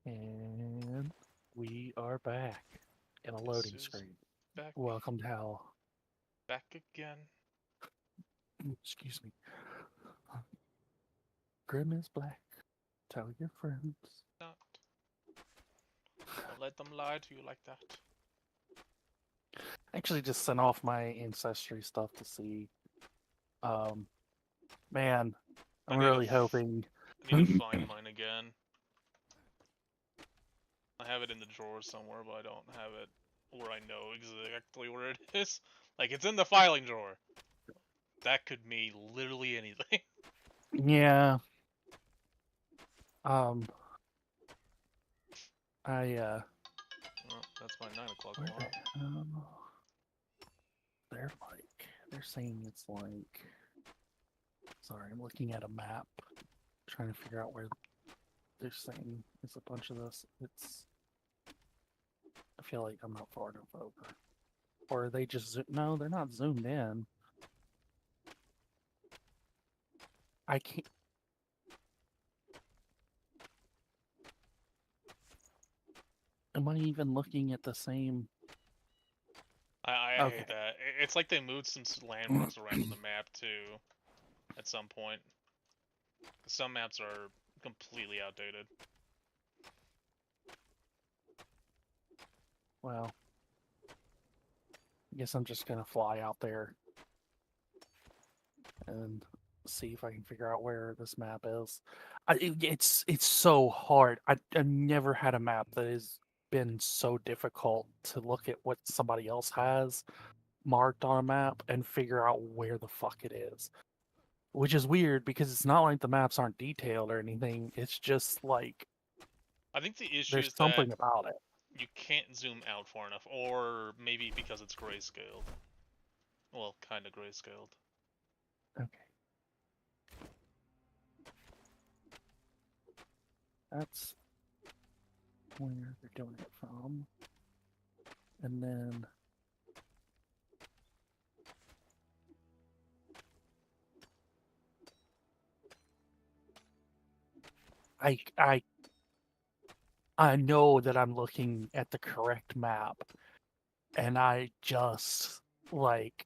And we are back in a This loading is screen. back, Welcome to hell. back again. Excuse me. Grim is black. Tell your friends. Not. Don't let them lie to you like that. I actually just sent off my ancestry stuff to see. Um, man, I'm I need to, really hoping. I need to find mine again. I have it in the drawer somewhere, but I don't have it where I know exactly where it is. Like it's in the filing drawer. That could mean literally anything. Yeah. Um, I Oh, that's my 9 o'clock where the alarm. hell? They're saying it's like. Sorry, I'm looking at a map, trying to figure out where they're saying it's a bunch of this. It's. I feel like I'm not far enough over. Or are they just no? They're not zoomed in. I can't. Am I even looking at the same? I hate Okay. that. It's like they moved some landmarks around on the map too. At some point, 'cause some maps are completely outdated. Well, I guess I'm just gonna fly out there and see if I can figure out where this map is. It's so hard. I've never had a map that has been so difficult to look at what somebody else has marked on a map and figure out where the fuck it is. Which is weird because it's not like the maps aren't detailed or anything. It's just like I think the issue there's is that something about it. you can't zoom out far enough, or maybe because it's grayscaled. Well, kind of grayscaled. Okay, that's where they're doing it from. And then I I I know that I'm looking at the correct map, and I just like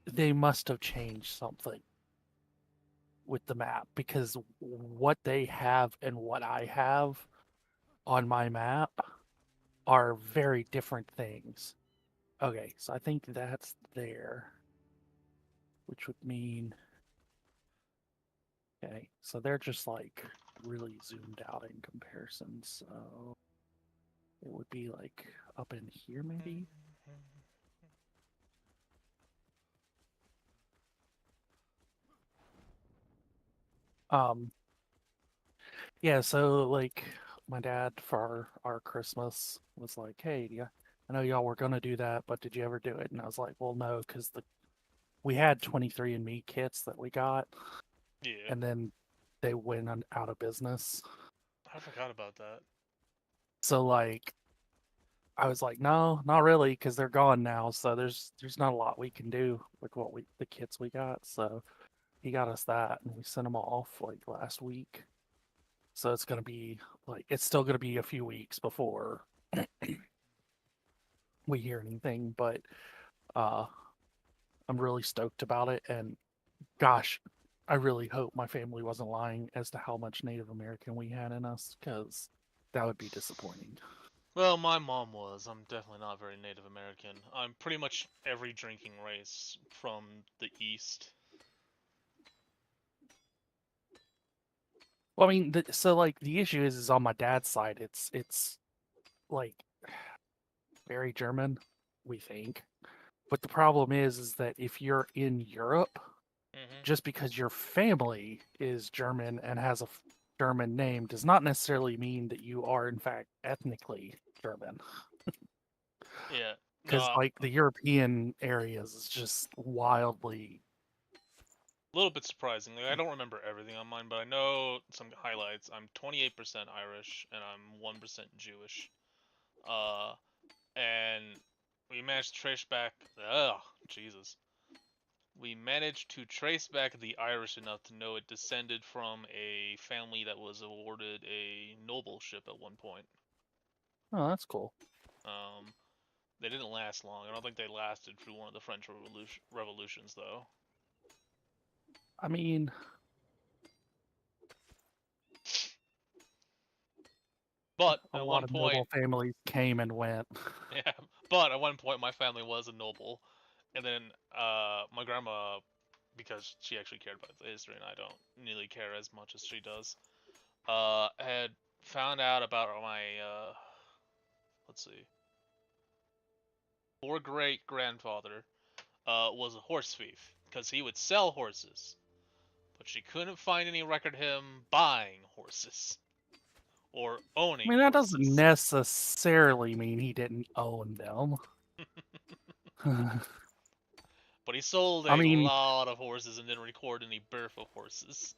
they must have changed something with the map because what they have and what I have on my map are very different things. Okay, so I think that's there, which would mean okay, so they're just like really zoomed out in comparison. So it would be like up in here maybe. Um yeah, so like my dad for our Christmas was like, "Hey, yeah, I know y'all were gonna do that, but did you ever do it?" And I was like, "Well, no, because the we had 23andMe kits that we got, Yeah, and then they went out of business. I forgot about that. So like I was like, no, not really, because they're gone now. So there's not a lot we can do with what we the kits we got. So he got us that, and we sent them off like last week. So it's gonna be like it's still gonna be a few weeks before we hear anything, but uh, I'm really stoked about it. And gosh, I really hope my family wasn't lying as to how much Native American we had in us, because that would be disappointing. Well, my mom was. I'm definitely not very Native American. I'm pretty much every drinking race from the East. Well, I mean, so like the issue is on my dad's side, it's like very German, we think. But the problem is that if you're in Europe, Hmm. just because your family is German and has a German name does not necessarily mean that you are in fact ethnically German. Yeah. No, Because like the European areas is just wildly. a little bit surprising. Like, I don't remember everything on mine, but I know some highlights. I'm 28% Irish and I'm 1% Jewish. And we managed to trace back. Oh, Jesus. We managed to trace back the Irish enough to know it descended from a family that was awarded a nobleship at one point. Oh, that's cool. Um, they didn't last long. I don't think they lasted through one of the French revolutions, though. I mean, But a at lot one of noble point, families came and went. yeah. But at one point, my family was a noble, and then my grandma, because she actually cared about the history, and I don't nearly care as much as she does, had found out about my let's see, four great grandfather was a horse thief because he would sell horses, but she couldn't find any record of him buying horses or I owning mean, that doesn't horses. necessarily mean he didn't own them. But he sold I a mean, lot of horses and didn't record any birth of horses.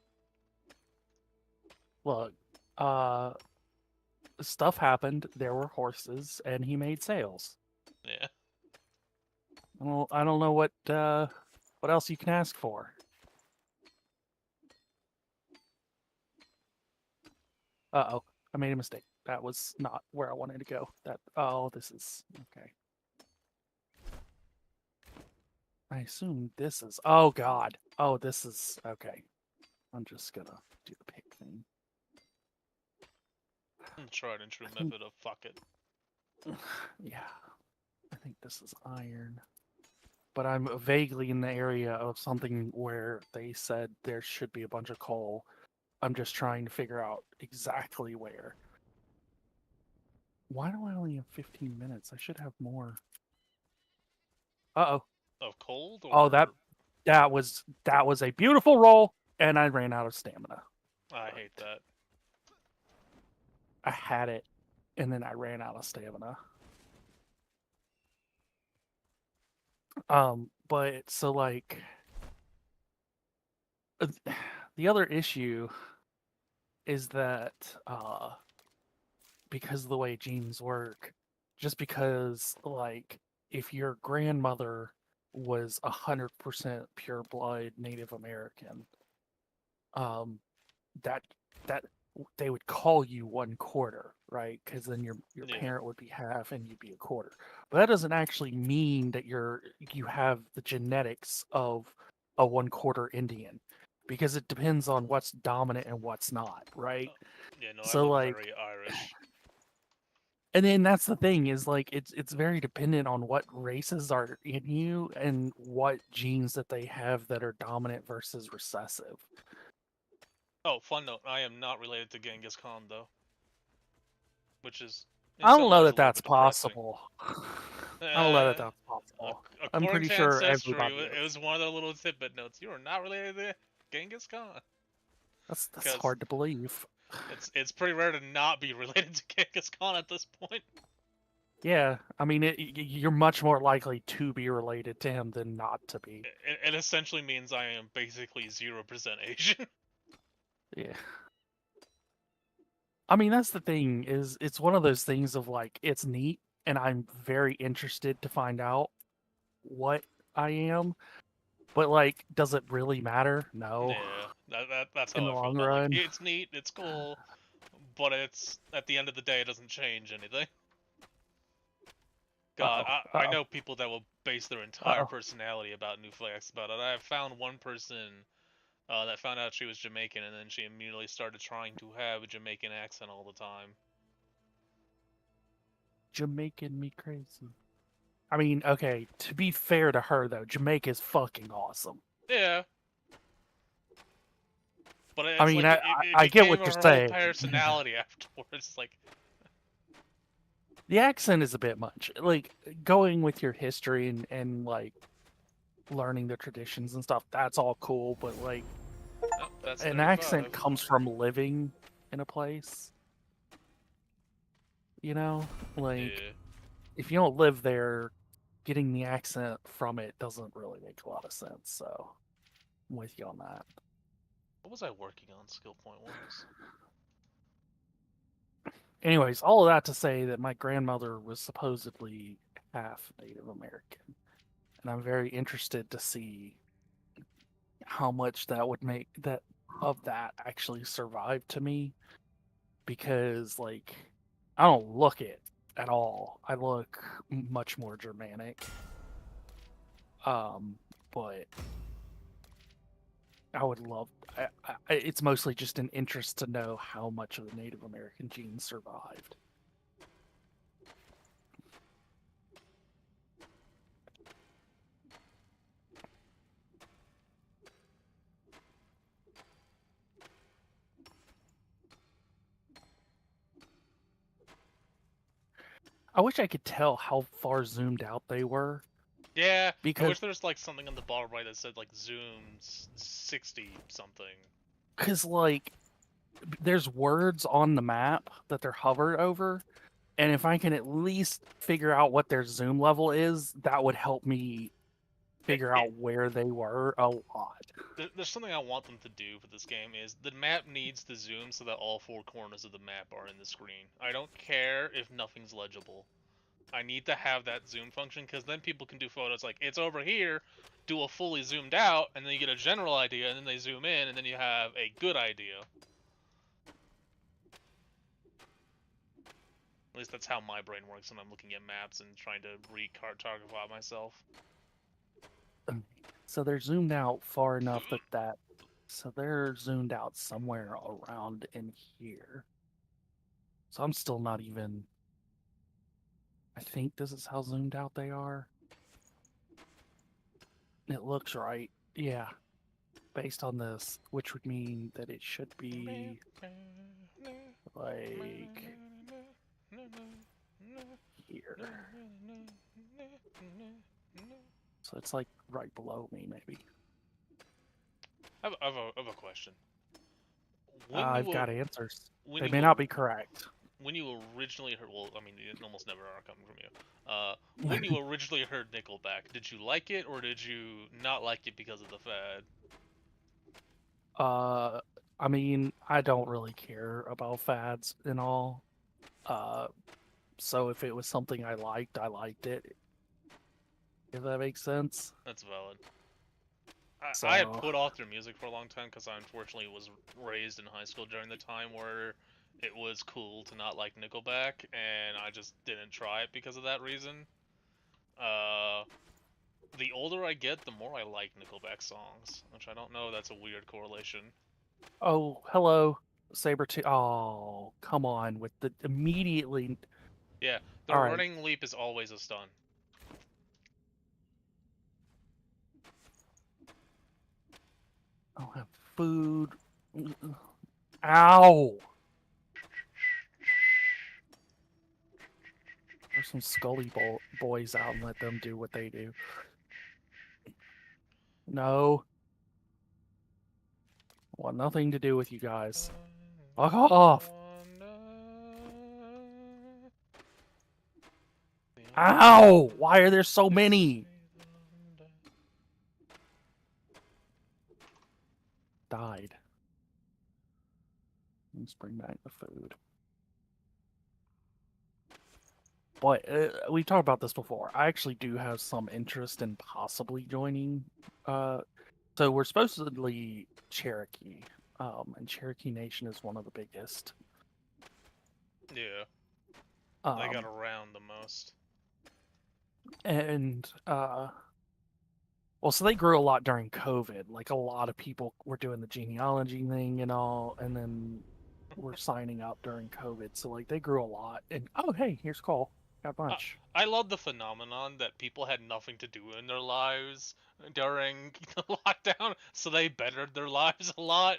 look, uh, stuff happened. There were horses, and he made sales. Yeah. I don't know what else you can ask for. Uh-oh, I made a mistake. That was not where I wanted to go. This is okay. I assume this is. Oh God. Oh, this is okay. I'm just gonna do the pick thing. Tried and true method of fuck it. Yeah, I think this is iron. But I'm vaguely in the area of something where they said there should be a bunch of coal. I'm just trying to figure out exactly where. Why do I only have 15 minutes? I should have more. Uh-oh. Of cold Oh, or that was a beautiful roll, and I ran out of stamina. I hate that. I had it, and then I ran out of stamina. But so like the other issue is that because of the way genes work, just because like if your grandmother was 100% pure blood Native American, um, that that they would call you 1/4, right? Because then your Yeah. parent would be half and you'd be a quarter. But that doesn't actually mean that you have the genetics of a 1/4 Indian, because it depends on what's dominant and what's not, right? Yeah, no, I So look like, very Irish. and then that's the thing is like it's very dependent on what races are in you and what genes that they have that are dominant versus recessive. Oh, fun note, I am not related to Genghis Khan though. Which is in I some don't know ways that a little that's bit depressing. possible. I don't know that that's possible. I'm According pretty to sure Ancestry, everybody it is. was one of the little tidbit notes. You are not related to Genghis Khan. That's Because hard to believe. it's pretty rare to not be related to Genghis Khan at this point. Yeah, I mean, you're much more likely to be related to him than not to be. It essentially means I am basically 0% Asian. Yeah. I mean, that's the thing is it's one of those things of like it's neat and I'm very interested to find out what I am, but like does it really matter? No. Yeah, that's In how the I feel long about like run. it's neat, it's cool, but it's at the end of the day it doesn't change anything. God, Uh-oh. I Uh-oh. know people that will base their entire Uh-oh. personality about new facts about it. I have found one person that found out she was Jamaican, and then she immediately started trying to have a Jamaican accent all the time. Jamaican me crazy. I mean, okay, to be fair to her though, Jamaica's fucking awesome. Yeah, but I it's mean, like it I get became what you're her whole saying. personality afterwards. Like, The accent is a bit much. Like going with your history and like learning the traditions and stuff, that's all cool, but like oh, that's an 35. accent comes from living in a place, you know? Like Yeah. if you don't live there, getting the accent from it doesn't really make a lot of sense. So I'm with you on that. What was I working on skill point wise? Anyways, all of that to say that my grandmother was supposedly half Native American, and I'm very interested to see. how much that would make that of that actually survive to me, because like I don't look it at all. I look much more Germanic. But I would love. It's mostly just an interest to know how much of the Native American genes survived. I wish I could tell how far zoomed out they were, Yeah, I because wish there was like something on the bottom right that said like zoom 60 something. like there's words on the map that they're hovered over, and if I can at least figure out what their zoom level is, that would help me figure out where they were a lot. There's something I want them to do for this game is the map needs to zoom so that all four corners of the map are in the screen. I don't care if nothing's legible. I need to have that zoom function because then people can do photos like it's over here, do a fully zoomed out, and then you get a general idea, and then they zoom in, and then you have a good idea. At least that's how my brain works when I'm looking at maps and trying to re-cartography myself. So they're zoomed out far enough that so they're zoomed out somewhere around in here. So I'm still not even. I think this is how zoomed out they are. It looks right. Yeah. Based on this, which would mean that it should be like here. So it's like right below me, maybe. I have a question. I've got answers. When They you may not be correct. when you originally heard, well, I mean, it almost never are coming from you. When you originally heard Nickelback, did you like it or did you not like it because of the fad? I mean, I don't really care about fads and all. So if it was something I liked it. If that makes sense. That's valid. So I had put off their music for a long time because I unfortunately was raised in high school during the time where it was cool to not like Nickelback, and I just didn't try it because of that reason. The older I get, the more I like Nickelback songs, which I don't know. That's a weird correlation. oh, hello, Sabertooth. Oh, come on with the immediately. Yeah, the All right. running leap is always a stun. I don't have food. Ow! There's some Scully boys out and let them do what they do. No. I want nothing to do with you guys. Fuck off! Ow! Why are there so many? Died. Let's bring back the food. But we've talked about this before. I actually do have some interest in possibly joining. So we're supposedly Cherokee, and Cherokee Nation is one of the biggest. Yeah, they got around the most. And well, so they grew a lot during COVID. Like a lot of people were doing the genealogy thing and all, and then were signing up during COVID. So like they grew a lot. And oh, hey, here's Cole. Got lunch. I love the phenomenon that people had nothing to do in their lives during the lockdown, so they bettered their lives a lot.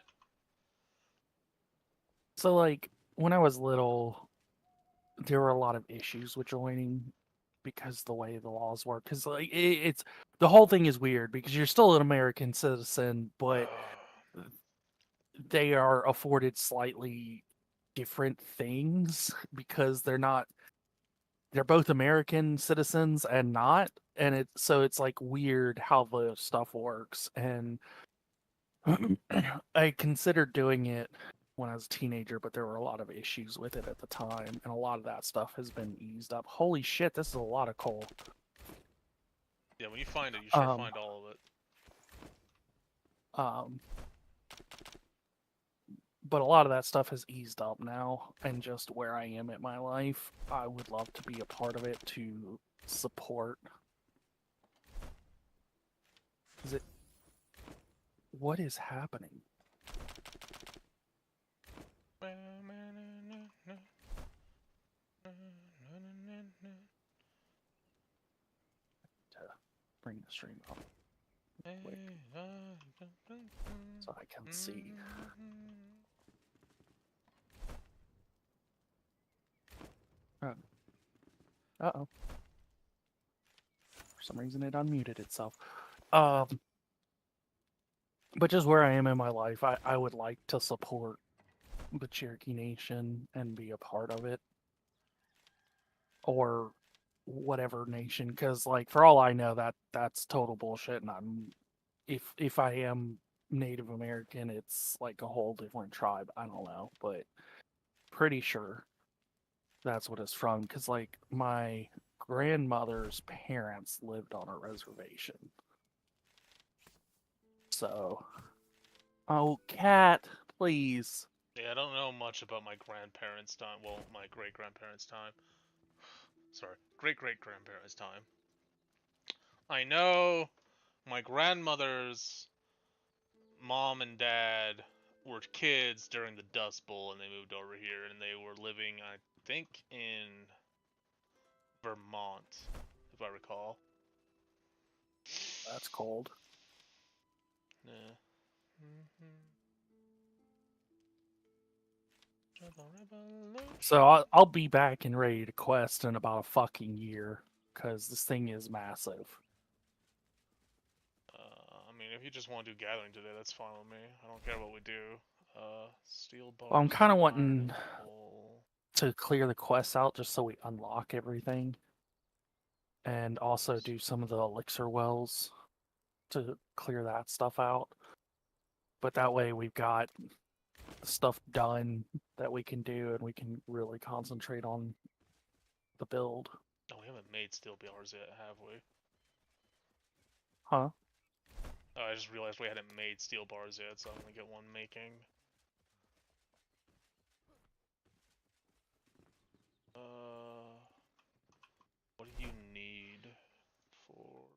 So like when I was little, there were a lot of issues with joining because the way the laws work. Because like it's the whole thing is weird because you're still an American citizen, but they are afforded slightly different things because they're both American citizens and not, and it's like weird how the stuff works. And I considered doing it when I was a teenager, but there were a lot of issues with it at the time, and a lot of that stuff has been eased up. Holy shit, this is a lot of coal. Yeah, when you find it, you should find all of it. Um, but a lot of that stuff has eased up now, and just where I am in my life, I would love to be a part of it to support. Is it? What is happening? To bring the stream up quick so I can see. Uh-oh. For some reason it unmuted itself. But just where I am in my life, I would like to support the Cherokee Nation and be a part of it. Or whatever nation, because like for all I know that's total bullshit, and I'm if I am Native American, it's like a whole different tribe. I don't know, but pretty sure that's what it's from, because like my grandmother's parents lived on a reservation. So, oh, cat, please. Yeah, I don't know much about my grandparents' time. Well, my great-grandparents' time. Sorry, great-great-grandparents' time. I know my grandmother's mom and dad were kids during the Dust Bowl, and they moved over here, and they were living, I think, in Vermont, if I recall. That's cold. Yeah. So I'll be back and ready to quest in about a fucking year, because this thing is massive. I mean, if you just want to do gathering today, that's fine with me. I don't care what we do. Steel bars. Well, I'm kind of iron, wanting coal. to clear the quests out just so we unlock everything. And also do some of the elixir wells to clear that stuff out. But that way we've got stuff done that we can do, and we can really concentrate on the build. Oh, we haven't made steel bars yet, have we? Huh? Oh, I just realized we hadn't made steel bars yet, so I'm gonna get one making. What do you need for...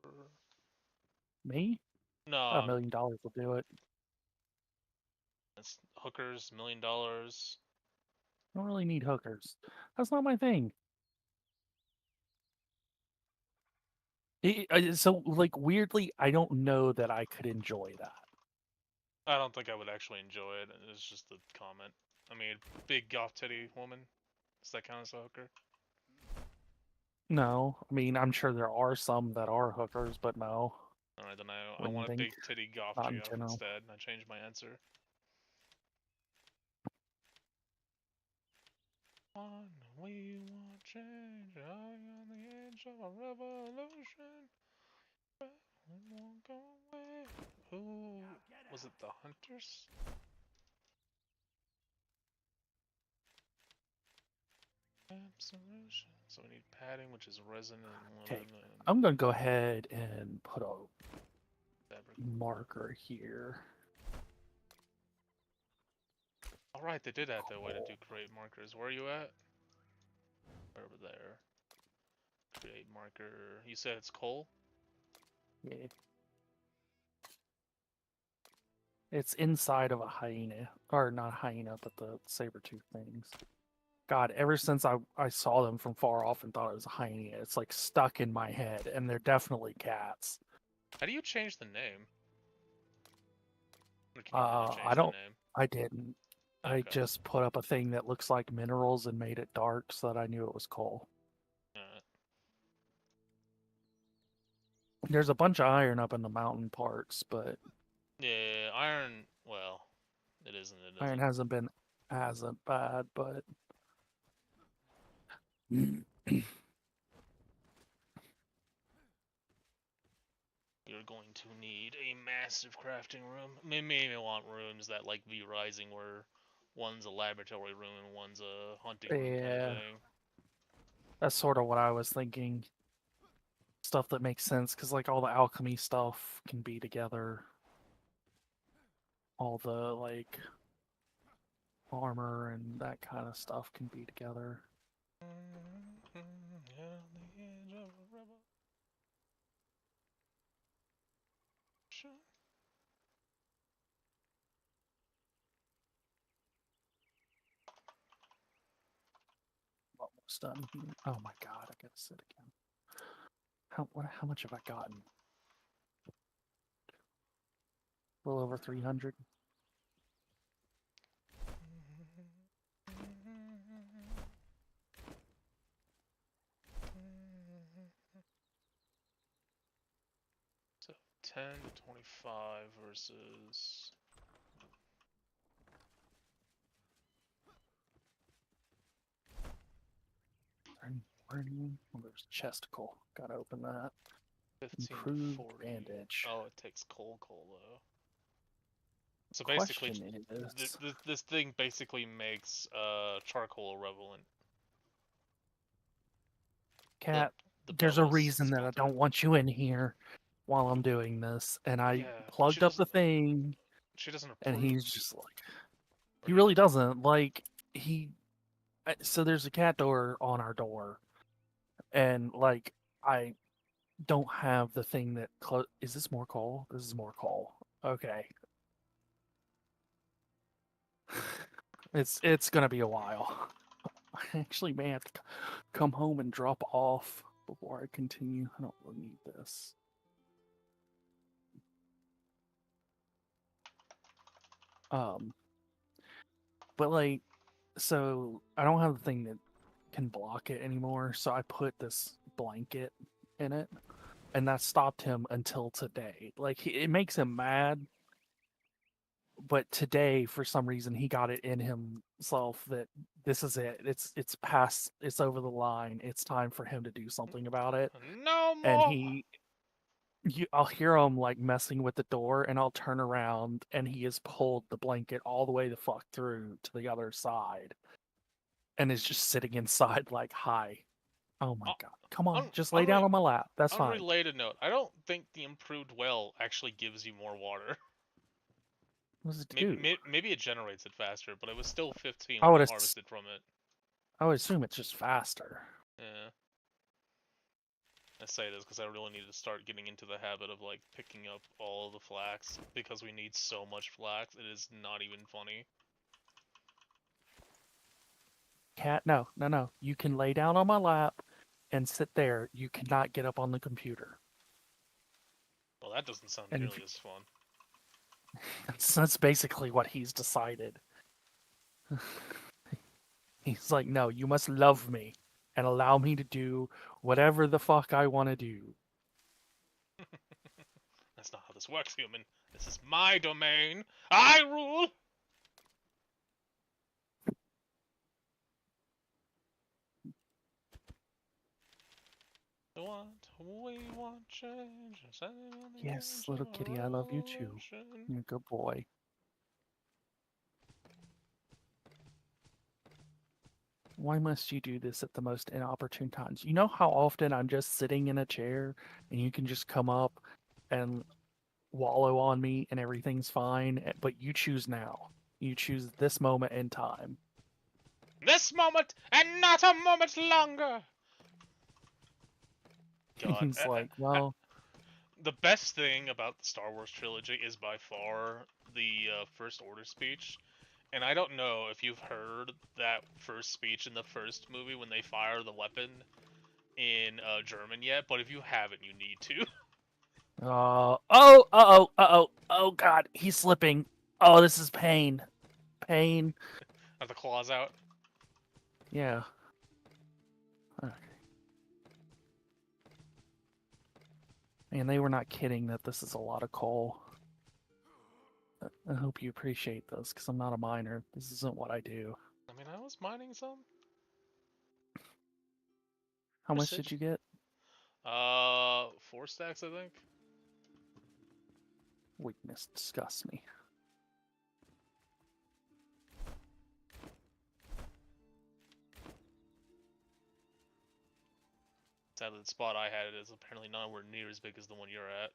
Me? No, $1 million will do it. it's hookers, $1 million. I don't really need hookers. That's not my thing. So, like, weirdly, I don't know that I could enjoy that. I don't think I would actually enjoy it. It's just the comment. I mean, big goth titty woman. Does that count as a hooker? No, I mean, I'm sure there are some that are hookers, but no. Alright, then I Wouldn't want a think. big titty goth Not in GF general. instead, and I changed my answer. One, we want change, high on the edge of a revolution. We won't go away. Who was it? The hunters? Absolution. So we need padding, which is resin and Okay, linen and I'm gonna go ahead and put a fabric. marker here. All right, they did add that way to do create markers. Where are you at? Over there. Create marker. You said it's coal? Yeah. It's inside of a hyena. Or not a hyena, but the saber-tooth things. God, ever since I saw them from far off and thought it was a hyena, it's like stuck in my head, and they're definitely cats. How do you change the name? Or can you really I change the don't. name? I didn't. I Okay. just put up a thing that looks like minerals and made it dark so that I knew it was coal. Alright. There's a bunch of iron up in the mountain parts, but Yeah, iron. Well, it isn't. It iron isn't. hasn't been as bad, but You're going to need a massive crafting room. Maybe want rooms that like V Rising, where one's a laboratory room and one's a hunting room kind of yeah, thing. that's sort of what I was thinking. Stuff that makes sense, because like all the alchemy stuff can be together. all the like armor and that kind of stuff can be together. Almost done here. Oh my god, I gotta sit again. How much have I gotten? A little over 300. So 10 to 25 versus. Well, there's chesticle. Gotta open that. 15 to Improved 40. bandage. Oh, it takes coal though. So basically, Question is, this thing basically makes charcoal irrelevant. Cat, The there's a belt is reason that I smelter. don't want you in here while I'm doing this. And I Yeah, but plugged up the thing, she doesn't and approve. he's just like, Or he do you? really doesn't. Like, so there's a cat door on our door, and like, I don't have the thing that is this more coal? This is more coal. Okay. It's gonna be a while. I actually may have to come home and drop off before I continue. I don't really need this. But like, so I don't have the thing that can block it anymore, so I put this blanket in it, and that stopped him until today. Like, it makes him mad, but today, for some reason, he got it in himself that this is it. It's past. It's over the line. It's time for him to do something about it. No And more. I'll hear him like messing with the door, and I'll turn around, and he has pulled the blanket all the way the fuck through to the other side, and is just sitting inside like, "Hi." Oh my god! Come on, just lay down on my lap. That's fine. Unrelated note: I don't think the improved well actually gives you more water. What does it do? Maybe it generates it faster, but it was still 15 I when would you ass- harvested from it. I would assume it's just faster. Yeah. I say this because I really need to start getting into the habit of like picking up all of the flax because we need so much flax. It is not even funny. Cat, no, no, no. You can lay down on my lap and sit there. You cannot get up on the computer. Well, that doesn't sound And nearly as fun. that's basically what he's decided. He's like, no, you must love me and allow me to do whatever the fuck I want to do. That's not how this works, human. This is my domain. I rule. We want change. Yes, little kitty, I love you too. You're a good boy. Why must you do this at the most inopportune times? You know how often I'm just sitting in a chair and you can just come up and wallow on me and everything's fine, but you choose now. You choose this moment in time. This moment and not a moment longer. God, He's like, well, the best thing about the Star Wars trilogy is by far the First Order speech. And I don't know if you've heard that first speech in the first movie when they fire the weapon in German yet, but if you haven't, you need to. oh, God, he's slipping. Oh, this is pain. Pain. Have the claws out. Yeah. Okay. Man, they were not kidding that this is a lot of coal. I hope you appreciate this, because I'm not a miner. This isn't what I do. I mean, I was mining some. How much did you get? 4 stacks, I think. Weakness disgusts me. Sadly, the spot I had is apparently nowhere near as big as the one you're at.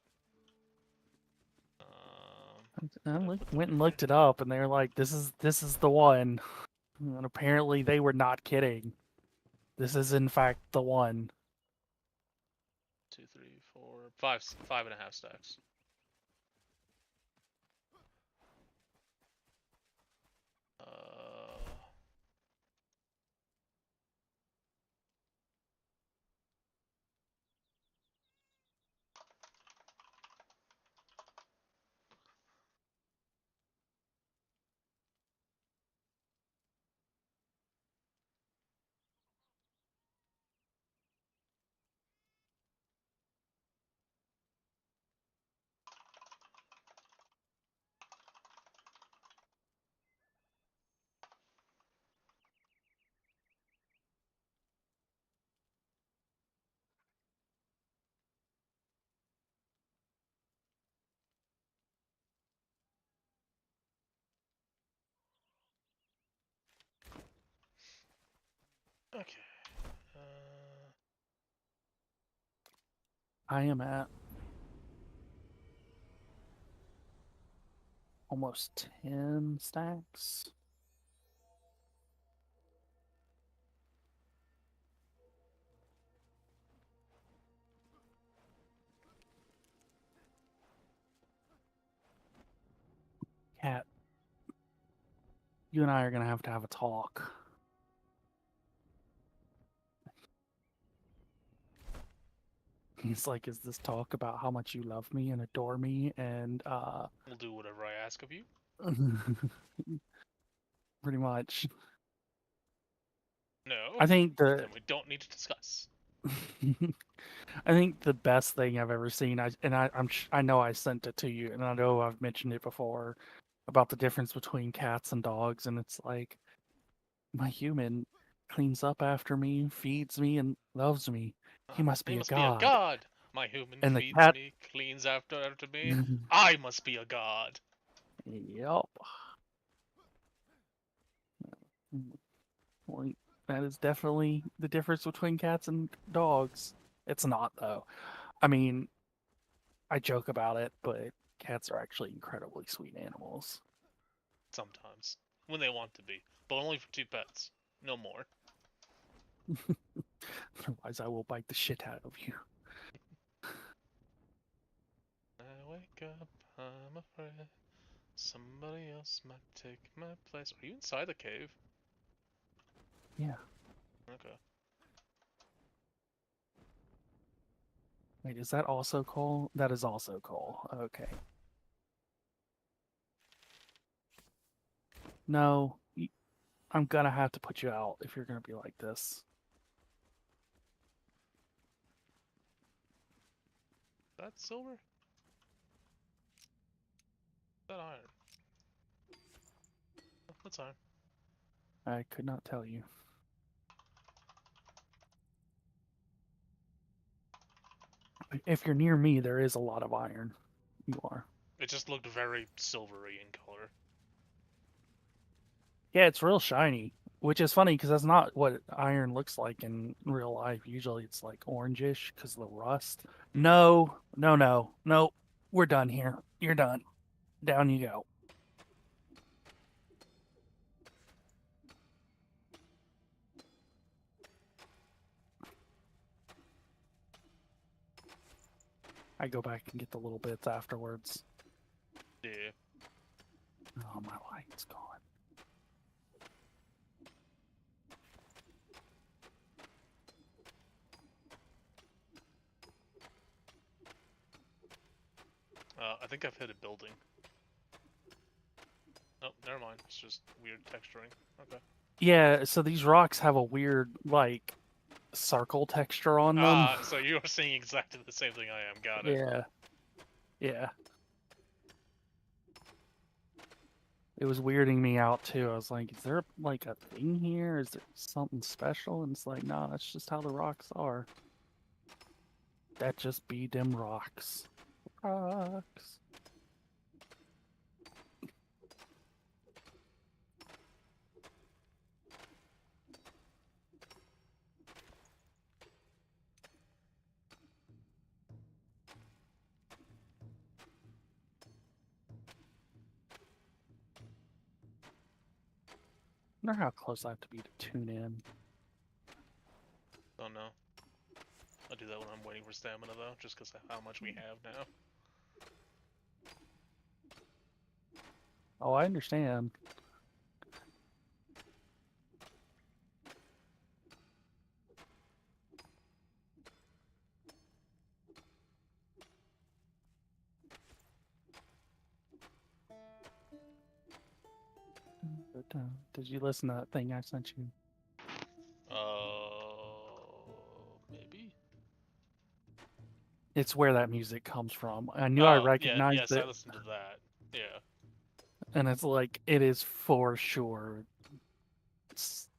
Went and looked it up, and they were like, "This is the one." And apparently, they were not kidding. This is in fact the one. 2, 3, 4, 5, 5.5 stacks. Okay. I am at almost 10 stacks. Cat, you and I are gonna have to have a talk. He's like, "Is this talk about how much you love me and adore me?" And We'll do whatever I ask of you. pretty much. No. I think the Then we don't need to discuss. I think the best thing I've ever seen, I know I sent it to you, and I know I've mentioned it before about the difference between cats and dogs, and it's like my human cleans up after me, feeds me, and loves me. He must He be a must be a god. god. My human And the feeds cat, me, cleans after me. I must be a god. yep. Well, that is definitely the difference between cats and dogs. It's not though. I mean, I joke about it, but cats are actually incredibly sweet animals. Sometimes. When they want to be. But only for 2 pets. No more. Otherwise, I will bite the shit out of you. I wake up, I'm afraid somebody else might take my place. Are you inside the cave? Yeah. Okay. Wait, is that also coal? That is also coal. Okay. No, I'm gonna have to put you out if you're gonna be like this. That's silver? That iron? Oh, that's iron. I could not tell you. If you're near me, there is a lot of iron. You are. It just looked very silvery in color. Yeah, it's real shiny, which is funny because that's not what iron looks like in real life. Usually it's like orangish because of the rust. No, no, no, no. We're done here. You're done. Down you go. I go back and get the little bits afterwards. Yeah. Oh, my light's gone. I think I've hit a building. Oh, never mind. It's just weird texturing. Okay. Yeah, so these rocks have a weird, like, circle texture on them. So you are seeing exactly the same thing I am. Got it. Yeah. Yeah. It was weirding me out too. I was like, is there like a thing here? Is there something special? And it's like, nah, that's just how the rocks are. That just be them rocks. Rocks. wonder how close I have to be to tune in. Don't know. I'll do that when I'm waiting for stamina, though, just because of how much we have now. Oh, I understand. But, did you listen to that thing I sent you? Maybe? It's where that music comes from. I knew I Oh, yeah, recognized yes, I it, listened to that. Yeah. and it's like, it is for sure.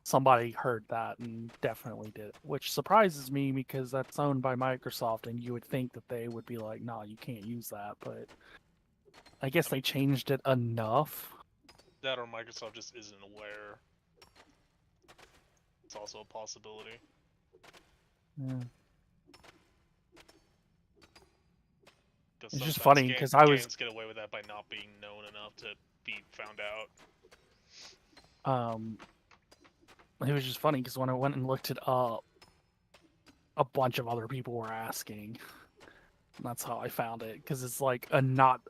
Somebody heard that and definitely did it, which surprises me because that's owned by Microsoft, and you would think that they would be like, "Nah, you can't use that." But I guess I they mean, changed it enough. that or Microsoft just isn't aware. It's also a possibility. Yeah. Because It's just sometimes funny because I was games get away with that by not being known enough to be found out. it was just funny because when I went and looked it up, a bunch of other people were asking. And that's how I found it because it's like a not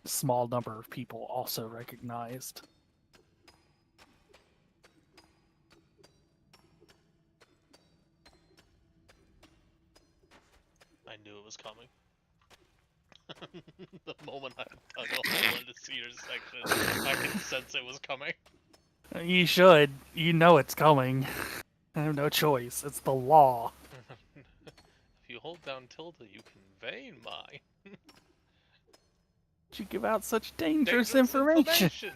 small number of people also recognized. I knew it was coming. The moment I dug a hole into Cedar's section, I could sense it was coming. You should. You know it's coming. I have no choice. It's the law. If you hold down tilde, you can vein mine. You give out such dangerous Dangerous information.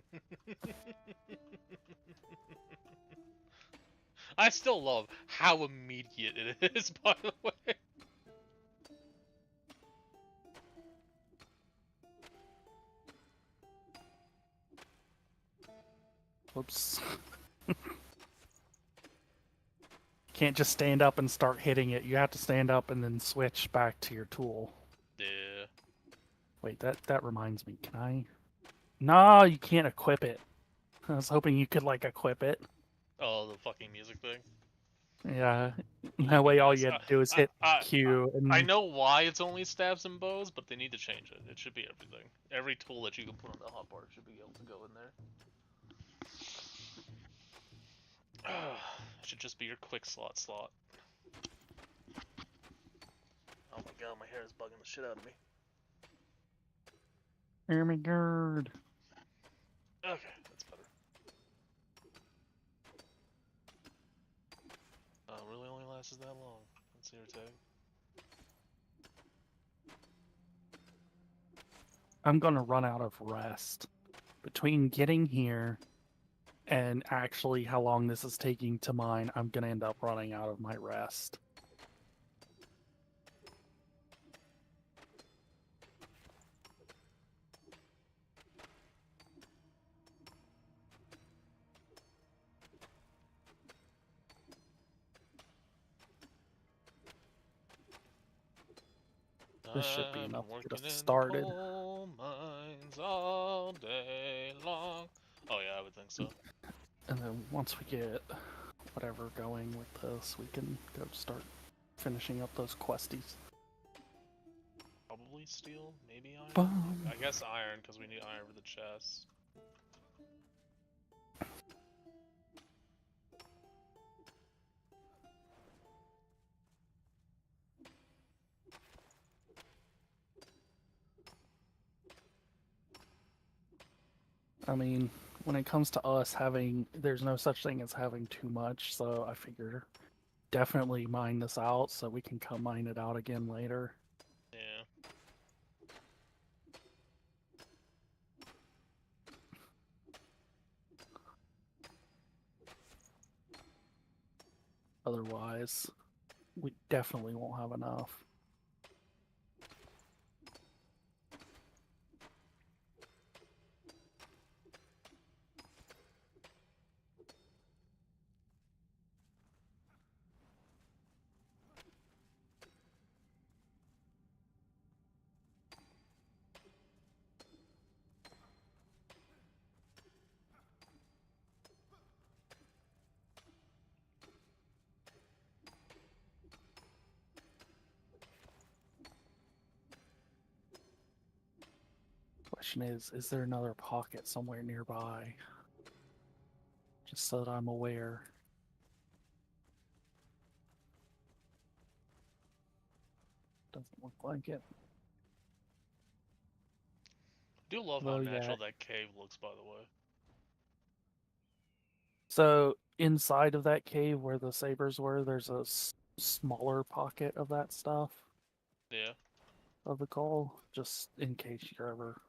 I still love how immediate it is, by the way. Whoops. Can't just stand up and start hitting it. You have to stand up and then switch back to your tool. Yeah. Wait, that reminds me. Can I? No, you can't equip it. I was hoping you could like equip it. Oh, the fucking music thing. Yeah. Would That be way, all nice. you had to do is hit Q. I And know why it's only stabs and bows, but they need to change it. It should be everything. Every tool that you can put on the hotbar should be able to go in there. It should just be your quick slot. Oh my god, my hair is bugging the shit out of me. Ermigerd. Okay, that's better. Really only lasts that long. Let's see her tag. I'm gonna run out of rest between getting here and actually how long this is taking to mine. I'm gonna end up running out of my rest. This should be I've enough been to get working us in the started. coal mines all day long. Oh yeah, I would think so. And then once we get whatever going with this, we can go start finishing up those questies. Probably steel, maybe iron. Boom. I guess iron, because we need iron for the chest. I mean, when it comes to us having, there's no such thing as having too much, so I figure definitely mine this out so we can come mine it out again later. Yeah. Otherwise, we definitely won't have enough. question is there another pocket somewhere nearby? Just so that I'm aware. Doesn't look like it. I do love how Well, yeah. natural that cave looks, by the way. So inside of that cave where the sabers were, there's a smaller pocket of that stuff Yeah. of the coal, just in case you're ever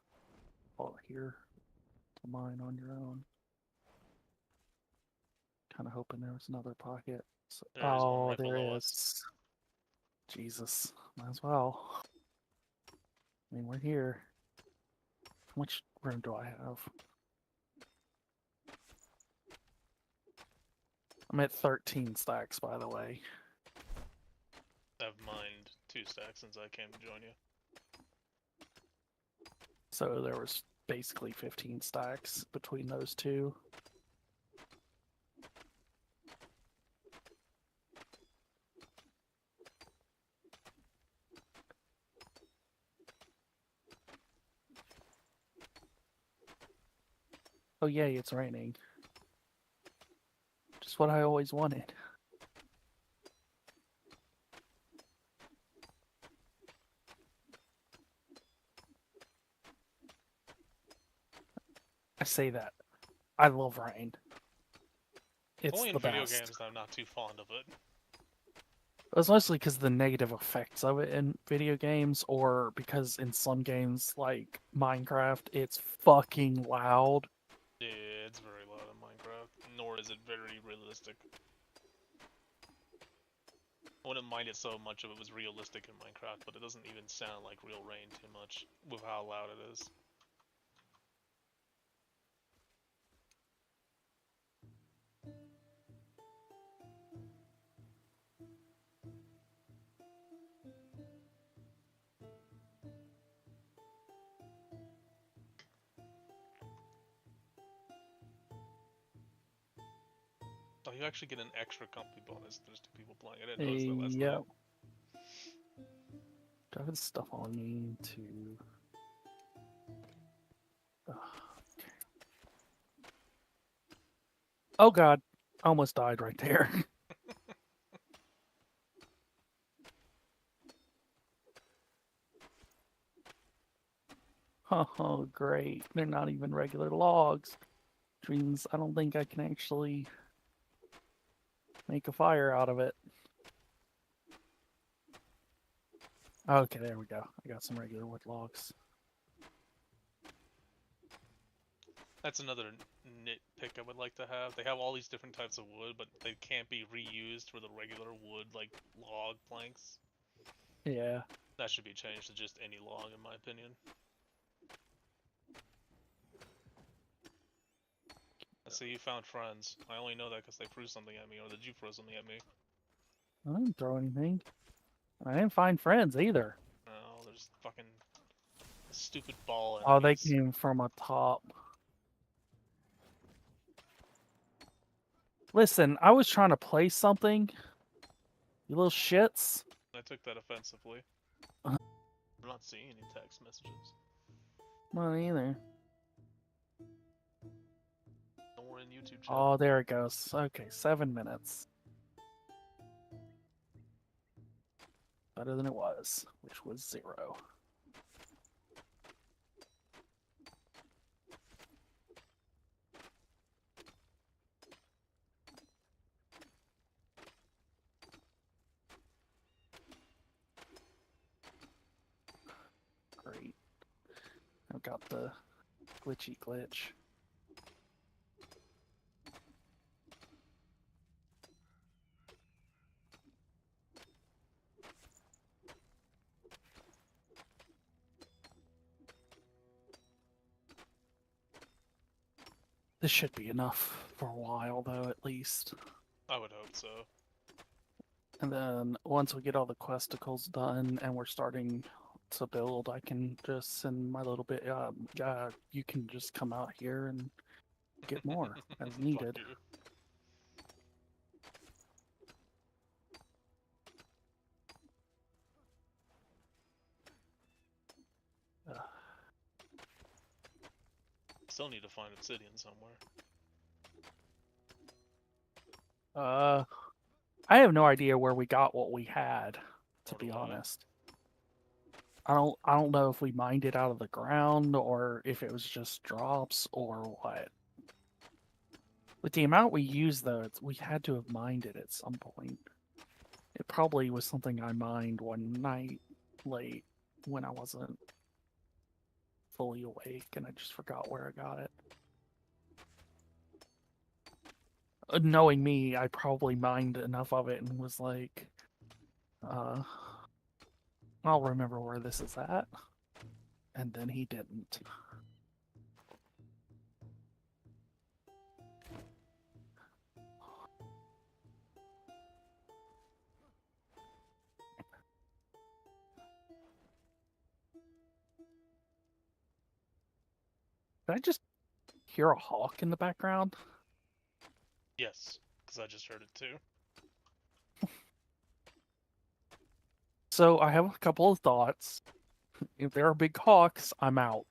out here to mine on your own. Kind of hoping there was another pocket. So, There is one oh, right there below is. us. Jesus, might as well. I mean, we're here. How much room do I have? I'm at 13 stacks, by the way. I've mined 2 stacks since I came to join you. So there was basically 15 stacks between those two. Oh yay, it's raining. Just what I always wanted. I say that. I love rain. It's Only in the video best. games that I'm not too fond of it. It's mostly because of the negative effects of it in video games, or because in some games like Minecraft, it's fucking loud. Yeah, it's very loud in Minecraft, nor is it very realistic. I wouldn't mind it so much if it was realistic in Minecraft, but it doesn't even sound like real rain too much with how loud it is. Oh, you actually get an extra company bonus. There's 2 people playing. I didn't notice that last Yeah. night. Do I have stuff on me to... Ugh. Oh god, I almost died right there. Oh, great. They're not even regular logs. Which means I don't think I can actually make a fire out of it. Okay, there we go. I got some regular wood logs. That's another nitpick I would like to have. They have all these different types of wood, but they can't be reused for the regular wood, like log planks. Yeah. That should be changed to just any log, in my opinion. I see you found friends. I only know that because they threw something at me, or did you throw something at me? I didn't throw anything. I didn't find friends either. Oh, there's fucking stupid ball Oh, they enemies. came from a top. Listen, I was trying to play something. You little shits. I took that offensively. Uh-huh. I'm not seeing any text messages. Not either. Nor in YouTube chat. Oh, there it goes. Okay, 7 minutes. Better than it was, which was 0. Great. I've got the glitchy glitch. This should be enough for a while, though, at least. I would hope so. And then once we get all the questicles done and we're starting to build, I can just send my little bit. You can just come out here and get more as needed. Fuck you. still need to find obsidian somewhere. I have no idea where we got what we had, to Nor be do I. honest. I don't know if we mined it out of the ground or if it was just drops or what. With the amount we used though, we had to have mined it at some point. It probably was something I mined one night late when I wasn't fully awake and I just forgot where I got it. Knowing me, I probably mined enough of it and was like, I'll remember where this is at. And then he didn't. Did I just hear a hawk in the background? Yes, because I just heard it too. So I have a couple of thoughts. If there are big hawks, I'm out.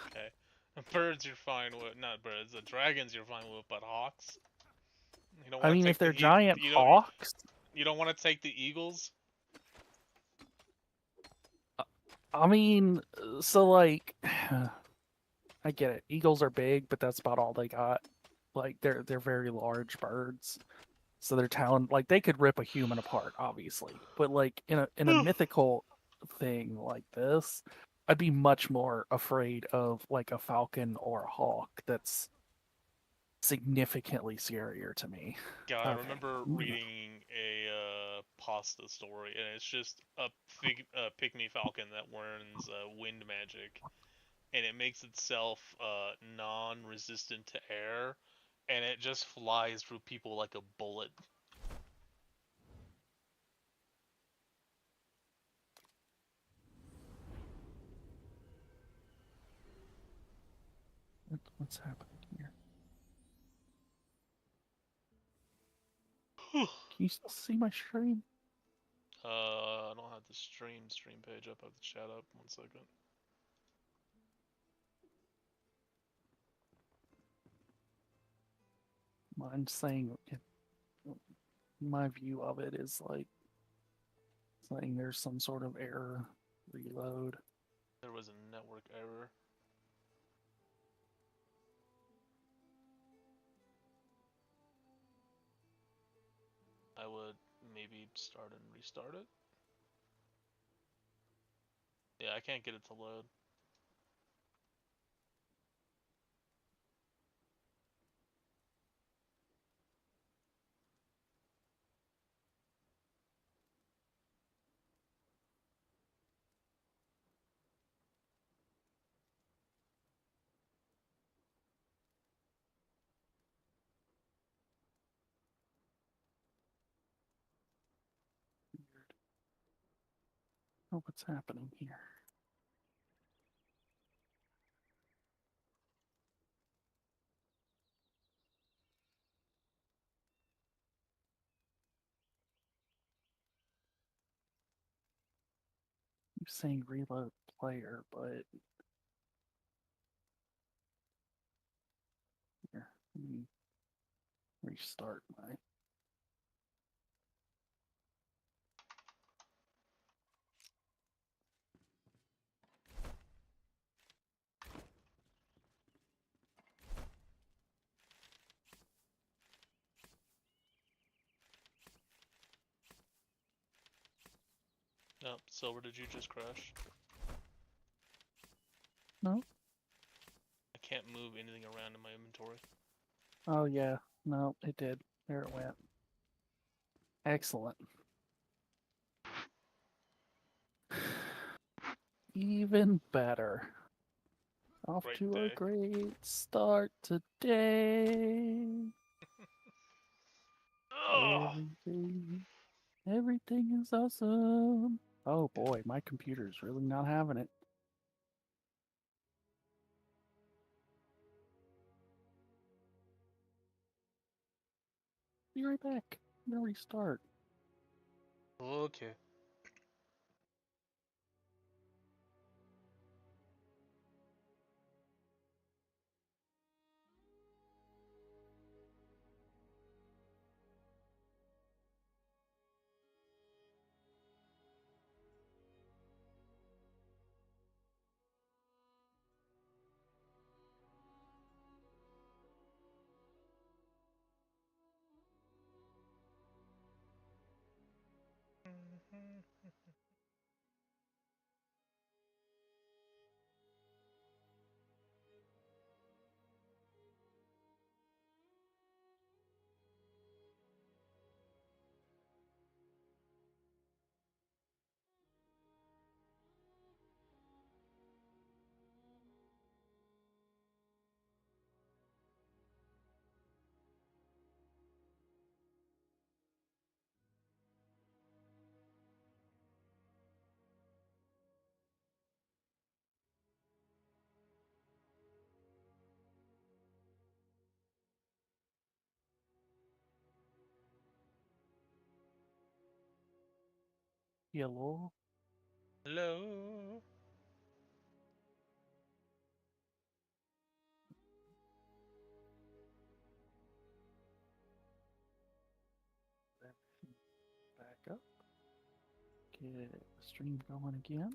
Okay. Birds you're fine with, not birds. The dragons you're fine with, but hawks. You don't I want to mean, if take the they're giant hawks, you don't want to take the eagles. I mean, so like, I get it. Eagles are big, but that's about all they got. Like they're very large birds, so their talent, like they could rip a human apart, obviously. But like in a mythical thing like this, I'd be much more afraid of like a falcon or a hawk. That's significantly scarier to me. God, I Okay. remember reading a pasta story, and it's just a pygmy falcon that learns wind magic, and it makes itself non-resistant to air, and it just flies through people like a bullet. What's happening here? Can you still see my stream? I don't have the stream page up. I have the chat up. 1 second. Mine's saying my view of it is like saying there's some sort of error. Reload. There was a network error. I would maybe start and restart it. Yeah, I can't get it to load. Weird. Oh, what's happening here? I'm saying reload player, but here, let me restart my. No, Silver, did you just crash? No? I can't move anything around in my inventory. Oh, yeah. No, it did. There it went. Excellent. Even better. Off Great to a day. great start today. Ugh! Everything is awesome. Oh boy, my computer's really not having it. Be right back. I'm gonna restart. Okay. Hello. Hello. Back up. Get the stream going again.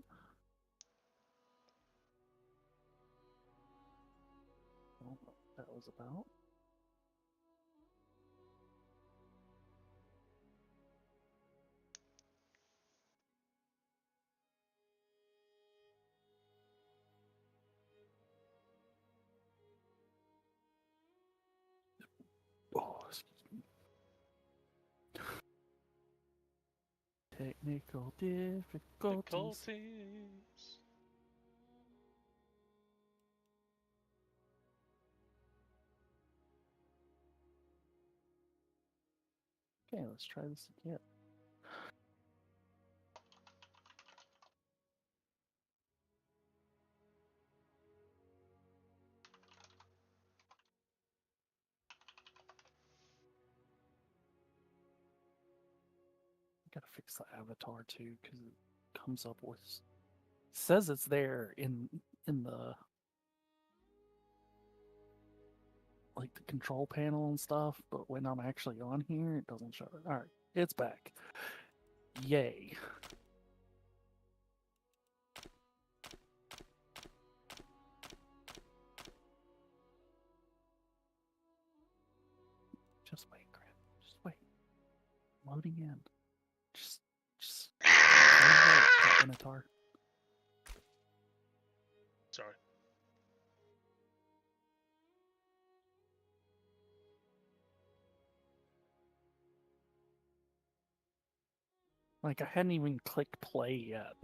I don't know what that was about. Oh, excuse me. Technical difficulties. Difficulties. Okay, let's try this again. Gotta fix the avatar too, because it comes up with says it's there in the like the control panel and stuff, but when I'm actually on here, it doesn't show it. All right, it's back. Yay! Just wait, Grant. Just wait. Loading in. Just wait, Minotaur. Sorry. Like I hadn't even clicked play yet,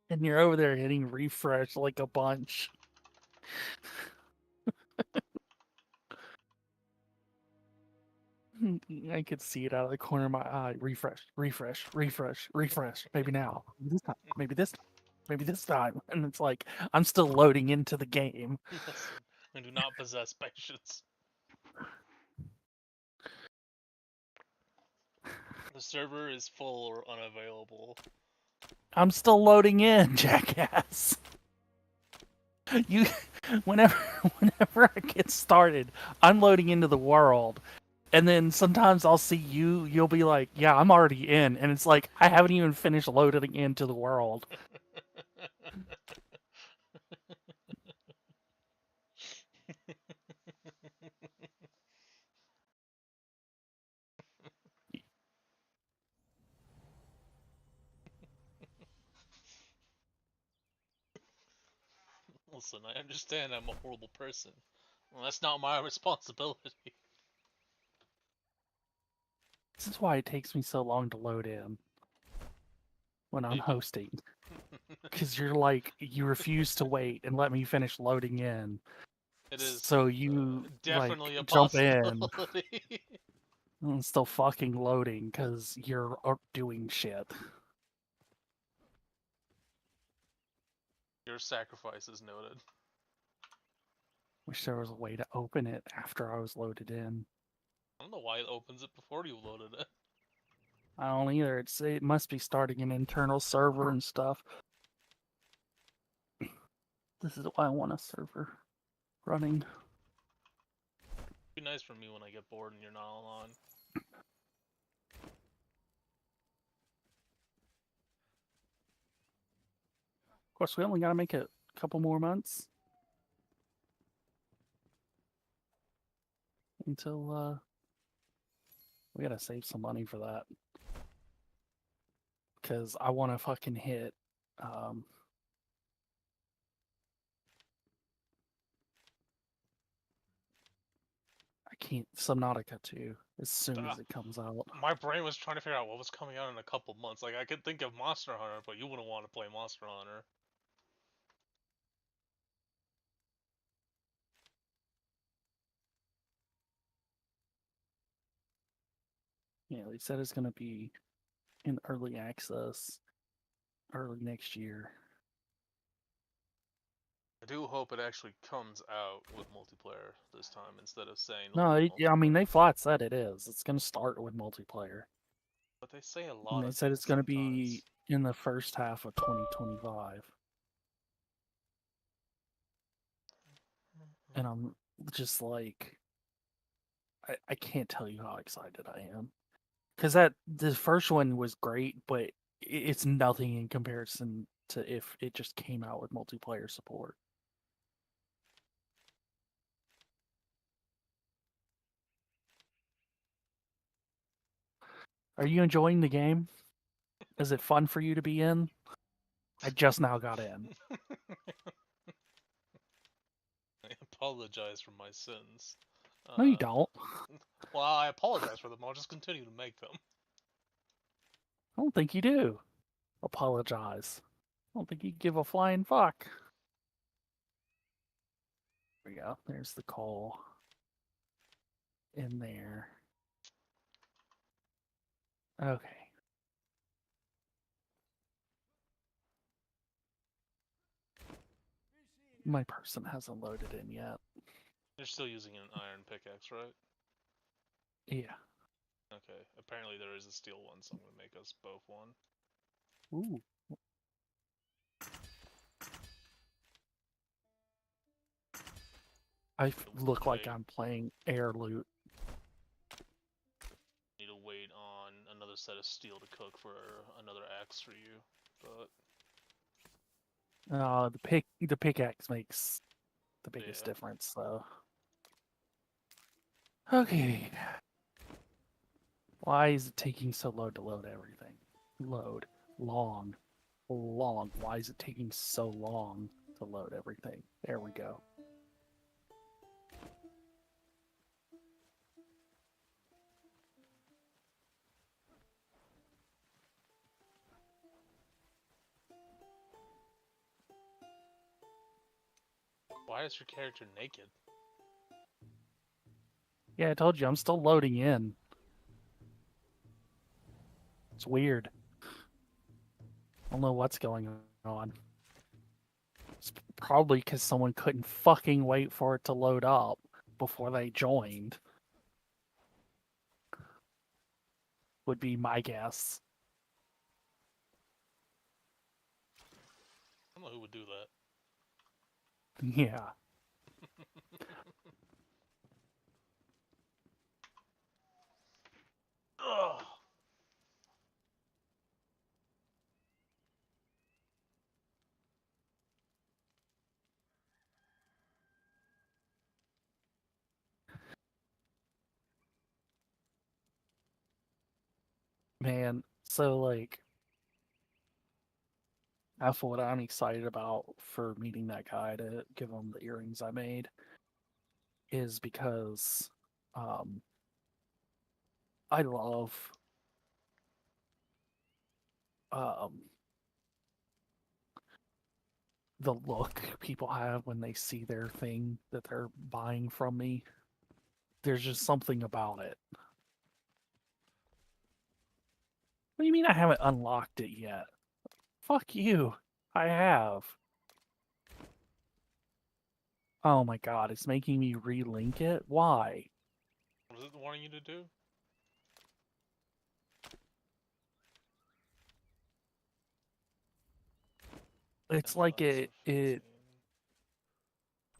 and you're over there hitting refresh like a bunch. I could see it out of the corner of my eye. Refresh, refresh, refresh, refresh. Maybe now. Maybe this time. Maybe this time. Maybe this time. And it's like I'm still loading into the game. Listen, I do not possess patience. The server is full or unavailable. I'm still loading in, jackass. You, whenever I get started, I'm loading into the world, and then sometimes I'll see you. You'll be like, "Yeah, I'm already in," and it's like I haven't even finished loading into the world. Listen, I understand I'm a horrible person. Well, that's not my responsibility. This is why it takes me so long to load in when I'm hosting. Because you're like, you refuse to wait and let me finish loading in. It is So you definitely like a jump in possibility. and it's still fucking loading because you're doing shit. Your sacrifice is noted. Wish there was a way to open it after I was loaded in. I don't know why it opens it before you loaded it. I don't either. It must be starting an internal server and stuff. This is why I want a server running. It'd be nice for me when I get bored and you're not on. Of course, we only got to make it a couple more months until We gotta save some money for that. Because I want to fucking hit. I can't. Subnautica 2 as soon as it comes out. My brain was trying to figure out what was coming out in a couple months. Like, I could think of Monster Hunter, but you wouldn't want to play Monster Hunter. Yeah, they said it's gonna be in early access early next year. I do hope it actually comes out with multiplayer this time instead of saying No, only yeah, I mean multiplayer. they flat said it is. It's gonna start with multiplayer. But they say a And lot they of said it's things gonna be sometimes. in the first half of 2025. And I'm just like, I can't tell you how excited I am. Because the first one was great, but it's nothing in comparison to if it just came out with multiplayer support. Are you enjoying the game? Is it fun for you to be in? I just now got in. I apologize for my sins. No, you don't. Well, I apologize for them. I'll just continue to make them. I don't think you do. Apologize. I don't think you give a flying fuck. There we go. There's the call in there. Okay. My person hasn't loaded in yet. You're still using an iron pickaxe, right? Yeah. Okay. Apparently there is a steel one, so I'm gonna make us both one. Ooh. I look like I'm playing air loot. Need to wait on another set of steel to cook for another axe for you, but The pickaxe makes the biggest yeah. difference, so. Okay. Why is it taking so long to load everything? Load. Long. Long. Why is it taking so long to load everything? There we go. Why is your character naked? Yeah, I told you, I'm still loading in. It's weird. I don't know what's going on. It's probably because someone couldn't fucking wait for it to load up before they joined. Would be my guess. I don't know who would do that. Yeah. Ugh. Man, so like that's what I'm excited about for meeting that guy to give him the earrings I made is because um I love um the look people have when they see their thing that they're buying from me. There's just something about it. What do you mean I haven't unlocked it yet? Fuck you. I have. Oh my god, it's making me relink it? Why? What is it wanting you to do? It's like Invites of it Steam.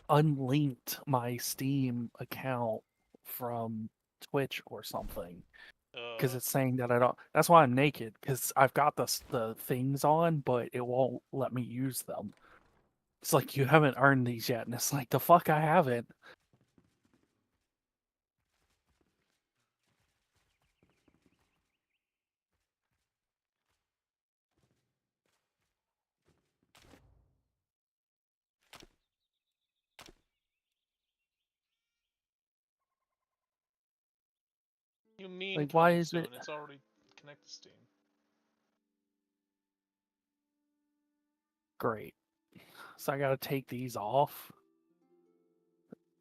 unlinked my Steam account from Twitch or something. Because it's saying that I don't. That's why I'm naked. Because I've got the things on, but it won't let me use them. It's like you haven't earned these yet, and it's like the fuck I haven't. You mean Like, why coming is soon? it It's already connected to Steam. great? So I gotta take these off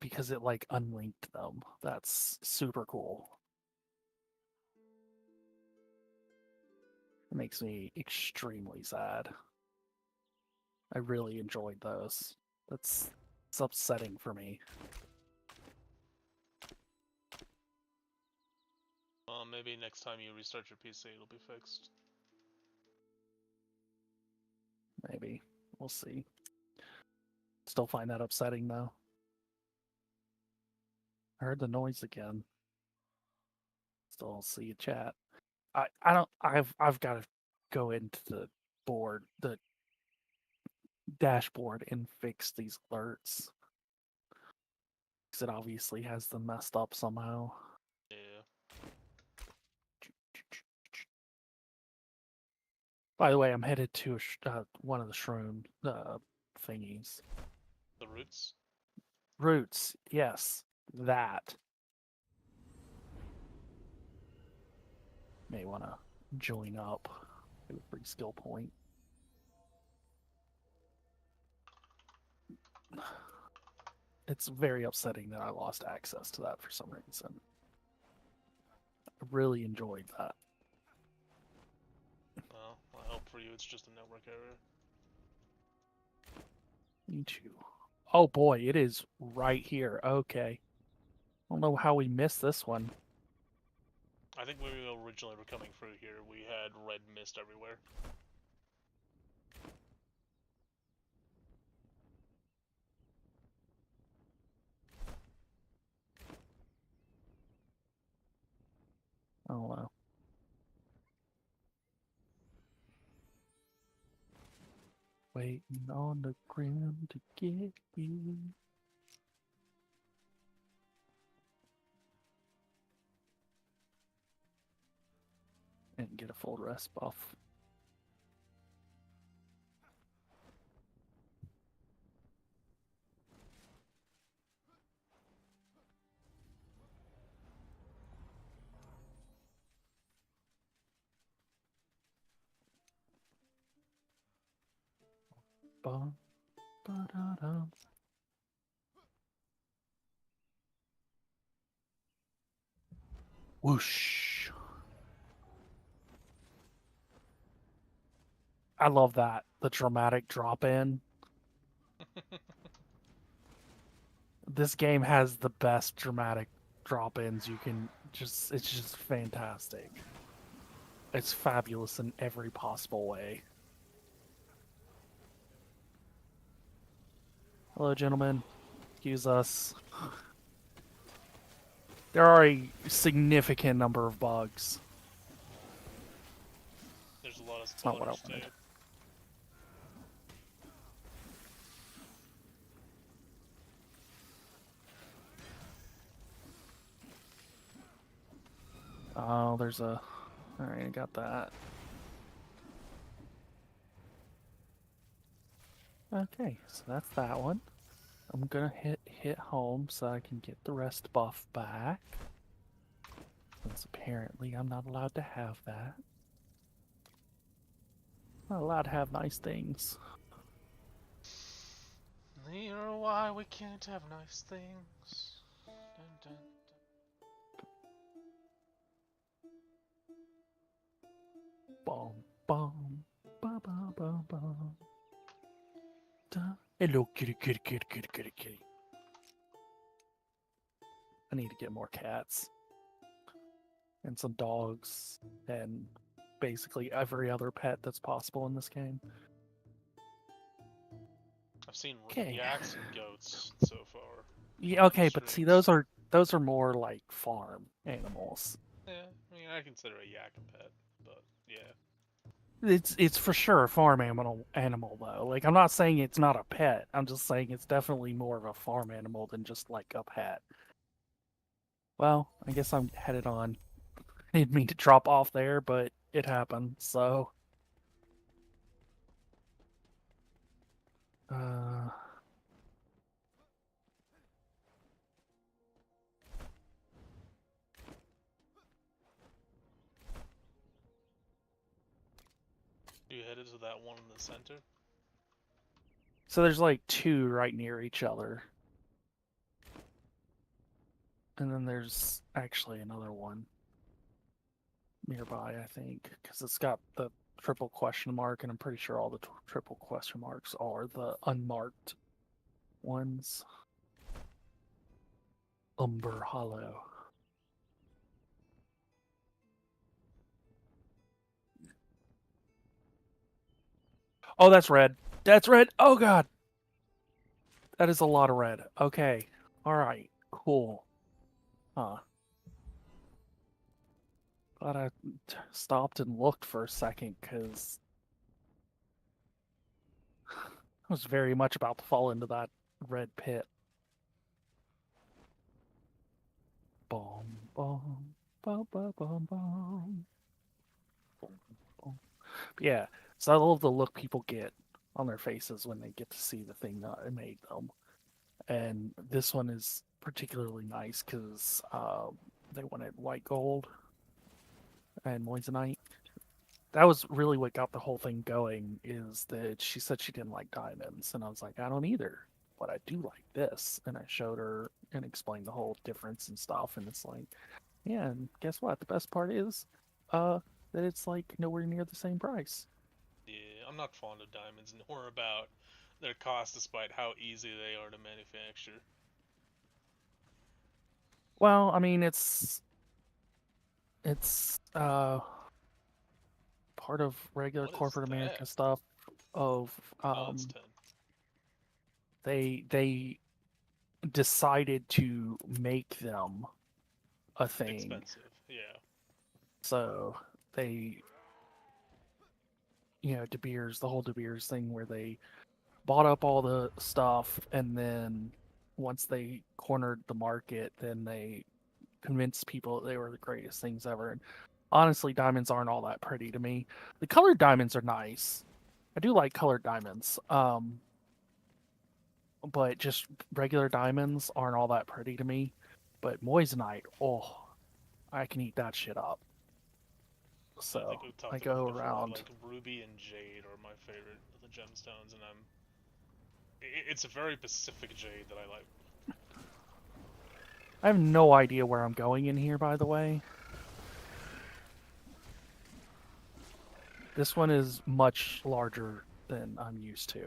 because it like unlinked them. That's super cool. It makes me extremely sad. I really enjoyed those. It's upsetting for me. Maybe next time you restart your PC, it'll be fixed. Maybe. We'll see. Still find that upsetting though. I heard the noise again. Still don't see a chat. I've gotta go into the dashboard and fix these alerts. Because it obviously has them messed up somehow. Yeah. By the way, I'm headed to one of the shroom thingies. The roots? Roots, yes, that. May want to join up. Get a free skill point. It's very upsetting that I lost access to that for some reason. I really enjoyed that. Well, I hope for you it's just a network error. Me too. Oh boy, it is right here. Okay. I don't know how we missed this one. I think when we originally were coming through here, we had red mist everywhere. I don't know. Waiting on the ground to get you. And get a full rest buff. Bum, ba-da-dum. Whoosh. I love that. The dramatic drop in. This game has the best dramatic drop ins you can it's just fantastic. It's fabulous in every possible way. Hello, gentlemen. Excuse us. There are a significant number of bugs. There's a lot of It's not what I spoilers too. wanted. Oh, there's a... Alright, I got that. Okay, so that's that one. I'm gonna hit home so I can get the rest buff back. Since apparently I'm not allowed to have that. I'm not allowed to have nice things. You're why we can't have nice things. Dun, dun, Bum, bum, ba ba ba ba. Da. Hello, kitty, kitty, kitty, kitty, kitty, kitty. I need to get more cats. And some dogs. And basically every other pet that's possible in this game. I've seen Okay. yaks and goats so far. Yeah, okay, but see, Streams. those are more like farm animals. Yeah, I mean, I consider a yak a pet, but yeah. It's for sure a farm animal though. Like I'm not saying it's not a pet. I'm just saying it's definitely more of a farm animal than just like a pet. Well, I guess I'm headed on. I didn't mean to drop off there, but it happened. So, uh, You headed to that one in the center? So there's like two right near each other. And then there's actually another one nearby, I think, because it's got the triple question mark, and I'm pretty sure all the triple question marks are the unmarked ones. Umber Hollow. Oh, that's red. That's red. Oh, God. That is a lot of red. Okay. All right. Cool. Huh. Glad I stopped and looked for a second, because I was very much about to fall into that red pit. Boom, boom, boom, boom, boom, boom. Boom, boom. Yeah, so I love the look people get on their faces when they get to see the thing that I made them. And this one is particularly nice because they wanted white gold and moissanite. That was really what got the whole thing going, is that she said she didn't like diamonds, and I was like, I don't either, but I do like this. And I showed her and explained the whole difference and stuff, and it's like, yeah, and guess what? The best part is that it's like nowhere near the same price. Yeah, I'm not fond of diamonds nor about their cost despite how easy they are to manufacture. Well, I mean, it's part of regular What is corporate America that? stuff of Oh, it's 10. they decided to make them a thing. Expensive. Yeah. So they, De Beers, the whole De Beers thing where they bought up all the stuff, and then once they cornered the market, then they convinced people that they were the greatest things ever. And honestly, diamonds aren't all that pretty to me. The colored diamonds are nice. I do like colored diamonds. But just regular diamonds aren't all that pretty to me. But moissanite, oh, I can eat that shit up. I So think we've I talked about go it before. around. Like ruby and jade are my favorite of the gemstones, and it's a very specific jade that I like. I have no idea where I'm going in here, by the way. This one is much larger than I'm used to.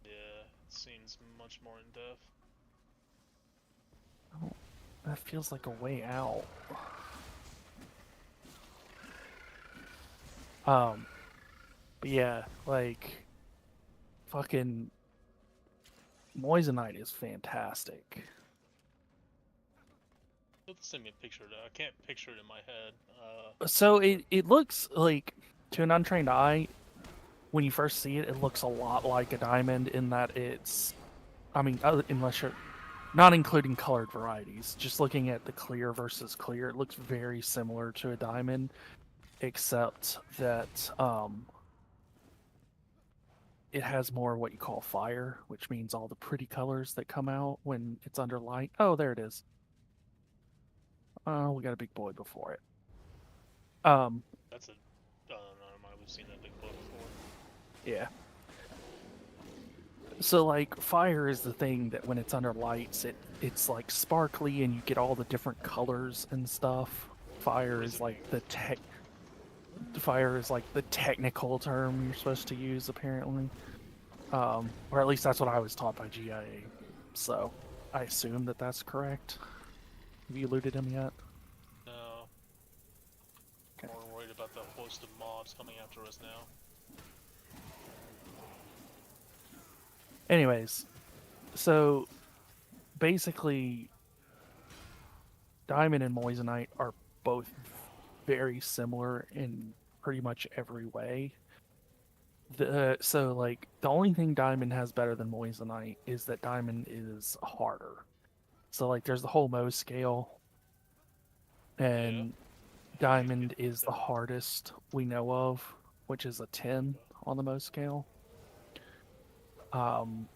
Yeah, it seems much more in depth. Oh, that feels like a way out. But yeah, like fucking moissanite is fantastic. You have to send me a picture though. I can't picture it in my head. So it looks like, to an untrained eye, when you first see it, it looks a lot like a diamond in that it's, I mean, unless you're not including colored varieties, just looking at the clear versus clear, it looks very similar to a diamond, except that it has more what you call fire, which means all the pretty colors that come out when it's under light. Oh, there it is. Oh, we got a big boy before it. That's a. Oh, no, never mind. We've seen that big boy before. Yeah. So like fire is the thing that when it's under lights, it's like sparkly and you get all the different colors and stuff. Fire What does is it mean? like the technical term you're supposed to use, apparently. Or at least that's what I was taught by GIA. So I assume that that's correct. Have you looted him yet? No. Okay. More worried about the host of mobs coming after us now. Anyways, so basically, diamond and moissanite are both very similar in pretty much every way. So like the only thing diamond has better than moissanite is that diamond is harder. So like there's the whole Mohs scale, Yeah. and I keep diamond forgetting is the that. hardest we know of, which is a 10 on the Mohs scale. Um,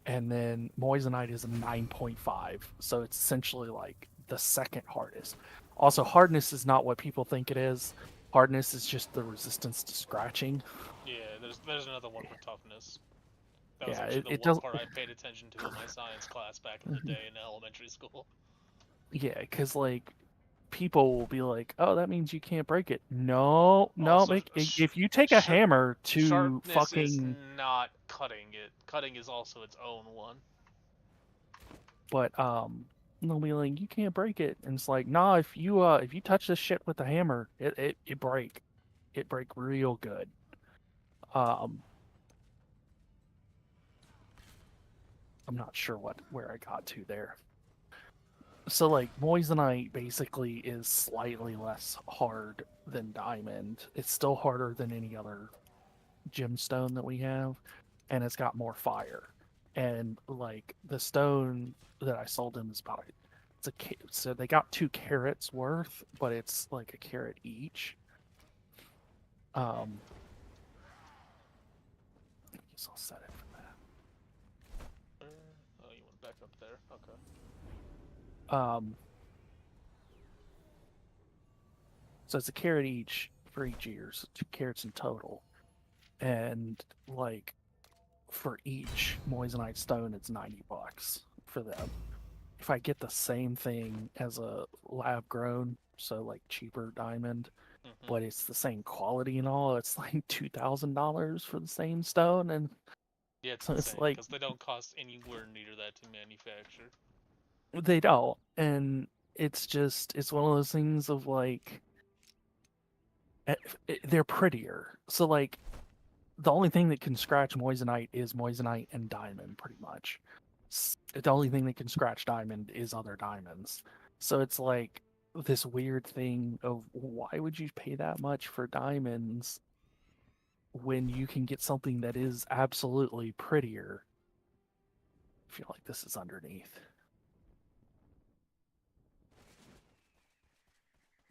and then moissanite is a 9.5, so it's essentially like the second hardest. Also, hardness is not what people think it is. Hardness is just the resistance to scratching. Yeah, there's another one for toughness. That was Yeah, actually the it one doesn't. part I paid attention to in my science class back in the day in elementary school. Yeah, because like people will be like, "Oh, that means you can't break it." No, no. Also, If you take a hammer to sharpness is fucking, not cutting it. Cutting is also its own one. but they'll be like, "You can't break it," and it's like, "Nah, if you touch this shit with a hammer, it break real good." Um, I'm not sure where I got to there. So like moissanite basically is slightly less hard than diamond. It's still harder than any other gemstone that we have, and it's got more fire. And like the stone that I sold him is about so they got 2 carats worth, but it's like a carat each. I guess I'll set it for Oh, you went back up there. Okay. that. So it's a carat each for each ear, so 2 carats in total. And like for each moissanite stone, it's $90 for them. If I get the same thing as a lab grown, so like cheaper diamond, Mm-hmm. but it's the same quality and all, it's like $2,000 for the same stone, and Yeah, it's so it's insane like because they don't cost anywhere near that to manufacture. they don't, and it's one of those things of like eh, they're prettier. So like the only thing that can scratch moissanite is moissanite and diamond, pretty much. The only thing that can scratch diamond is other diamonds. So it's like this weird thing of why would you pay that much for diamonds when you can get something that is absolutely prettier? I feel like this is underneath.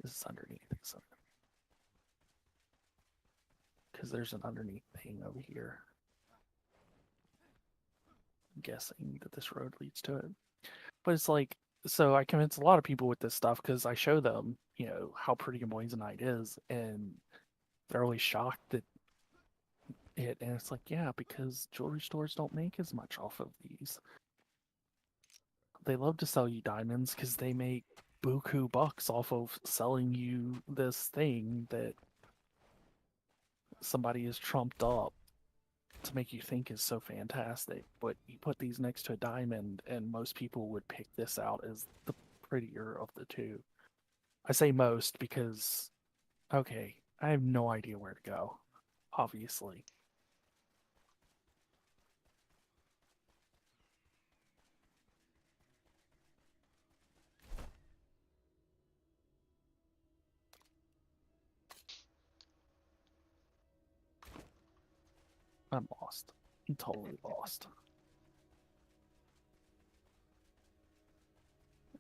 This is underneath. Because there's an underneath thing over here. I'm guessing that this road leads to it. But it's like, so I convince a lot of people with this stuff because I show them, how pretty a moissanite is, and they're always shocked that and it's like, yeah, because jewelry stores don't make as much off of these. They love to sell you diamonds because they make buku bucks off of selling you this thing that somebody has trumped up to make you think is so fantastic. But you put these next to a diamond, and most people would pick this out as the prettier of the two. I say most because, okay, I have no idea where to go, obviously. I'm lost. I'm totally lost.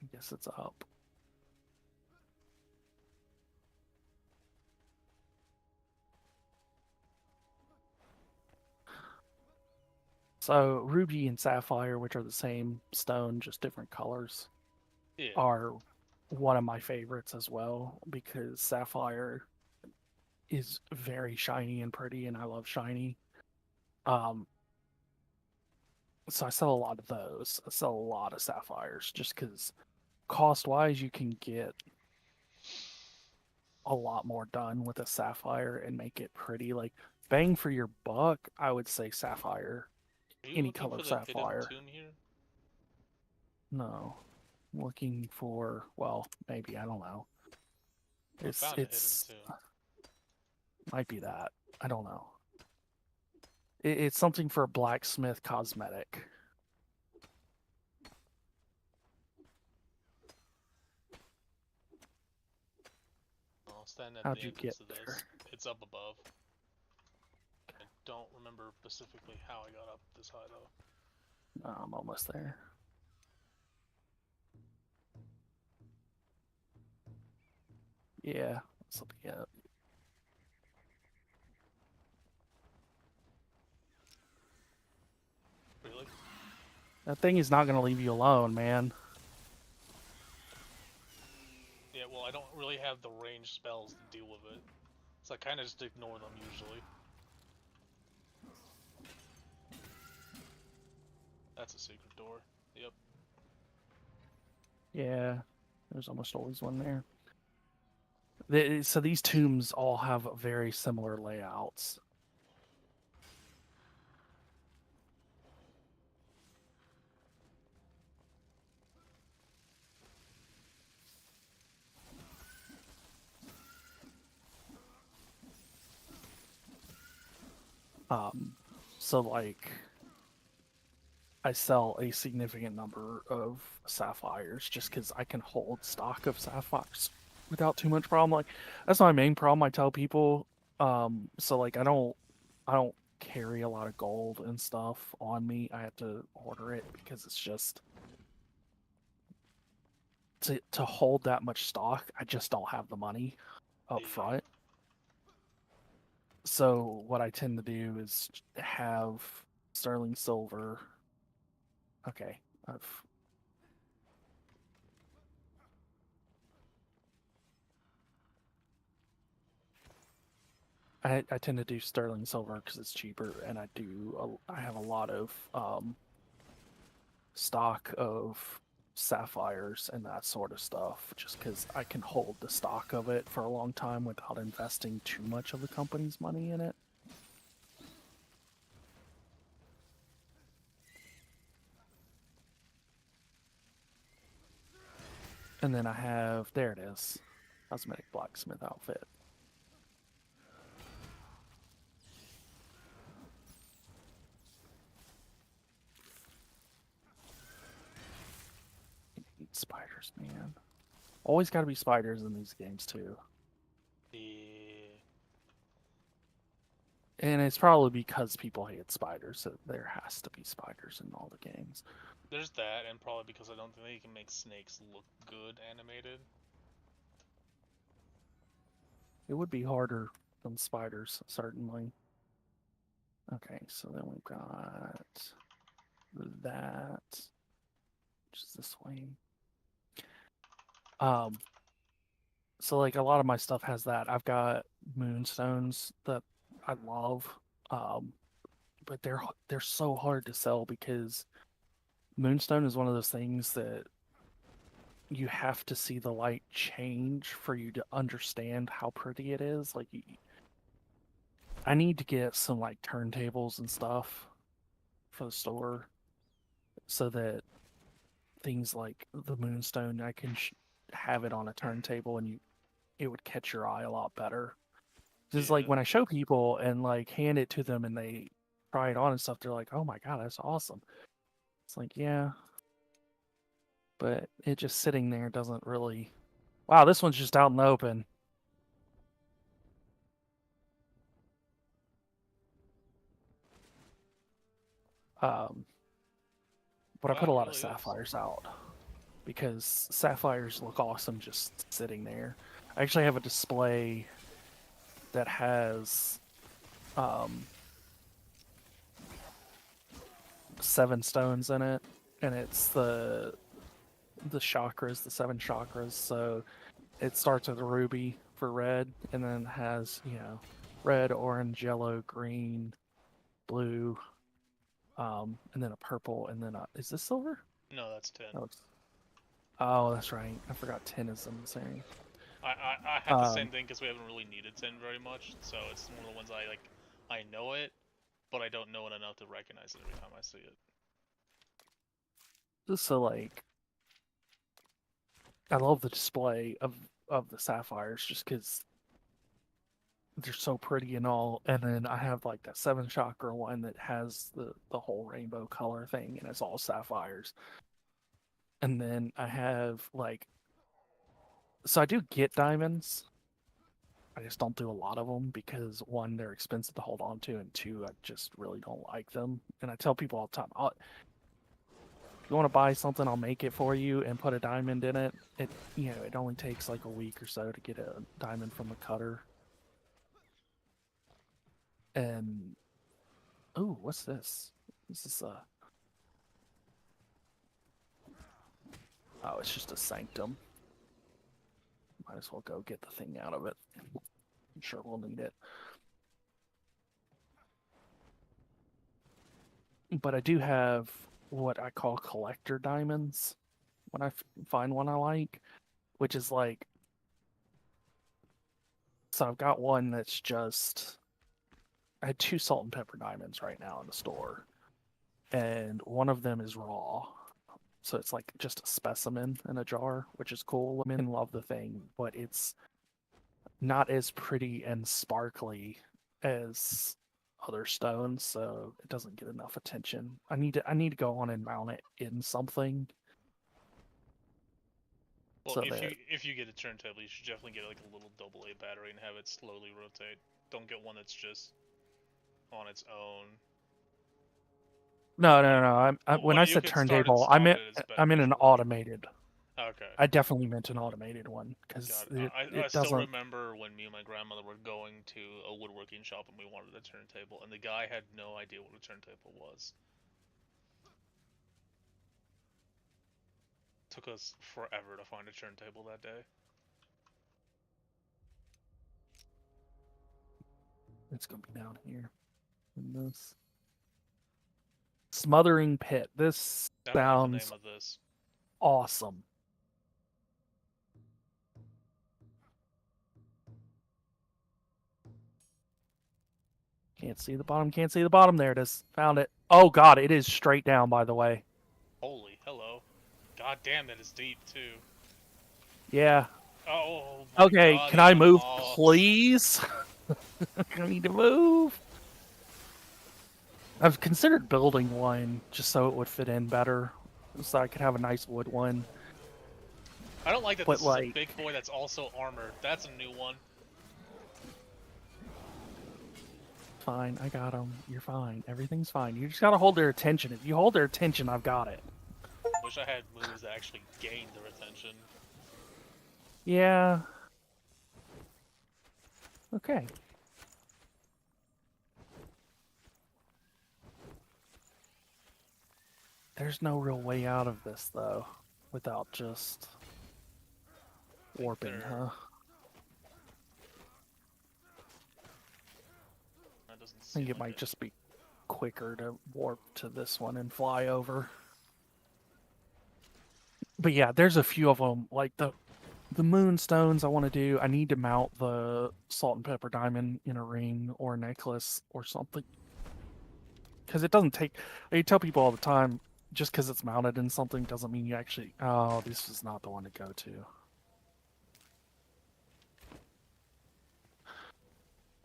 I guess it's up. So ruby and sapphire, which are the same stone, just different colors, Yeah. are one of my favorites as well because sapphire is very shiny and pretty, and I love shiny. Um, so I sell a lot of those. I sell a lot of sapphires just because cost wise, you can get a lot more done with a sapphire and make it pretty. Like bang for your buck, I would say sapphire, Are you any looking color for the hidden sapphire. tomb here? No, I'm looking for, well, maybe, I don't know. I It's found a hidden it's tomb. might be that. I don't know. It's something for a blacksmith cosmetic. I'll stand at How'd the you get entrance to there? this. It's up above. I don't remember specifically how I got up this high though. I'm almost there. Yeah, something. Yeah, Really? that thing is not gonna leave you alone, man. Yeah, well, I don't really have the range spells to deal with it. So I kind of just ignore them usually. That's a secret door. Yep. Yeah, there's almost always one there. So these tombs all have very similar layouts. So like I sell a significant number of sapphires just because I can hold stock of sapphires without too much problem. Like that's my main problem. I tell people, so like I don't carry a lot of gold and stuff on me. I have to order it because it's just to hold that much stock. I just don't have the money up Yeah. front. So what I tend to do is have sterling silver. Okay, I tend to do sterling silver because it's cheaper, and I have a lot of stock of sapphires and that sort of stuff, just because I can hold the stock of it for a long time without investing too much of the company's money in it. And then I have there it is, cosmetic blacksmith outfit. Eat spiders, man. Always got to be spiders in these games too. Yeah. And it's probably because people hate spiders, so there has to be spiders in all the games. There's that, and probably because I don't think they can make snakes look good animated. It would be harder than spiders, certainly. Okay, so then we've got that, which is this way. Um, so like a lot of my stuff has that. I've got moonstones that I love, um, but they're so hard to sell because moonstone is one of those things that you have to see the light change for you to understand how pretty it is. Like I need to get some like turntables and stuff for the store so that things like the moonstone I can have it on a turntable and it would catch your eye a lot better. Just like Yeah. when I show people and like hand it to them and they try it on and stuff, they're like, "Oh my god, that's awesome." It's like, yeah, but it just sitting there doesn't really. Wow, this one's just out in the open. Um, but I put Wow, a it lot of really is. sapphires out because sapphires look awesome just sitting there. I actually have a display that has um, 7 stones in it, and it's the chakras, the 7 chakras. So it starts with a ruby for red, and then has red, orange, yellow, green, blue, and then a purple, and then is this silver? No, that's 10. No, oh, that's right. I forgot tin is in this area. I have the same Um, thing because we haven't really needed 10 very much, so it's one of the ones I like. I know it, but I don't know it enough to recognize it every time I see it. so like, I love the display of the sapphires just because they're so pretty and all. And then I have like that 7 chakra one that has the whole rainbow color thing, and it's all sapphires. And then I have like, so I do get diamonds. I just don't do a lot of them because one, they're expensive to hold on to, and two, I just really don't like them. And I tell people all the time, if you want to buy something, I'll make it for you and put a diamond in it. It only takes like a week or so to get a diamond from the cutter. And oh, what's this? This is oh, it's just a sanctum. Might as well go get the thing out of it. I'm sure we'll need it. But I do have what I call collector diamonds when I find one I like, which is like, so I've got one that's just, I had 2 salt and pepper diamonds right now in the store, and one of them is raw. So it's like just a specimen in a jar, which is cool. I love the thing, but it's not as pretty and sparkly as other stones, so it doesn't get enough attention. I need to go on and mount it in something. Well, So that if you get a turntable, you should definitely get like a little AA battery and have it slowly rotate. Don't get one that's just on its own. no. When Well, I you said could start and turntable, stop it. It's I meant an beneficial. automated. Okay. I definitely meant an automated one because God, I it still doesn't. remember when me and my grandmother were going to a woodworking shop and we wanted a turntable, and the guy had no idea what a turntable was. Took us forever to find a turntable that day. It's gonna be down here in this smothering pit. This I don't like the sounds name of this. awesome. Can't see the bottom. Can't see the bottom. There it is. Found it. Oh god, it is straight down. By the way. Holy hello. God damn, that is deep too. Yeah. Oh my Okay. god, Can the I amount of move, mobs. please? I need to move. I've considered building one just so it would fit in better, so I could have a nice wood one. I don't like that But this is a like, big boy that's also armored. That's a new one. fine. I got them. You're fine. Everything's fine. You just gotta hold their attention. If you hold their attention, I've got it. Wish I had moves that actually gained their attention. Yeah. Okay. There's no real way out of this, though, without just warping, huh? That doesn't I seem think it like might just be quicker to warp to this one and fly over. But yeah, there's a few of them, like the moonstones I want to do. I need to mount the salt and pepper diamond in a ring or a necklace or something. Because it doesn't take. I tell people all the time, just because it's mounted in something doesn't mean you actually. Oh, this is not the one to go to.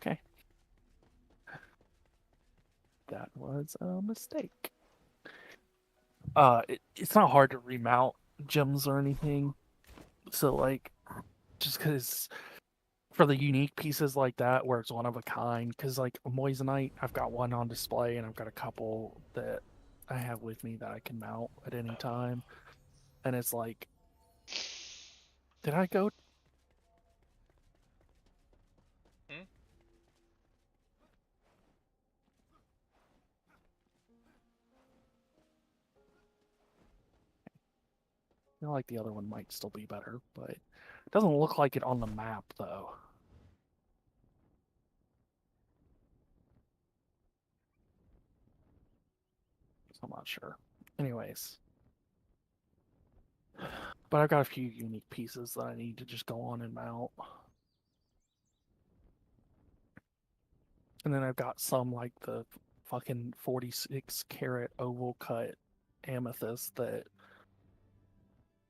Okay. That was a mistake. It's not hard to remount gems or anything. So like, just because for the unique pieces like that where it's one of a kind, because like moissanite, I've got one on display and I've got a couple that I have with me that I can mount at any time, and it's like, did I go? Hmm? I feel like the other one might still be better, but it doesn't look like it on the map though. So I'm not sure. Anyways, but I've got a few unique pieces that I need to just go on and mount. And then I've got some like the fucking 46 karat oval cut amethyst that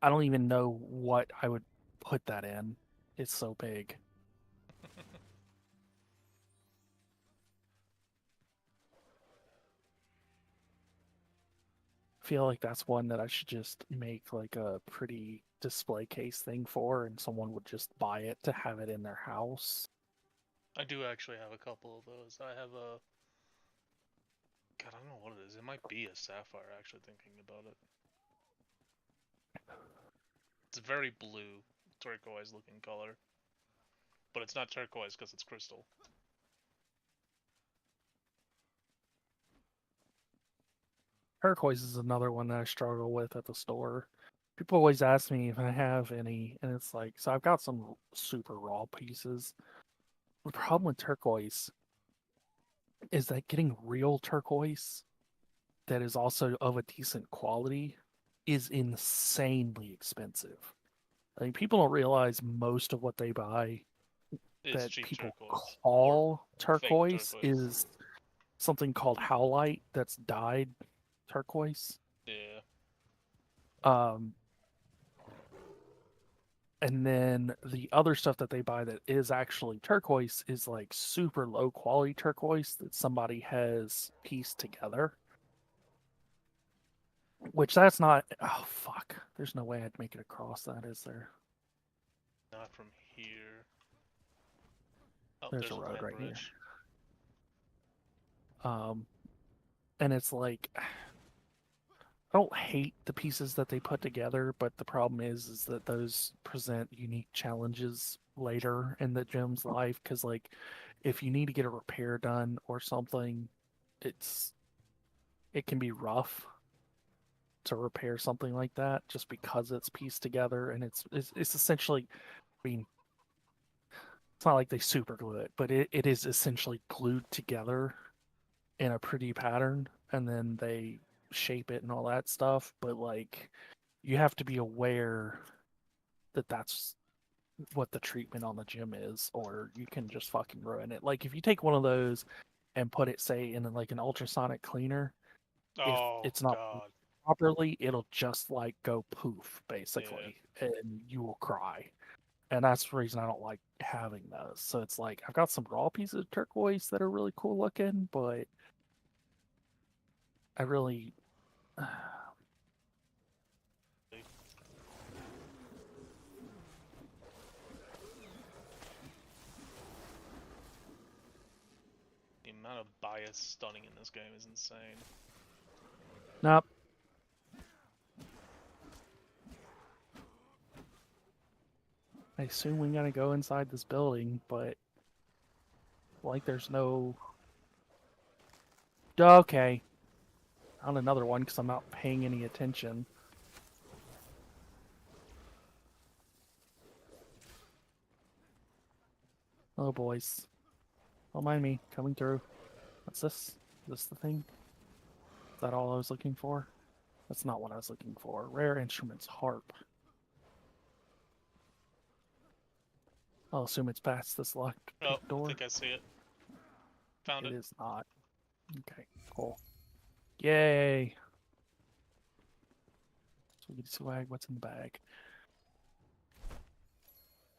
I don't even know what I would put that in. It's so big. I feel like that's one that I should just make like a pretty display case thing for, and someone would just buy it to have it in their house. I do actually have a couple of those. I have a. God, I don't know what it is. It might be a sapphire, actually, thinking about it. It's very blue, turquoise looking color. But it's not turquoise because it's crystal. Turquoise is another one that I struggle with at the store. People always ask me if I have any, and it's like, so I've got some super raw pieces, the problem with turquoise is that getting real turquoise that is also of a decent quality is insanely expensive. I mean, people don't realize most of what they buy It's that cheap people turquoise or call fake turquoise turquoise. is something called howlite that's dyed turquoise. Yeah. Um, and then the other stuff that they buy that is actually turquoise is like super low quality turquoise that somebody has pieced together. Which that's not. Oh fuck! There's no way I'd make it across that, is there? Not from here. Oh, There's a there's a road land right here. bridge. Um, and it's like I don't hate the pieces that they put together, but the problem is that those present unique challenges later in the gem's life. Because like, if you need to get a repair done or something, it's it can be rough to repair something like that just because it's pieced together and it's essentially. I mean, it's not like they super glue it, but it is essentially glued together in a pretty pattern and then they shape it and all that stuff. But like, you have to be aware that that's what the treatment on the gym is, or you can just fucking ruin it. Like, if you take one of those and put it, say, in like an ultrasonic cleaner, if Oh it's not god. properly, it'll just like go poof, Yeah. basically, and you will cry. And that's the reason I don't like having those. So it's like I've got some raw pieces of turquoise that are really cool looking, but I really The amount of bias stunning in this game is insane. nope. I assume we gotta go inside this building, but like there's no. Okay, on another one because I'm not paying any attention. Oh boys, don't mind me coming through. What's this? Is this the thing? Is that all I was looking for? That's not what I was looking for. Rare instruments, harp. I'll assume it's past this locked Oh, pit I door. think I see it. Found It it. is not. Okay, cool. Yay! So we get swag. What's in the bag?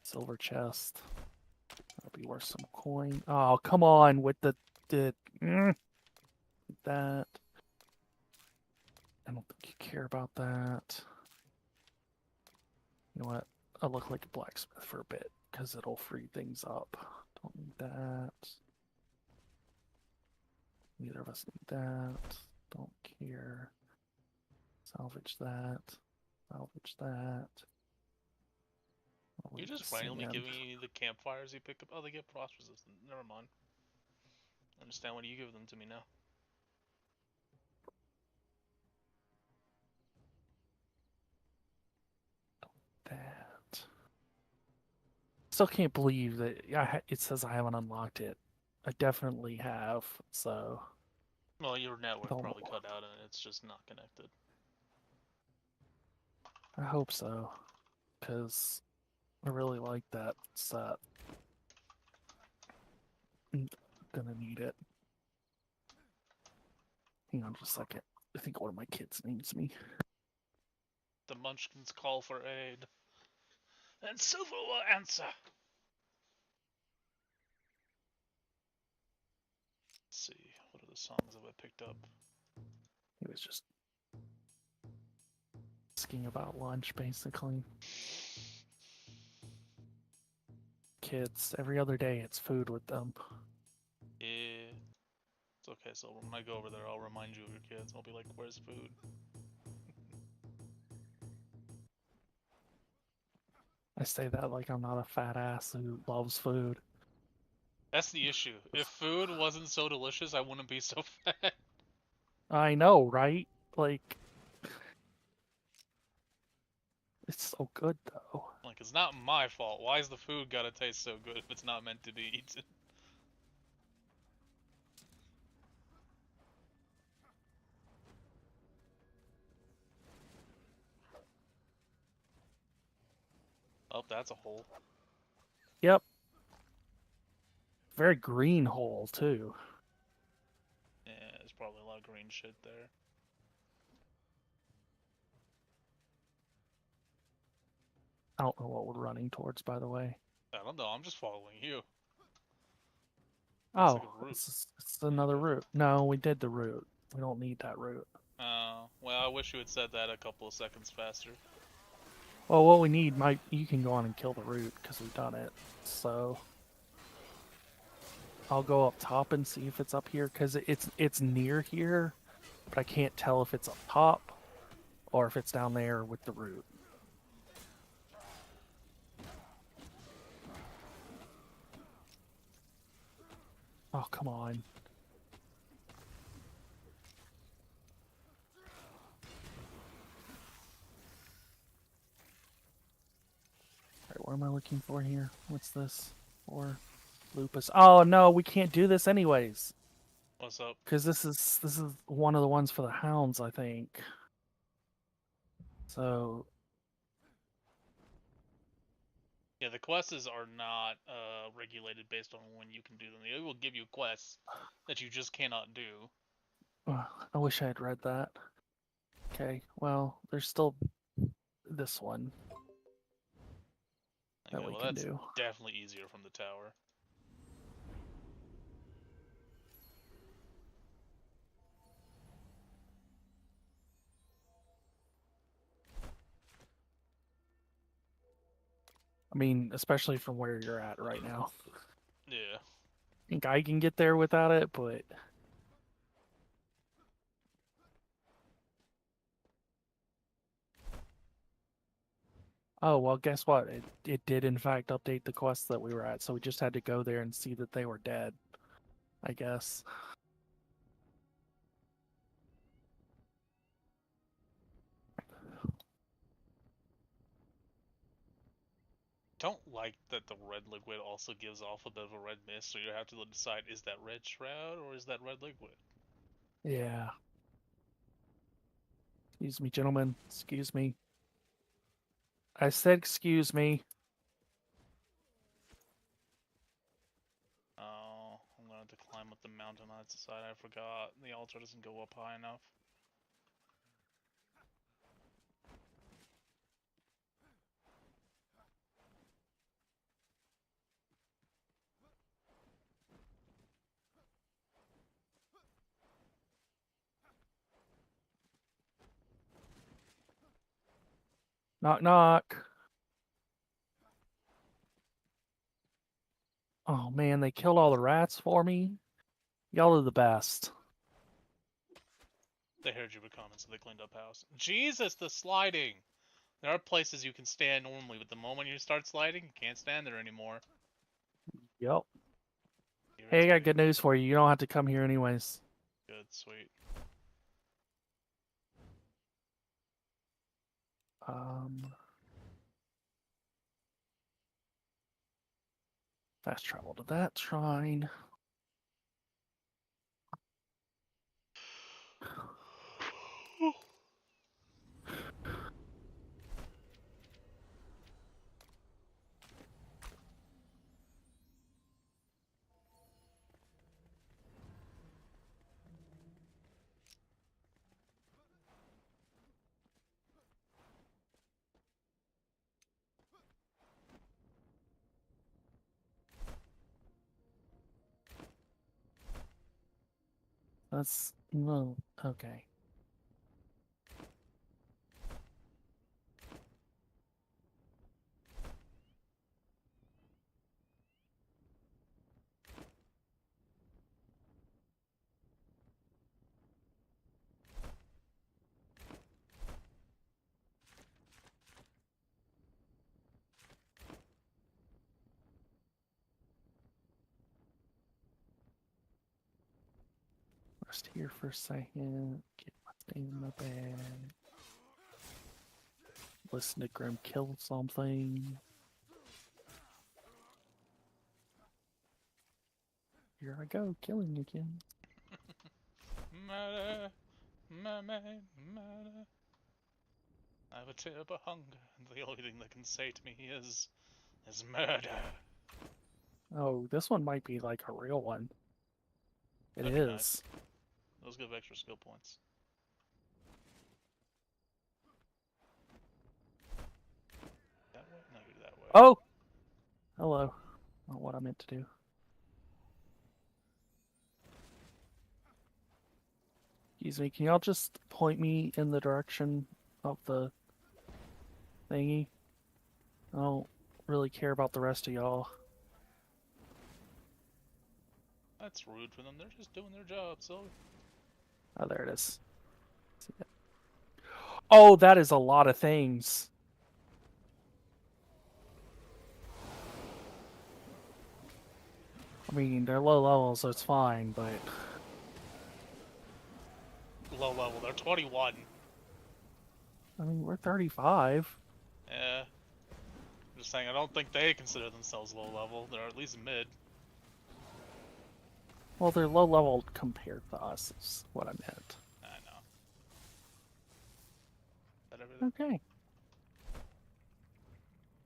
Silver chest. That'll be worth some coin. Oh, come on with the that. I don't think you care about that. You know what? I'll look like a blacksmith for a bit because it'll free things up. Don't need that. Neither of us need that. Don't care. Salvage that. Salvage that. I'll You're leave the just randomly sand. giving me the campfires you picked up. Oh, they get frost resistant. Never mind. I understand why you give them to me now. That. Still can't believe that it says I haven't unlocked it. I definitely have, so Well, your network don't probably know. cut out and it's just not connected. I hope so, because I really like that set. I'm gonna need it. Hang on just a second. I think one of my kids needs me. The Munchkins call for aid. And Silver will answer. Let's see, what other songs have I picked up? He was just asking about lunch, basically. Kids, every other day it's food with them. Yeah. It's okay, so when I go over there, I'll remind you of your kids. I'll be like, where's food? I say that like I'm not a fat ass who loves food. That's the issue. If food wasn't so delicious, I wouldn't be so fat. I know, right? Like, it's so good though. Like, it's not my fault. Why is the food gotta taste so good if it's not meant to be eaten? Oh, that's a hole. Yep. Very green hole, too. Yeah, there's probably a lot of green shit there. I don't know what we're running towards, by the way. I don't know, I'm just following you. Looks like Oh, a route. it's another route. No, we did the route. We don't need that route. Oh, well, I wish you had said that a couple of seconds faster. Well, what we need might you can go on and kill the root because we've done it. So I'll go up top and see if it's up here because it's near here, but I can't tell if it's up top or if it's down there with the root. Oh, come on. Alright, what am I looking for here? What's this for? Lupus. Oh no, we can't do this anyways. What's up? Because this is one of the ones for the hounds, I think. So Yeah, the quests are not regulated based on when you can do them. They will give you quests that you just cannot do. I wish I had read that. Okay, well, there's still this one that Okay, we well, can that's do. definitely easier from the tower. I mean, especially from where you're at right now. Yeah. I think I can get there without it, but oh well, guess what? It did in fact update the quest that we were at, so we just had to go there and see that they were dead. I guess. Don't like that the red liquid also gives off a bit of a red mist, so you have to decide, is that red shroud or is that red liquid? Yeah. Excuse me, gentlemen. Excuse me. I said excuse me. Oh, I'm gonna have to climb up the mountain on its side. I forgot. The altar doesn't go up high enough. Knock knock. Oh man, they killed all the rats for me. Y'all are the best. They heard you were coming, so they cleaned up house. Jesus, the sliding! There are places you can stand normally, but the moment you start sliding, you can't stand there anymore. Yep. Hey, I got Irritating. good news for you. You don't have to come here anyways. Good, sweet. Um, fast travel to that shrine. That's well, okay. Rest here for a second. Get my thing in my bag. Listen to Grim kill something. Here I go, killing again. Matter, matter, matter. I have a terrible hunger, and the only thing that can sate me is murder. Oh, this one might be like a real one. It That'd be nice. is. Those give extra skill points. That way? No, you're that way. Oh! Hello. Not what I meant to do. Excuse me, can y'all just point me in the direction of the thingy? I don't really care about the rest of y'all. That's rude for them. They're just doing their job, so. Oh, there it is. See it. Oh, that is a lot of things. I mean, they're low level, so it's fine, but... Low level. They're 21. I mean, we're 35. Yeah. I'm just saying, I don't think they consider themselves low level. They're at least mid. Well, they're low level compared to us, is what I meant. I know. That everything? Okay.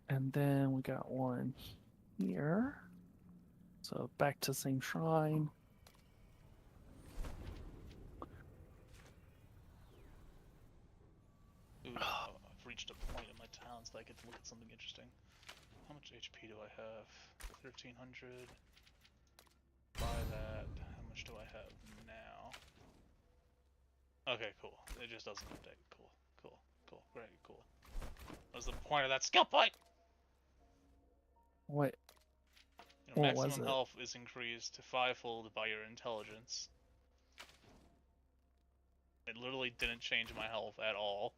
And then we got one here. So back to the same shrine. Ooh, I've reached a point in my talents that I get to look at something interesting. How much HP do I have? 1300. Buy that. How much do I have now? Okay, cool. It just doesn't update. Cool, cool, cool, great, cool. What's the point of that skill point? What? Your What was maximum it? health is increased to 5-fold by your intelligence. It literally didn't change my health at all.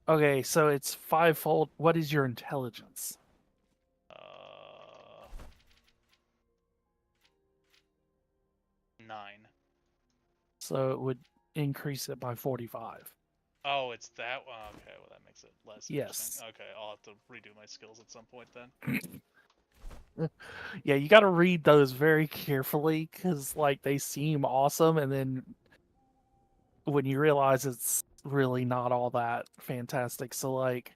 Okay, so it's 5-fold. What is your intelligence? 9. So it would increase it by 45. Oh, it's that one. Okay, well that makes it less Yes. interesting. Okay, I'll have to redo my skills at some point then. Yeah, you got to read those very carefully because, like, they seem awesome, and then when you realize it's really not all that fantastic. So, like,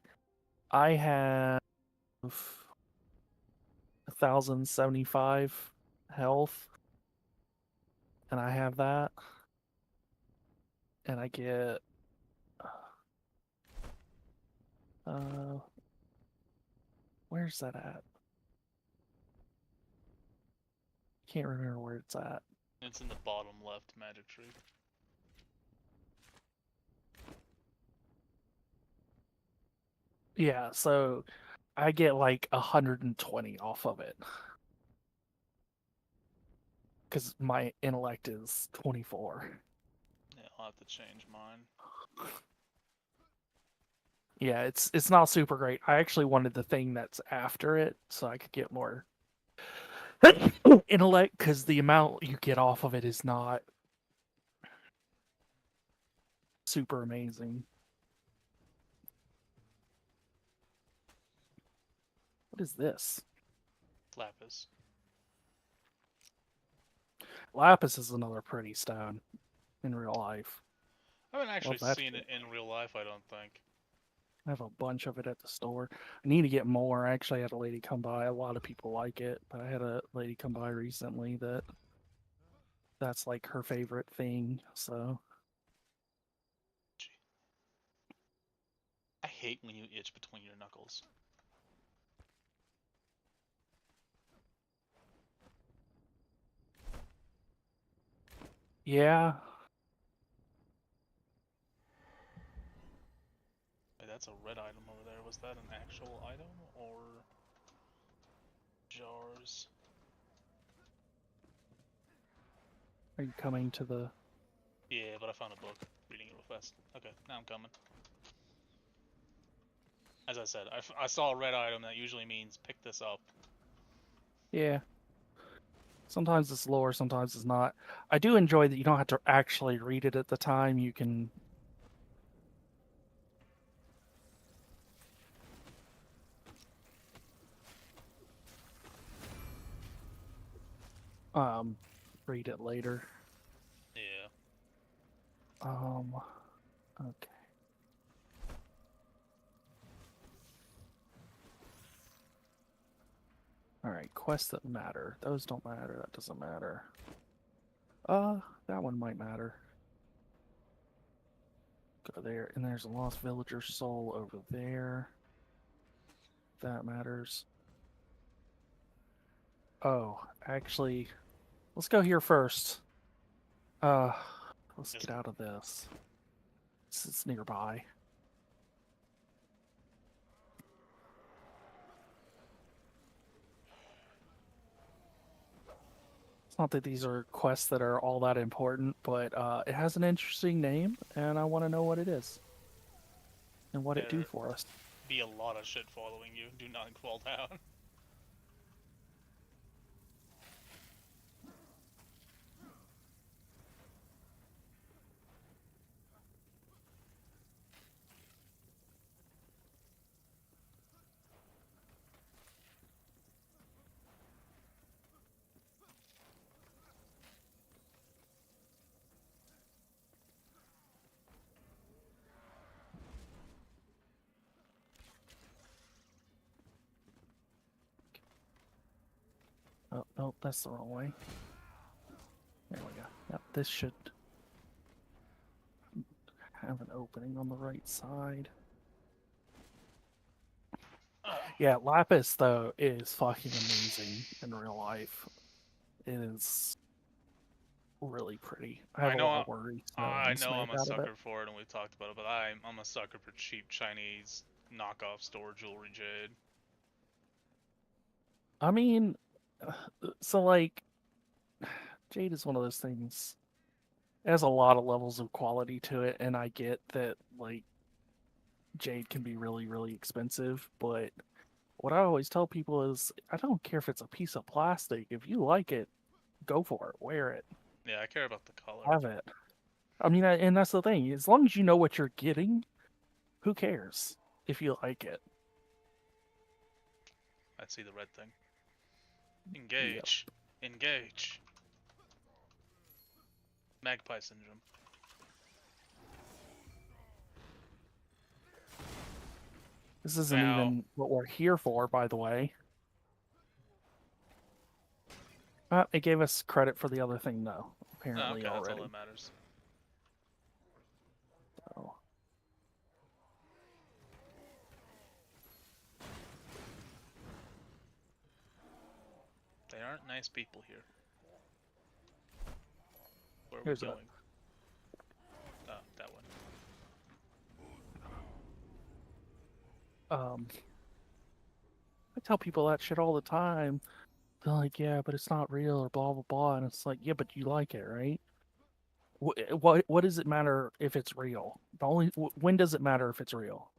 I have 1,075 health, and I have that, and I get uh, where's that at? Can't remember where it's at. It's in the bottom left magic tree. Yeah, so I get like 120 off of it because my intellect is 24. Yeah, I'll have to change mine. Yeah, it's not super great. I actually wanted the thing that's after it so I could get more intellect because the amount you get off of it is not super amazing. What is this? Lapis. Lapis is another pretty stone in real life. I haven't actually that seen shit. it in real life, I don't think. I have a bunch of it at the store. I need to get more. I actually had a lady come by. A lot of people like it, but I had a lady come by recently that's like her favorite thing. So Gee. I hate when you itch between your knuckles. yeah, Wait, that's a red item over there. Was that an actual item or jars? are you coming to the? Yeah, but I found a book. Reading it real fast. Okay, now I'm coming. As I said, I saw a red item that usually means pick this up. Yeah. Sometimes it's lore, sometimes it's not. I do enjoy that you don't have to actually read it at the time. You can um read it later. Yeah. Um okay. Alright, quests that matter. Those don't matter. That doesn't matter. That one might matter. Go there, and there's a lost villager soul over there. That matters. Oh, actually, let's go here first. Let's Yes. get out of this. It's nearby. It's not that these are quests that are all that important, but it has an interesting name, and I want to know what it is and what it do There for us. be a lot of shit following you. Do not fall down. Oh, no, that's the wrong way. There we go. Yep, this should have an opening on the right side. Yeah, Lapis, though, is fucking amazing in real life. It is really pretty. I have I a know. lot of worries no I one's know made I'm a out of it. sucker for it, and we've talked about it. But I'm a sucker for cheap Chinese knockoff store jewelry jade. I mean, so like, Jade is one of those things. It has a lot of levels of quality to it, and I get that like Jade can be really, really expensive, but what I always tell people is I don't care if it's a piece of plastic. If you like it, go for it, wear it, Yeah, I care about the color. have it. I mean, and that's the thing. As long as you know what you're getting, who cares if you like it? I see the red thing. Yep. Engage. Engage. Magpie syndrome. This isn't Now, even what we're here for, by the way. It gave us credit for the other thing, though, apparently okay, that's all already. that matters. So, They aren't nice people here. Where are we here's going? it. Oh, that one. I tell people that shit all the time. They're like, yeah, but it's not real or blah blah blah, and it's like, yeah, but you like it, right? What does it matter if it's real? When does it matter if it's real?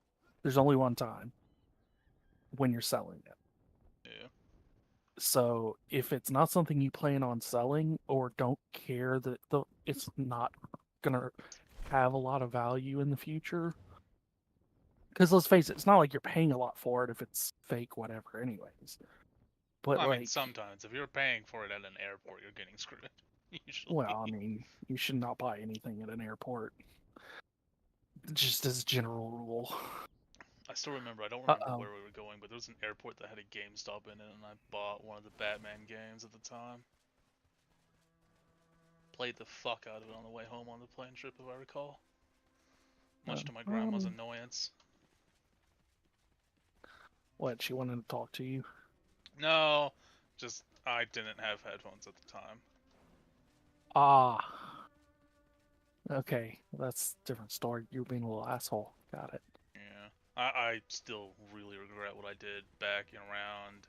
There's only one time when you're selling it. Yeah. So if it's not something you plan on selling or don't care that it's not gonna have a lot of value in the future, because let's face it, it's not like you're paying a lot for it if it's fake, whatever. Anyways, but Well, I mean, like, sometimes if you're paying for it at an airport, you're getting screwed. Usually. well, I mean, you should not buy anything at an airport, just as a general rule. I still remember. I don't Uh remember oh. where we were going, but there was an airport that had a GameStop in it, and I bought one of the Batman games at the time. Played the fuck out of it on the way home on the plane trip, if I recall. Much to my grandma's annoyance. What, she wanted to talk to you? No, just I didn't have headphones at the time. Ah. Okay, that's a different story. You were being a little asshole. Got it. Yeah. I still really regret what I did back in around.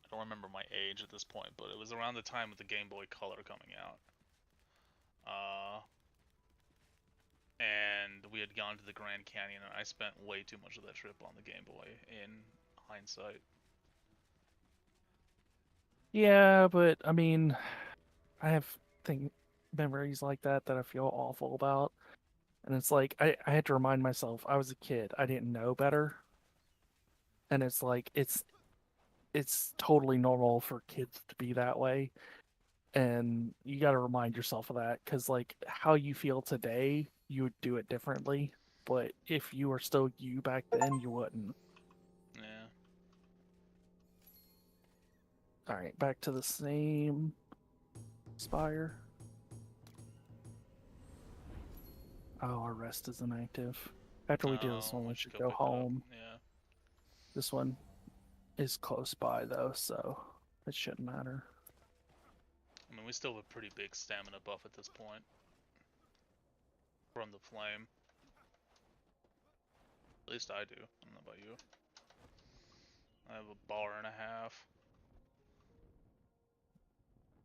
I don't remember my age at this point, but it was around the time of the Game Boy Color coming out. And we had gone to the Grand Canyon, and I spent way too much of that trip on the Game Boy in hindsight. Yeah, but I mean, I have memories like that that I feel awful about. And it's like I had to remind myself I was a kid. I didn't know better. And it's like it's totally normal for kids to be that way. And you got to remind yourself of that cuz like how you feel today, you would do it differently. But if you were still you back then, you wouldn't. Yeah. All right, back to the same spire. Oh, our rest is inactive. After we do this Oh, one, we we should should go go pick it up. home. Yeah. This one is close by though, so it shouldn't matter. I mean, we still have a pretty big stamina buff at this point from the flame. At least I do. I don't know about you. I have a bar and a half.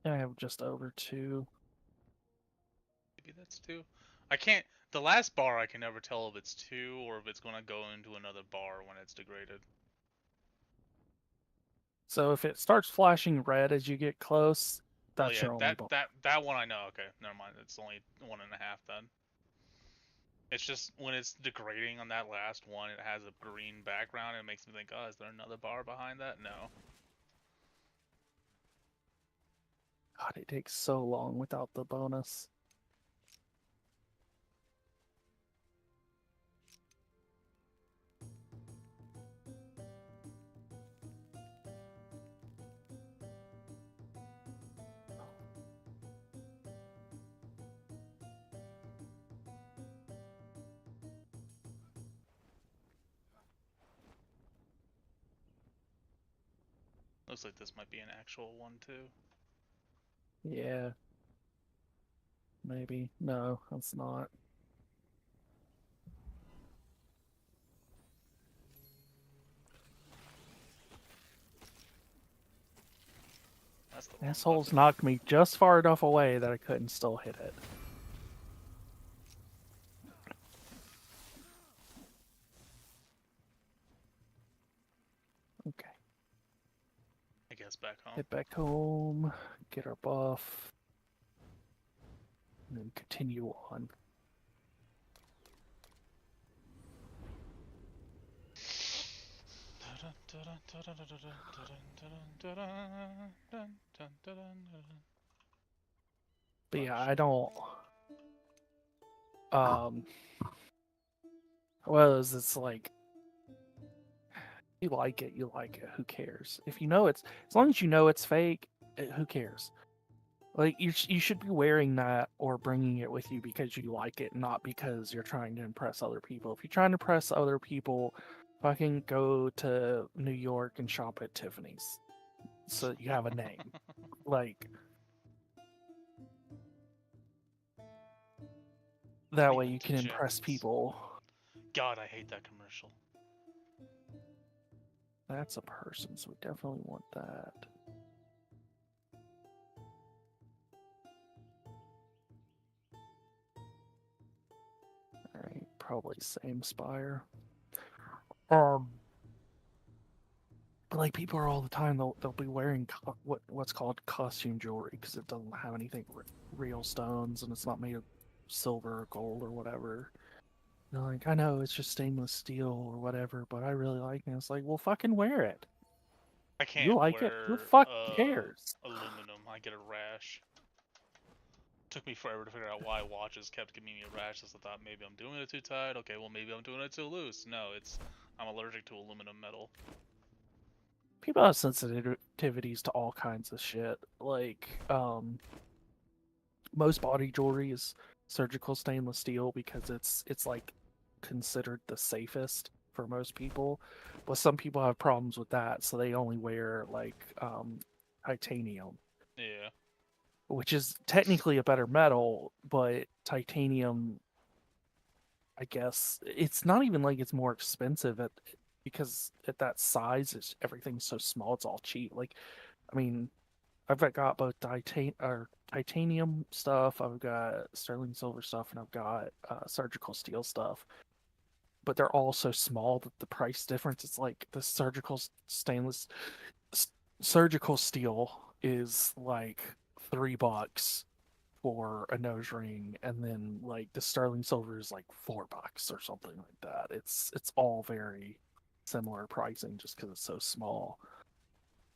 I have just over 2. Maybe that's 2. I can't. The last bar I can never tell if it's 2 or if it's gonna go into another bar when it's degraded. So if it starts flashing red as you get close, Oh that's yeah, your only that bar. that that one I know. Okay, never mind. It's only 1.5 then. It's just when it's degrading on that last one, it has a green background, and it makes me think, oh, is there another bar behind that? No. God, it takes so long without the bonus. Looks like this might be an actual one too. Yeah. Maybe. No, that's not. That's the wrong Assholes button. knocked me just far enough away that I couldn't still hit it. Okay. I guess back home. Head back home, get our buff, and then continue on. But yeah, I don't. Well, it's like you like it, you like it. Who cares? If you know it's as long as you know it's fake, who cares? Like you should be wearing that or bringing it with you because you like it, not because you're trying to impress other people. If you're trying to impress other people, fucking go to New York and shop at Tiffany's, so you have a name. Like that way you can impress people. God, I hate that commercial. That's a person, so we definitely want that. Alright, probably same spire. Like people are all the time they'll be wearing what's called costume jewelry because it doesn't have anything real stones and it's not made of silver or gold or whatever. They're like, I know it's just stainless steel or whatever, but I really like it. It's like, well, fucking wear it. I You can't like it? Who the wear fuck cares? aluminum. I get a rash. Took me forever to figure out why watches kept giving me a rash. I thought maybe I'm doing it too tight. Okay, well maybe I'm doing it too loose. No, I'm allergic to aluminum metal. People have sensitivities to all kinds of shit. Like, most body jewelry is surgical stainless steel because it's like considered the safest for most people. But some people have problems with that, so they only wear like titanium, Yeah. which is technically a better metal, but titanium, I guess, it's not even like it's more expensive because at that size, everything's so small. It's all cheap. Like, I mean, I've got both titanium stuff, I've got sterling silver stuff, and I've got surgical steel stuff. But they're all so small that the price difference is like the surgical steel is like $3 for a nose ring, and then like the sterling silver is like $4 or something like that. It's all very similar pricing just because it's so small.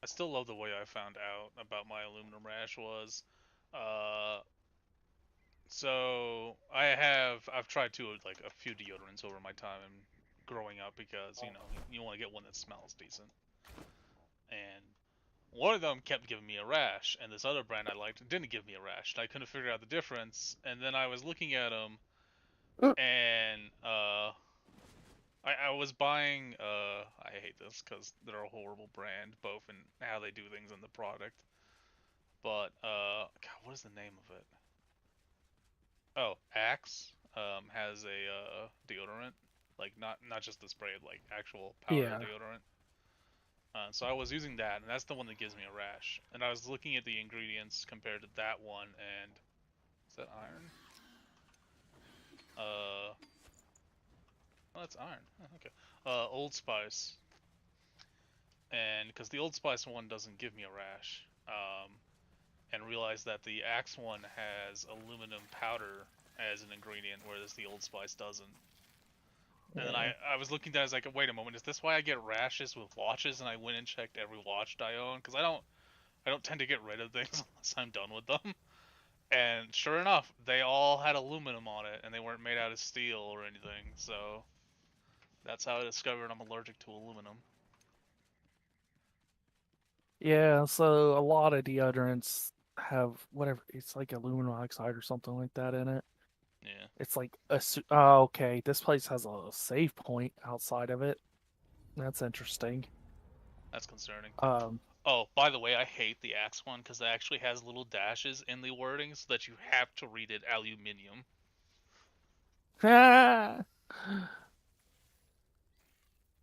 I still love the way I found out about my aluminum rash was, uh, so I've tried like a few deodorants over my time growing up because you want to get one that smells decent. And one of them kept giving me a rash, and this other brand I liked didn't give me a rash. And I couldn't figure out the difference. And then I was looking at them, and I was buying. I hate this because they're a horrible brand, both in how they do things and the product. But God, what is the name of it? Oh, Axe has a deodorant, like not just the spray, like actual powder Yeah. deodorant. So I was using that, and that's the one that gives me a rash. And I was looking at the ingredients compared to that one, and is that iron? Oh, that's iron. Oh, okay. Old Spice, and because the Old Spice one doesn't give me a rash, and realized that the Axe one has aluminum powder as an ingredient, whereas the Old Spice doesn't. And then Yeah. I was looking at it, I was like, wait a moment, is this why I get rashes with watches? And I went and checked every watch I own, because I don't tend to get rid of things unless I'm done with them. And sure enough, they all had aluminum on it, and they weren't made out of steel or anything. So that's how I discovered I'm allergic to aluminum. Yeah, so a lot of deodorants have whatever, it's like aluminum oxide or something like that in it. Yeah, It's like oh, okay, this place has a save point outside of it. That's interesting. that's concerning. Um, Oh, by the way, I hate the Axe one because it actually has little dashes in the wording so that you have to read it aluminium.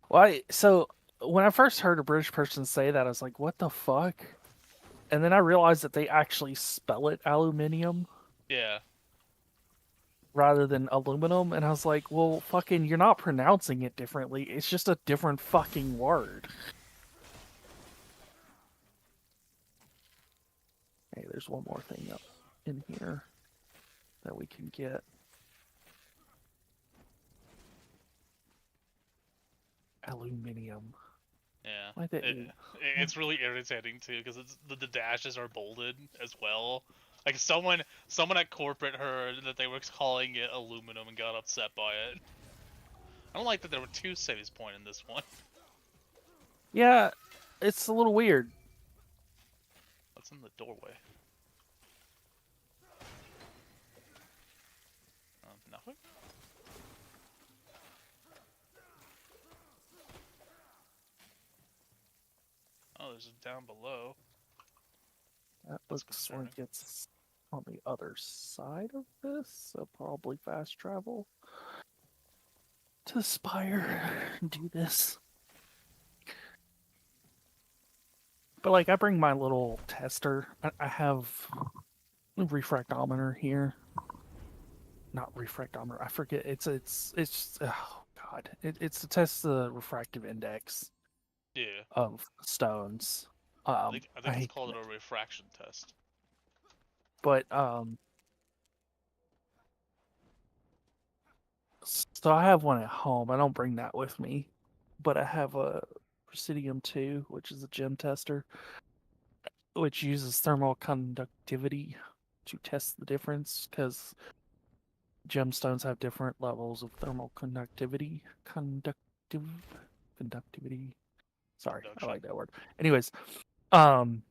why? So when I first heard a British person say that, I was like, "What the fuck?" And then I realized that they actually spell it aluminium Yeah, rather than aluminum, and I was like, "Well, fucking, you're not pronouncing it differently. It's just a different fucking word." Hey, there's one more thing up in here that we can get. Aluminium. yeah. Why they? It's really irritating too because it's the dashes are bolded as well. Like someone at corporate heard that they were calling it aluminum and got upset by it. I don't like that there were two saves point in this one. Yeah, it's a little weird. What's in the doorway? Nothing. Oh, there's a down below. That That's looks concerning. like it's on the other side of this, so probably fast travel to the spire and do this. But like, I bring my little tester. I have a refractometer here. Not refractometer. I forget. It's. Oh god. It's to test the refractive index Yeah, of stones. I I think it's hate called it, a refraction test. but so I have one at home. I don't bring that with me, but I have a Presidium 2, which is a gem tester, which uses thermal conductivity to test the difference because gemstones have different levels of thermal conductivity. Sorry, I Conduction. like that word. Anyways, um,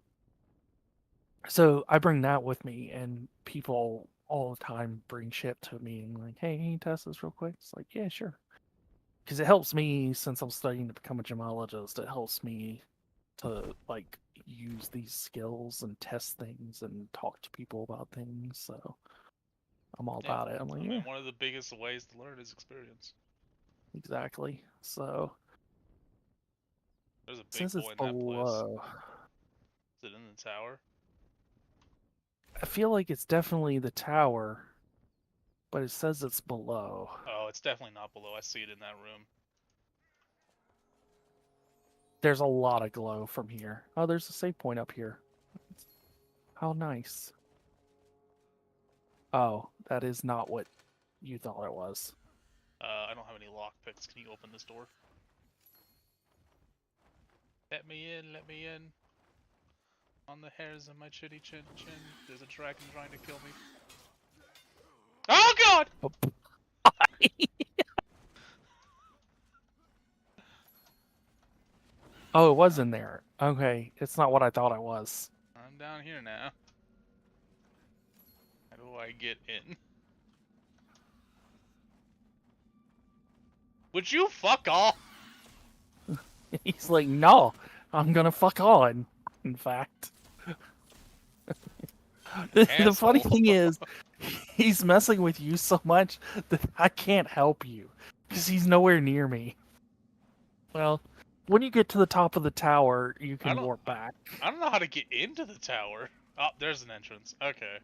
so I bring that with me, and people all the time bring shit to me and like, hey, can you test this real quick? It's like, yeah, sure. Because it helps me since I'm studying to become a gemologist. It helps me to like use these skills and test things and talk to people about things. So I'm all Yeah, about it. I'm like, I yeah, mean one of the biggest ways to learn is experience. exactly. So There's a it big says it's boy in that place. below. Is it in the tower? I feel like it's definitely the tower, but it says it's below. Oh, it's definitely not below. I see it in that room. There's a lot of glow from here. Oh, there's a save point up here. How nice. Oh, that is not what you thought it was. I don't have any lockpicks. Can you open this door? Let me in, let me in. On the hairs of my chitty chin chin, there's a dragon trying to kill me. Oh god! Oh, Oh, it was in there. Okay, it's not what I thought it was. I'm down here now. How do I get in? Would you fuck off? He's like, no, I'm gonna fuck on. In fact, the funny Asshole. thing is, he's messing with you so much that I can't help you because he's nowhere near me. Well, when you get to the top of the tower, you I can don't. warp back. I don't know how to get into the tower. Oh, there's an entrance. Okay.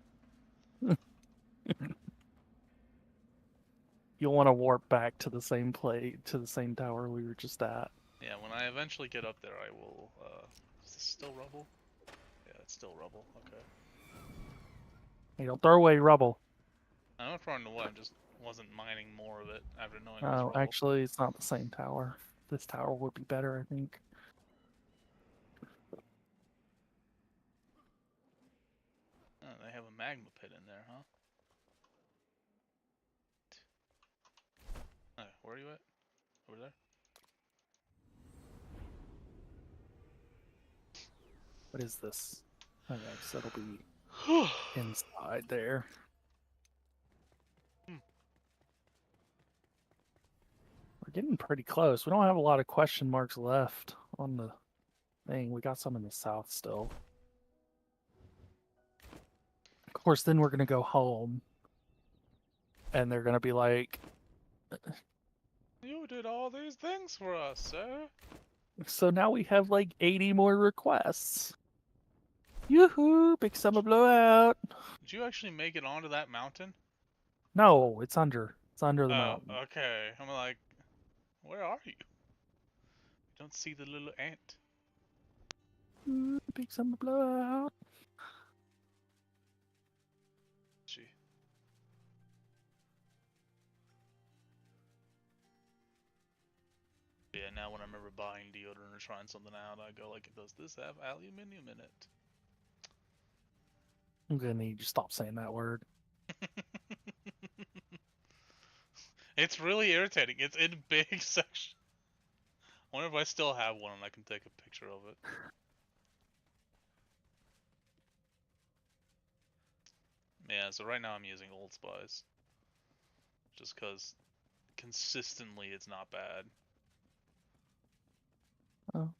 You'll want to warp back to the same to the same tower we were just at. Yeah, when I eventually get up there, I will. Is this still rubble? Yeah, it's still rubble. Okay. Hey, don't throw away rubble. I'm not throwing it away. I just wasn't mining more of it after knowing it was Oh, rubble. actually, it's not the same tower. This tower would be better, I think. Oh, they have a magma pit in there, huh? Oh, where are you at? Over there? What is this? Okay, so it'll be inside there. We're getting pretty close. We don't have a lot of question marks left on the thing. We got some in the south still. Of course, then we're gonna go home, and they're gonna be like, You did all these things for us, sir. so now we have like 80 more requests. Yoo-hoo! Big summer blowout. Did you actually make it onto that mountain? No, it's under. It's under the Oh, mountain. okay. I'm like, where are you? Don't see the little ant. Ooh, big summer blowout. Gee. Yeah, now when I remember buying deodorant or trying something out, I go like, does this have aluminium in it? I'm gonna need you to stop saying that word. It's really irritating. It's in big section. I wonder if I still have one and I can take a picture of it. Yeah, so right now I'm using Old Spice. Just because consistently it's not bad. Oh.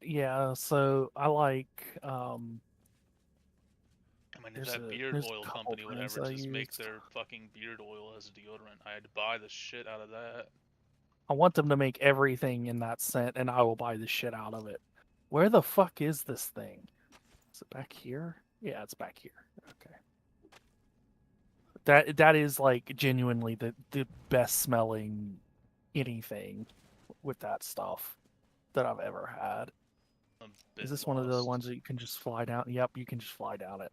Yeah, so I like I mean, if that beard there's oil a couple company would brands ever I just make used. their fucking beard oil as a deodorant, I had to buy the shit out of that. I want them to make everything in that scent, and I will buy the shit out of it. Where the fuck is this thing? Is it back here? Yeah, it's back here. Okay. That is like genuinely the best smelling anything with that stuff that I've ever had. I'm a Is bit this one of the lost. ones that you can just fly down? Yep, you can just fly down it.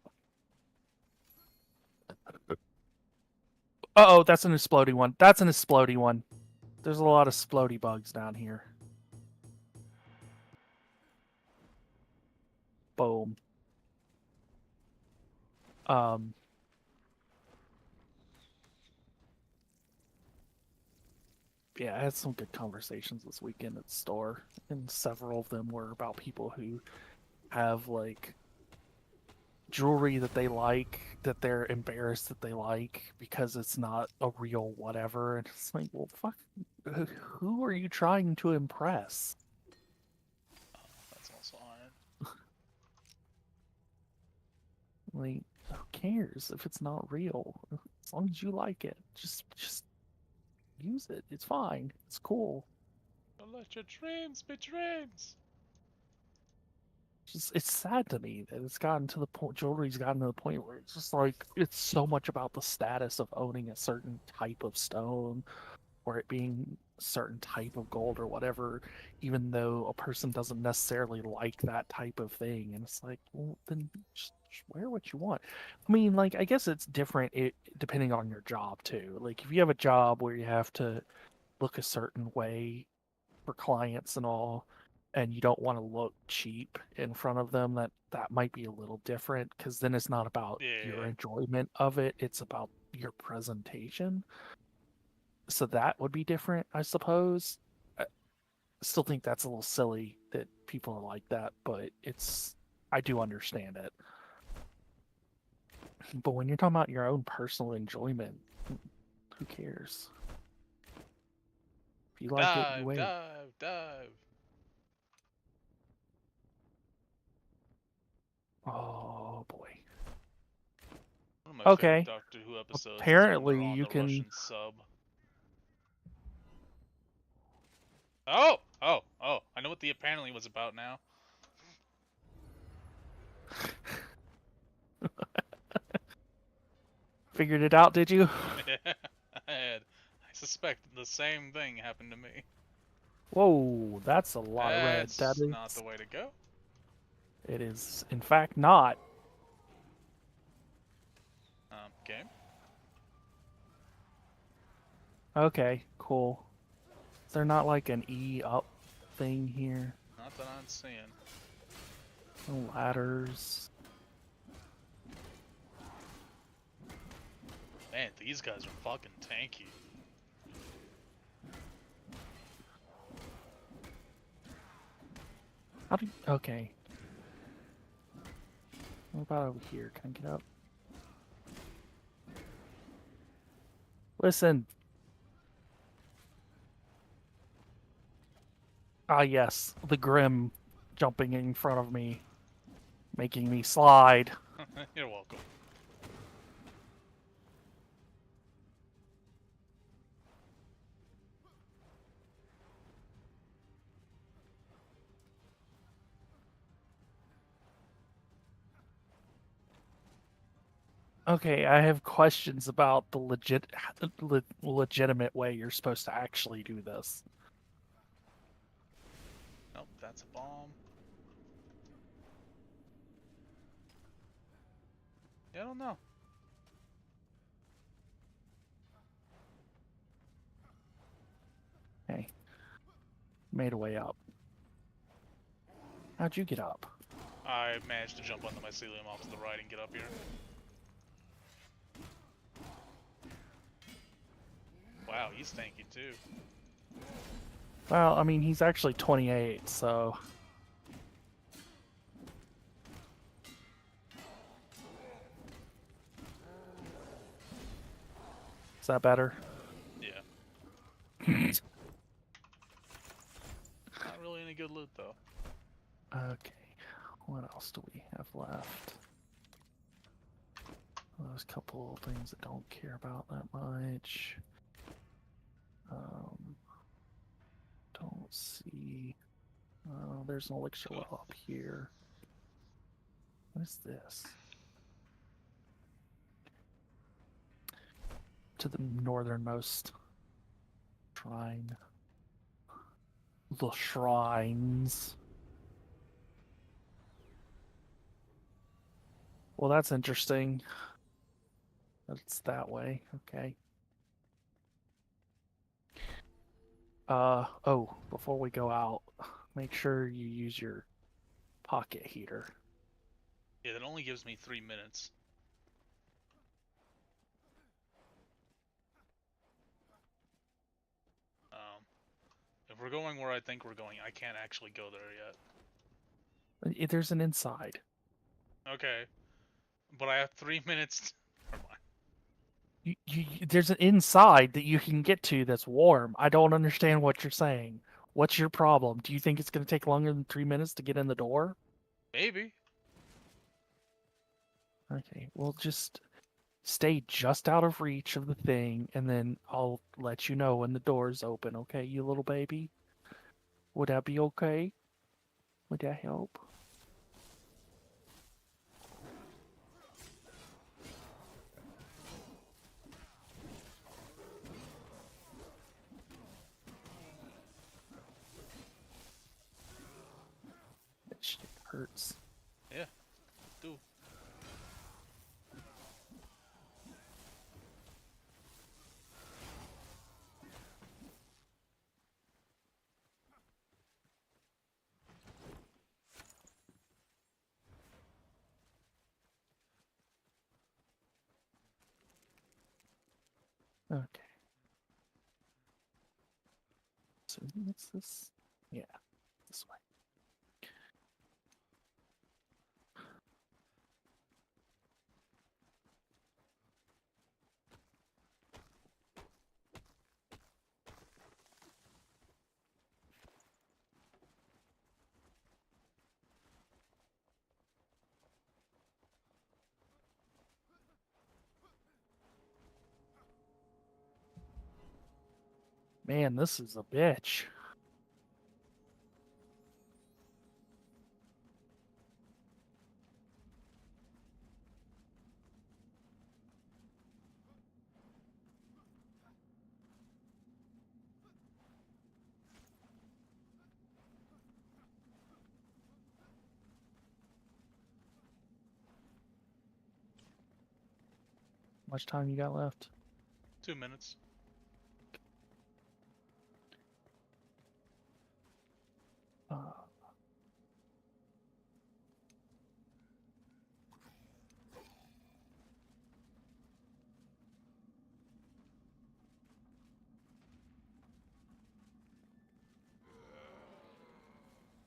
Uh-oh, that's an exploding one. That's an exploding one. There's a lot of splody bugs down here. Boom. Um, yeah, I had some good conversations this weekend at the store, and several of them were about people who have like jewelry that they like that they're embarrassed that they like because it's not a real whatever, and it's like, well, fuck, who are you trying to impress? Oh, that's also iron. Like, who cares if it's not real? As long as you like it, just use it. It's fine. It's cool. Don't let your dreams be dreams. Just it's sad to me that it's gotten to the point jewelry's gotten to the point where it's just like it's so much about the status of owning a certain type of stone or it being a certain type of gold or whatever, even though a person doesn't necessarily like that type of thing. And it's like, well, then just wear what you want. I mean, like, I guess it's different depending on your job too. Like, if you have a job where you have to look a certain way for clients and all, and you don't want to look cheap in front of them, that might be a little different because then it's not about your Yeah. enjoyment of it, it's about your presentation. So that would be different, I suppose. I still think that's a little silly that people are like that, but I do understand it. But when you're talking about your own personal enjoyment, who cares? If you like it, you Dive, wait. dive, dive. Oh boy. One of my favorite Okay. Doctor Who episodes is when they're Apparently on you the can. Russian sub. Oh! Oh! Oh! I know what the apparently was about now. Figured it out, did you? I suspect the same thing happened to me. Whoa, that's a lot of red. That That's not the is. way to go. It is, in fact, not. Okay. Okay, cool. Is there not like an E up thing here? Not that I'm seeing. No ladders. Man, these guys are fucking tanky. How do you, okay. What about over here? Can I get up? Listen. Ah, yes. The Grim jumping in front of me, making me slide. You're welcome. Okay, I have questions about the legitimate way you're supposed to actually do this. Nope, that's a bomb. Yeah, I don't know. Hey, made a way up. How'd you get up? I managed to jump onto my mycelium off to the right and get up here. Wow, he's tanky too. Well, I mean, he's actually 28, so... Is that better? Yeah. Not really any good loot though. Okay, what else do we have left? Those couple of things I don't care about that much. Don't see... Oh, there's an elixir well up here. What is this? To the northernmost shrine. The shrines. Well, that's interesting. That's that way. Okay. Oh, before we go out, make sure you use your pocket heater. Yeah, that only gives me 3 minutes. If we're going where I think we're going, I can't actually go there yet. There's an inside. Okay. But I have 3 minutes. Never mind. There's an inside that you can get to that's warm. I don't understand what you're saying. What's your problem? Do you think it's going to take longer than 3 minutes to get in the door? Maybe. Okay, well, just stay just out of reach of the thing, and then I'll let you know when the door's open, okay, you little baby? Would that be okay? Would that help? That shit hurts. Yeah. Do. Okay. assuming it's this. Yeah, this way. Man, this is a bitch. How much time you got left? 2 minutes. Uh,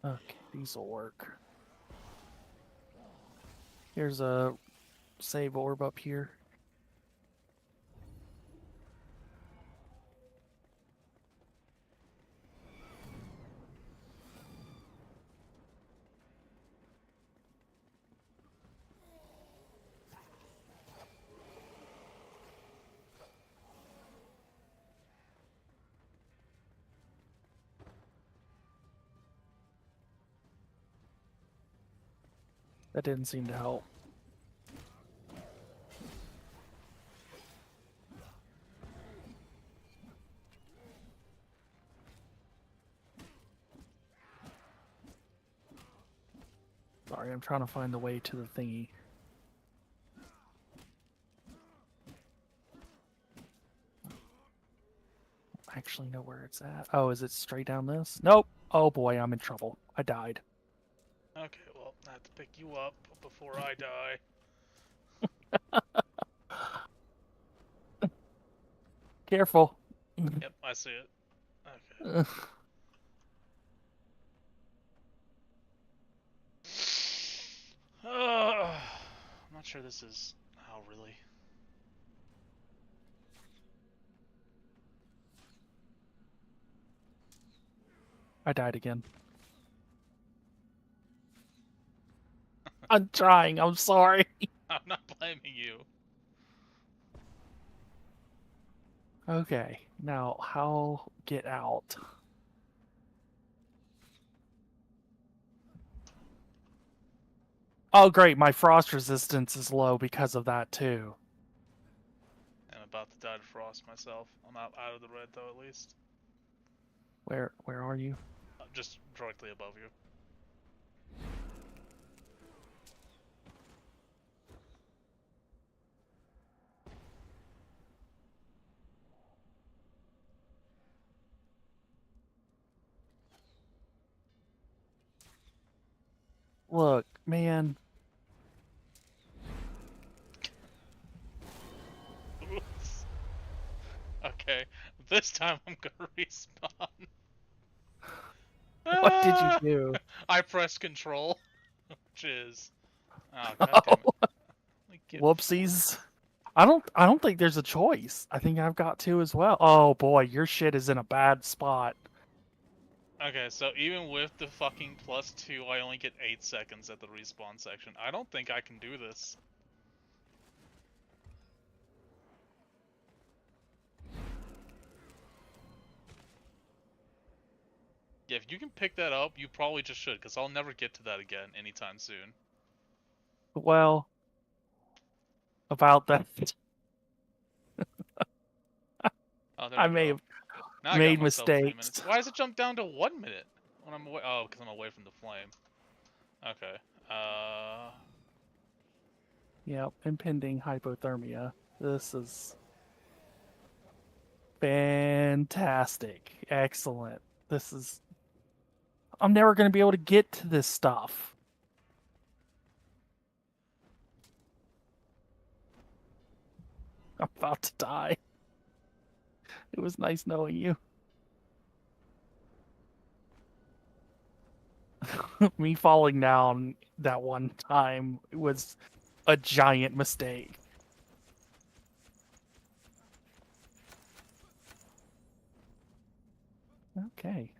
okay, these will work. Here's a save orb up here. That didn't seem to help. Sorry, I'm trying to find the way to the thingy. I actually know where it's at. Oh, is it straight down this? Nope. Oh boy, I'm in trouble. I died. Okay, well, I have to pick you up before I die. Careful. Yep, I see it. Okay. I'm not sure this is how really. I died again. I'm trying. I'm sorry. I'm not blaming you. Okay, now how get out? Oh great, my frost resistance is low because of that too. I'm about to die to frost myself. I'm out of the red though, at least. Where are you? Just directly above you. Look, man. Oops. Okay, this time I'm gonna respawn. What did you do? I pressed control. Jizz. Oh, god damn it. Like, Whoopsies. I don't think there's a choice. I think I've got to as well. Oh boy, your shit is in a bad spot. Okay, so even with the fucking +2, I only get 8 seconds at the respawn section. I don't think I can do this. Yeah, if you can pick that up, you probably just should, because I'll never get to that again anytime soon. Well, about that. Oh, there I we may go. have Now I got made myself 3 minutes. mistakes. Why does it jump down to 1 minute when I'm away? Oh, because I'm away from the flame. Okay. Yep, impending hypothermia. This is fantastic. Excellent. This is... I'm never going to be able to get to this stuff. I'm about to die. It was nice knowing you. Me falling down that one time was a giant mistake. Okay.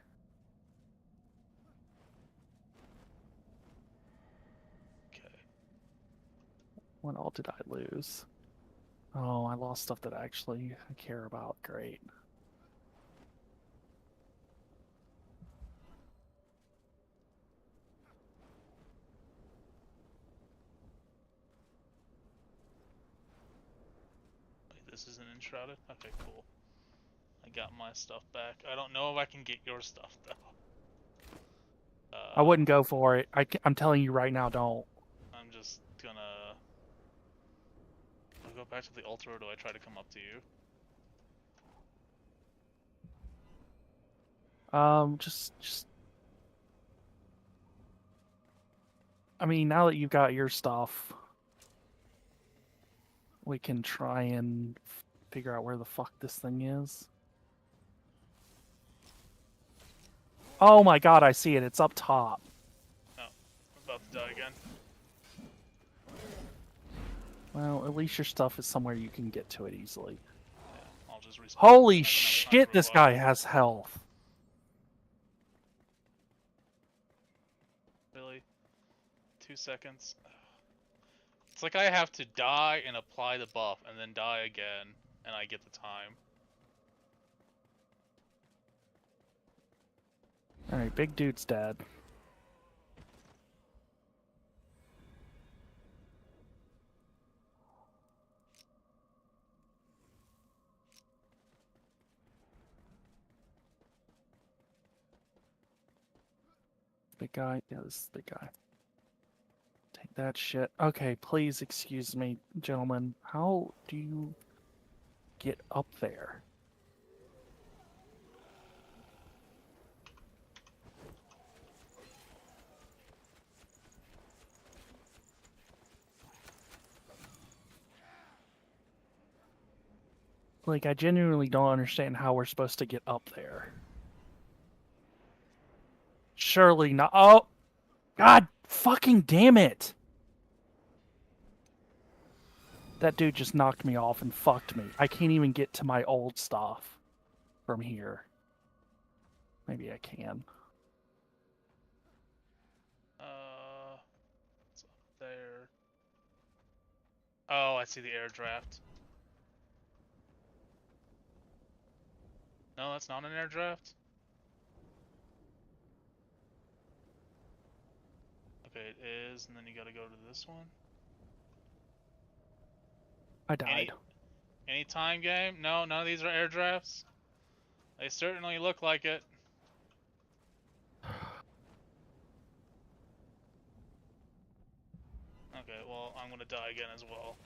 Okay. What all did I lose? Oh, I lost stuff that I actually care about. Great. Wait, this isn't enshrouded? Okay, cool. I got my stuff back. I don't know if I can get your stuff, though. I wouldn't go for it. I'm telling you right now, don't. I'm just gonna... Do I go back to the altar, or do I try to come up to you? Just. I mean, now that you've got your stuff, we can try and figure out where the fuck this thing is. Oh my god, I see it. It's up top. Oh, I'm about to die again. Well, at least your stuff is somewhere you can get to it easily. Yeah, I'll just respawn. Holy I've been outside shit, for a this while. guy has health. Really? 2 seconds? It's like I have to die and apply the buff, and then die again, and I get the time. Alright, big dude's dead. Big guy? Yeah, this is the big guy. Take that shit. Okay, please excuse me, gentlemen. How do you get up there? Like, I genuinely don't understand how we're supposed to get up there. Surely not. Oh! God fucking damn it! That dude just knocked me off and fucked me. I can't even get to my old stuff from here. Maybe I can. It's up there. Oh, I see the air draft. No, that's not an air draft. Okay, it is, and then you gotta go to this one. I died. Any time game? No, none of these are air drafts. They certainly look like it. Okay, well, I'm gonna die again as well.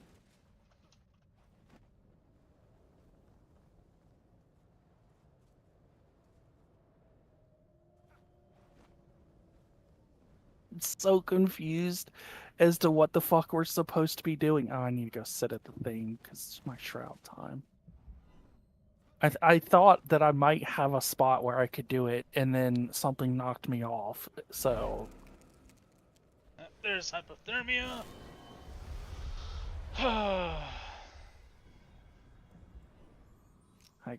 I'm so confused as to what the fuck we're supposed to be doing. Oh, I need to go sit at the thing because it's my shroud time. I thought that I might have a spot where I could do it, and then something knocked me off. So There's hypothermia. Hi,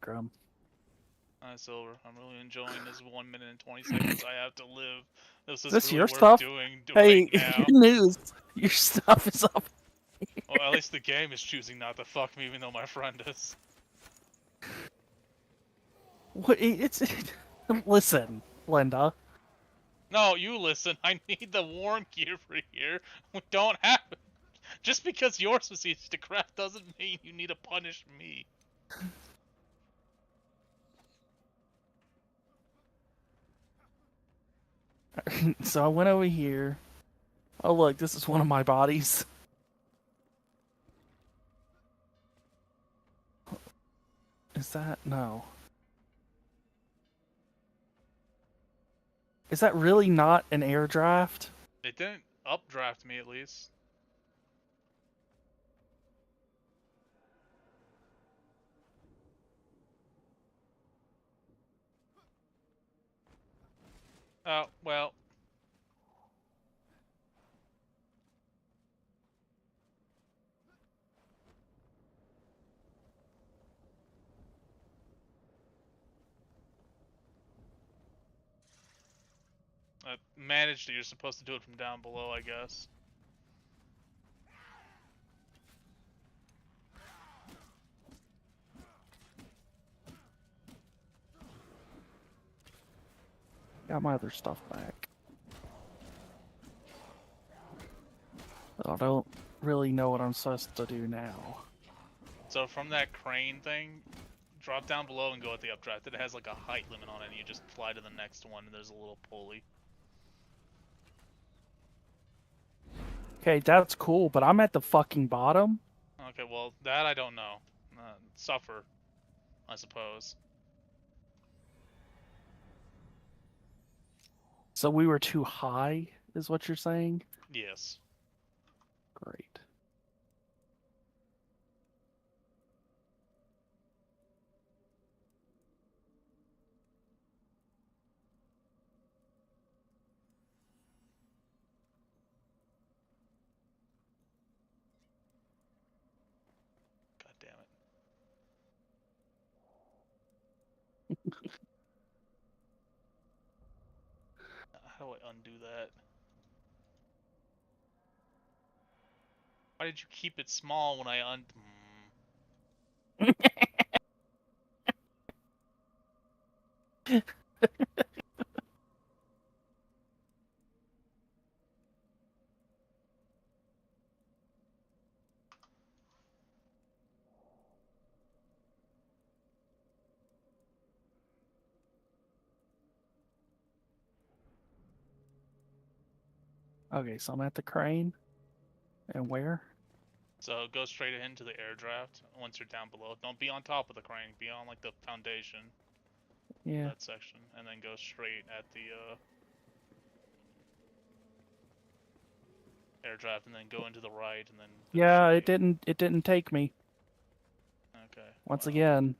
Grum. Silver. I'm really enjoying this 1 minute and 20 seconds I have to live. This is This really your worth stuff? doing Hey, right now. good news. Your stuff is up. Well, at least the game is choosing not to fuck me, even though my friend is. What? It's listen, Linda. No, you listen. I need the warm gear for here. We don't have it. Just because yours was easy to craft doesn't mean you need to punish me. So I went over here. Oh look, this is one of my bodies. Is that no? Is that really not an air draft? It didn't updraft me, at least. Oh, well. Managed it. You're supposed to do it from down below, I guess. Got my other stuff back. I don't really know what I'm supposed to do now. So from that crane thing, drop down below and go at the updraft. It has like a height limit on it, and you just fly to the next one, and there's a little pulley. Okay, that's cool, but I'm at the fucking bottom. Okay, well, that I don't know. Suffer, I suppose. So we were too high, is what you're saying? Yes. Great. God damn it. How do I undo that? Why did you keep it small when I Okay, so I'm at the crane. And where? So go straight into the air draft once you're down below. Don't be on top of the crane. Be on like the foundation. Yeah. That section, and then go straight at the air draft, and then go into the right, and then go Yeah, straight. it didn't take me. Okay. Once well, again.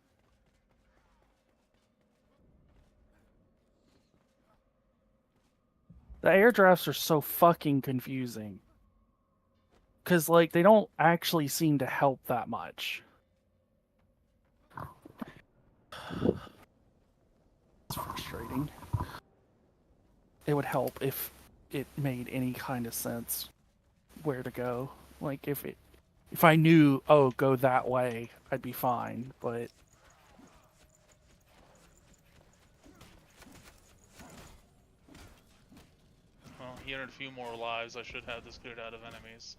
The air drafts are so fucking confusing. Cause like they don't actually seem to help that much. It's frustrating. It would help if it made any kind of sense where to go. Like if I knew, oh, go that way, I'd be fine, but Well, here in a few more lives, I should have this cleared out of enemies.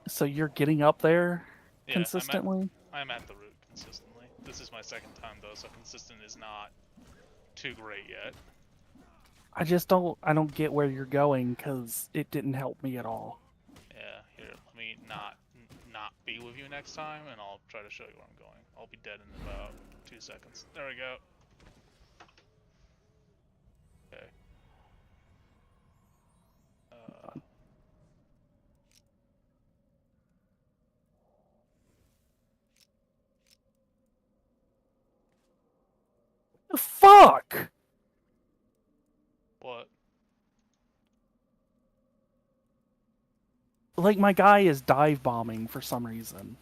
so you're getting up there Yeah, consistently? I'm at the route consistently. This is my second time though, so consistent is not too great yet. I don't get where you're going cuz it didn't help me at all. Yeah, here, let me not be with you next time, and I'll try to show you where I'm going. I'll be dead in about 2 seconds. There we go. Okay. The fuck? What? Like my guy is dive bombing for some reason.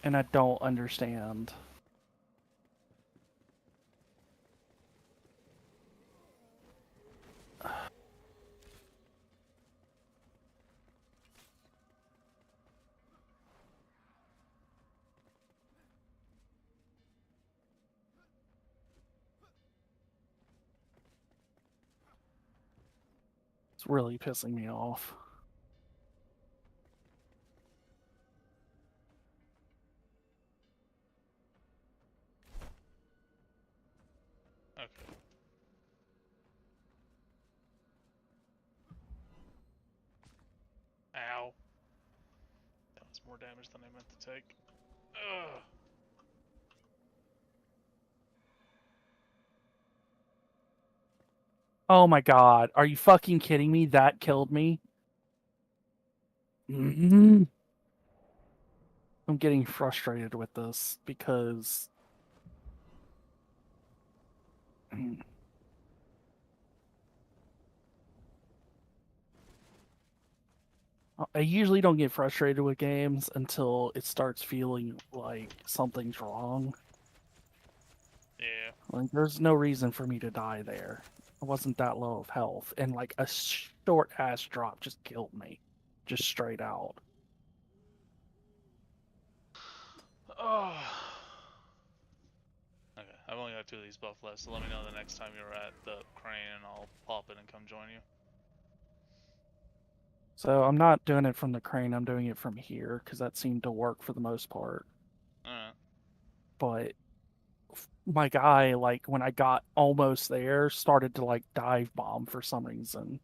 And I don't understand. It's really pissing me off. Okay. Ow. That was more damage than I meant to take. Ugh. Oh my god, are you fucking kidding me? That killed me? I'm getting frustrated with this because I usually don't get frustrated with games until it starts feeling like something's wrong. Yeah. Like, there's no reason for me to die there. I wasn't that low of health, and like a short ass drop just killed me, just straight out. Oh. Okay, I've only got 2 of these buff left, so let me know the next time you're at the crane and I'll pop in and come join you. So I'm not doing it from the crane. I'm doing it from here because that seemed to work for the most part. Alright. But my guy, like when I got almost there, started to like dive bomb for some reason.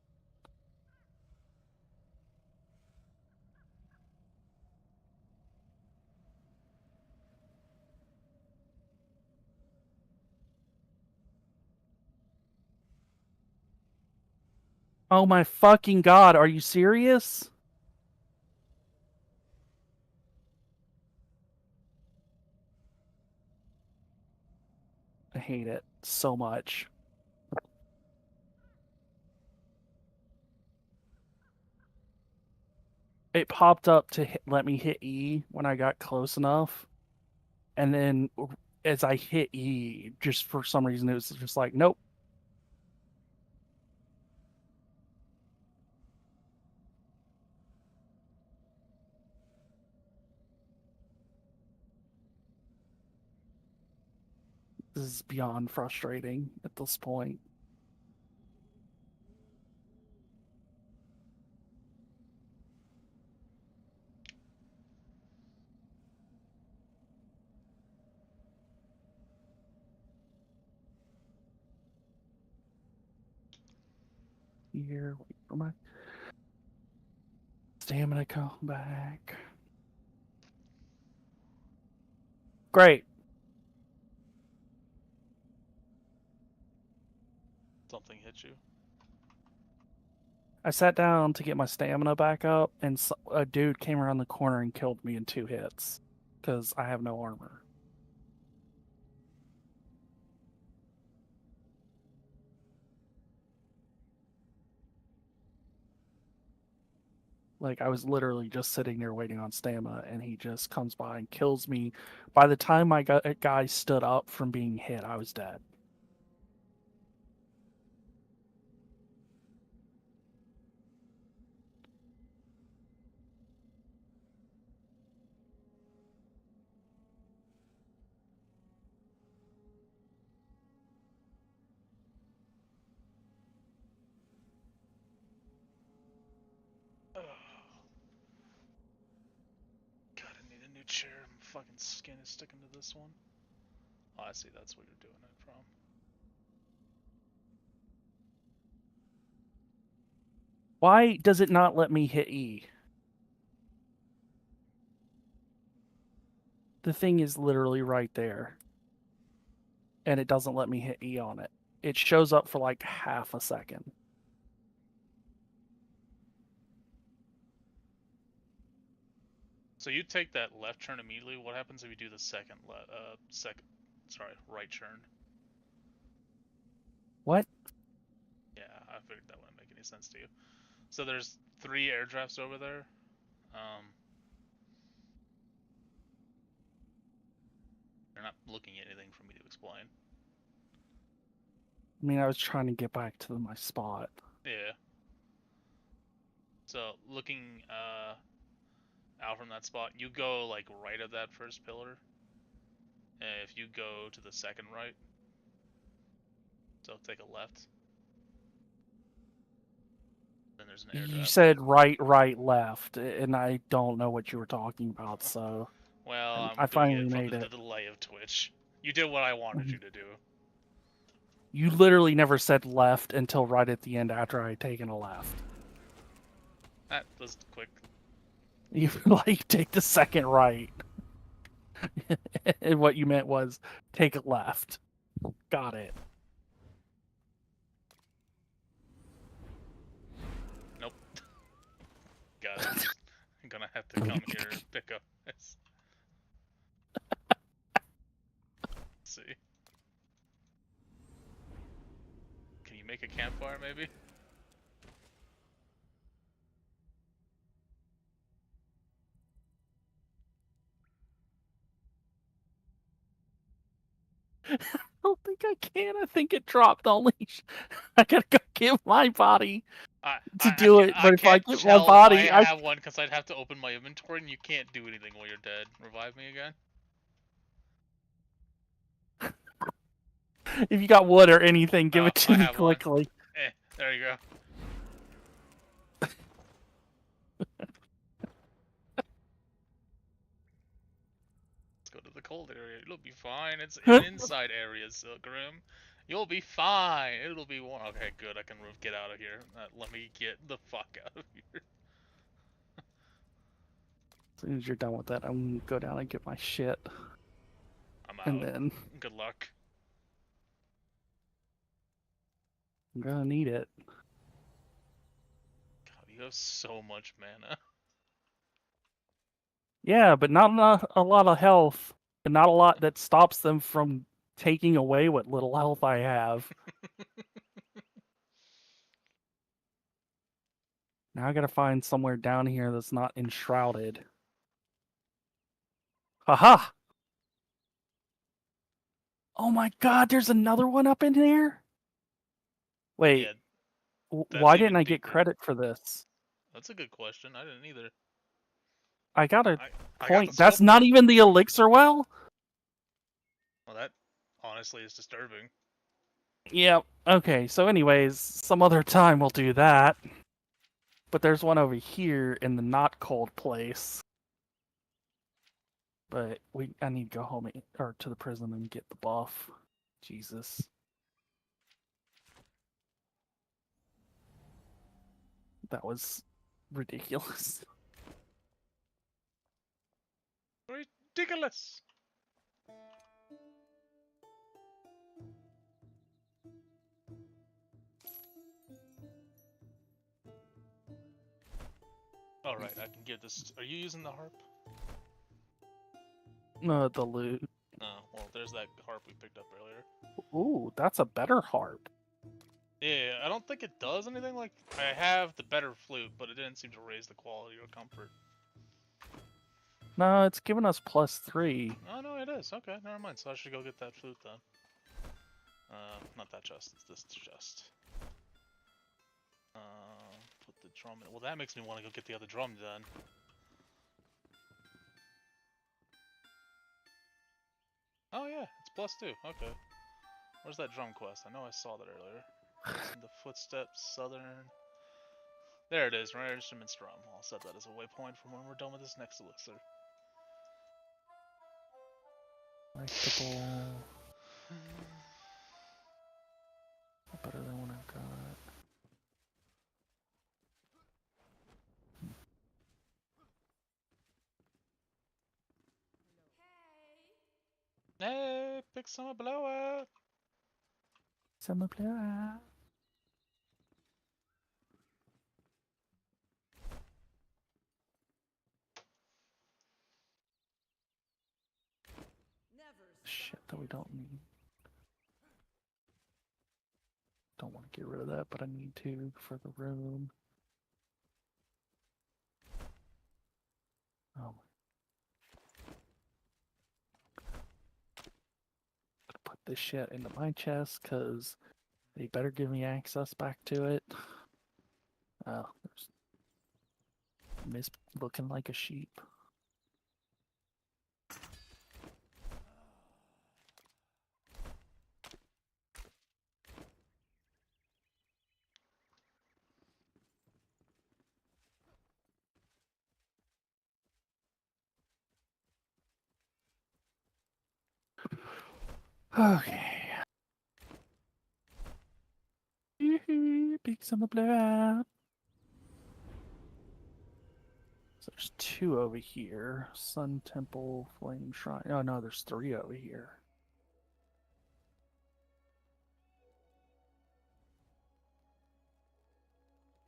Oh my fucking god, are you serious? I hate it so much. It popped up to let me hit E when I got close enough. And then as I hit E, just for some reason, it was just like, nope. This is beyond frustrating at this point. Here, wait for my stamina come back. Great. Something hit you. I sat down to get my stamina back up, and a dude came around the corner and killed me in 2 hits because I have no armor. Like, I was literally just sitting there waiting on stamina, and he just comes by and kills me. By the time my guy stood up from being hit, I was dead. God, I need a new chair. My fucking skin is sticking to this one. Oh, I see. That's what you're doing it from. Why does it not let me hit E? The thing is literally right there, and it doesn't let me hit E on it. It shows up for like half a second. So you take that left turn immediately. What happens if you do the right turn? What? Yeah, I figured that wouldn't make any sense to you. So there's 3 air drafts over there. You're not looking at anything for me to explain. I mean, I was trying to get back to my spot. Yeah. So looking out from that spot, you go like right of that first pillar. And if you go to the second right, so take a left, then there's an air You draft. said right, right, left, and I don't know what you were talking about, so Well, I I'm doing finally it from made the it. delay of Twitch. You did what I wanted you to do. You literally never said left until right at the end after I had taken a left. That was quick. You like take the second right. And what you meant was take a left. Got it. Nope. Got it. I'm gonna have to come here and pick up this. Let's see. Can you make a campfire, maybe? can't. I think it dropped on leash. I gotta go get my body to I do can't, it. I But if I can't get my tell if I body, I have one because I'd have to open my inventory, and you can't do anything while you're dead. Revive me again. if you got wood or anything, give Oh, it to I me have one. quickly. There you go. Let's go to the cold area. It'll be fine. It's an inside area, Silgrim. You'll be fine. It'll be warm. Okay, good. I can get out of here. Let me get the fuck out of here. As soon as you're done with that, I'm gonna go down and get my shit. I'm And out. then Good luck. I'm gonna need it. God, you have so much mana. Yeah, but not a lot of health, and not a lot that stops them from taking away what little health I have. Now I gotta find somewhere down here that's not enshrouded. Haha! Oh my god, there's another one up in here? Wait, Yeah, that's why didn't even I get deeper. credit for this? That's a good question. I didn't either. I got a I got the point. That's skill not point. even the elixir well? Well, that honestly is disturbing. Yep. Okay, so anyways, some other time we'll do that. But there's one over here in the not cold place. But I need to go home or to the prison and get the buff. Jesus. That was ridiculous. Ridiculous. All right, I can get this. Are you using the harp? The loot. Oh, well, there's that harp we picked up earlier. Ooh, that's a better harp. Yeah, I don't think it does anything like... I have the better flute, but it didn't seem to raise the quality or comfort. No, it's giving us +3. Oh, no, it is. Okay, never mind. So I should go get that flute then. Not that chest. It's this chest. Put the drum in. Well, that makes me want to go get the other drum then. Oh, yeah, it's +2. Okay. Where's that drum quest? I know I saw that earlier. Listen to footsteps, southern... There it is, rare instruments drum. I'll set that as a waypoint for when we're done with this next elixir. Collectible. Better than what I've got. Hey, pick some blowout! Summer blowout. Shit that we don't need. Don't want to get rid of that, but I need to for the room. Oh. Put this shit into my chest because they better give me access back to it. Oh, there's Miss looking like a sheep. Okay. Big summer blowout. So there's 2 over here. Sun Temple, Flame Shrine. Oh no, there's 3 over here.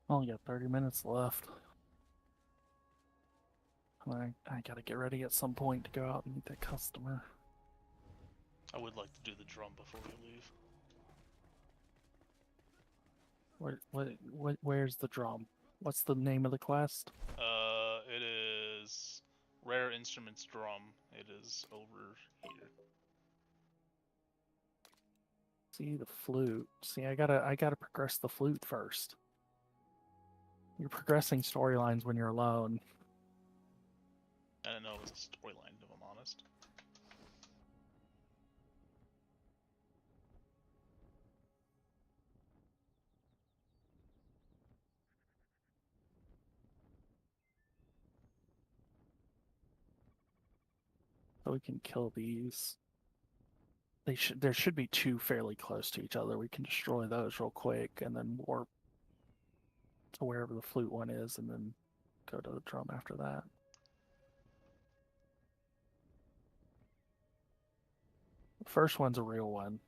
Only got 30 minutes left. I gotta get ready at some point to go out and meet that customer. I would like to do the drum before we leave. Where's the drum? What's the name of the quest? It is Rare Instruments Drum. It is over here. See the flute. See, I gotta progress the flute first. You're progressing storylines when you're alone. I didn't know it was a storyline, if I'm honest. So we can kill these. There should be two fairly close to each other. We can destroy those real quick and then warp to wherever the flute one is and then go to the drum after that. The first one's a real one.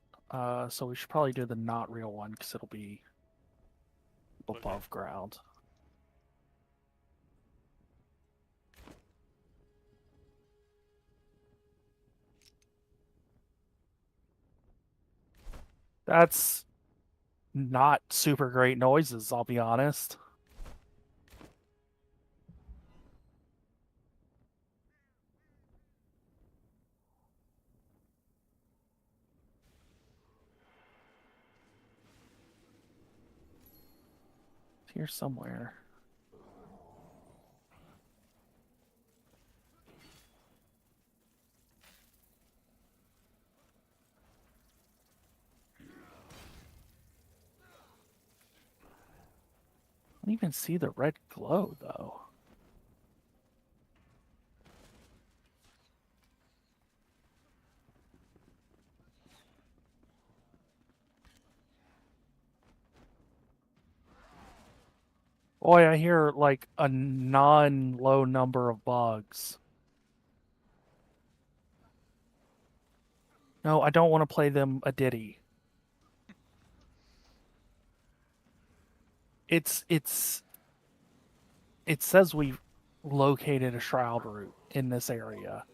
So we should probably do the not real one because it'll be above ground. That's not super great noises, I'll be honest. It's here somewhere. I don't even see the red glow, though. Boy, I hear like a non-low number of bugs. No, I don't want to play them a ditty. It says we've located a shroud route in this area.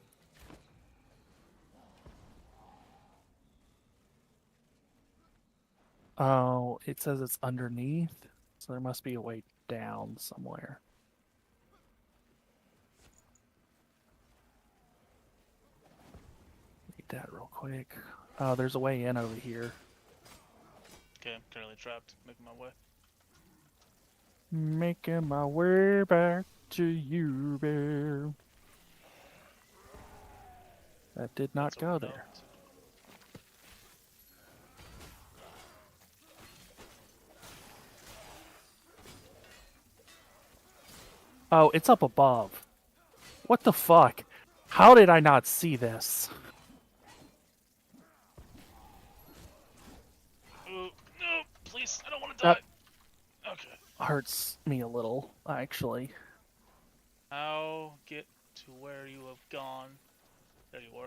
Oh, it says it's underneath, so there must be a way down somewhere. Read that real quick. Oh, there's a way in over here. Okay, I'm currently trapped. Making my way. Making my way back to you, bear. That did not go there. Oh, it's up above. What the fuck? How did I not see this? Ooh, no, please, I don't want to die. Okay. Hurts me a little, actually. How get to where you have gone? There you are.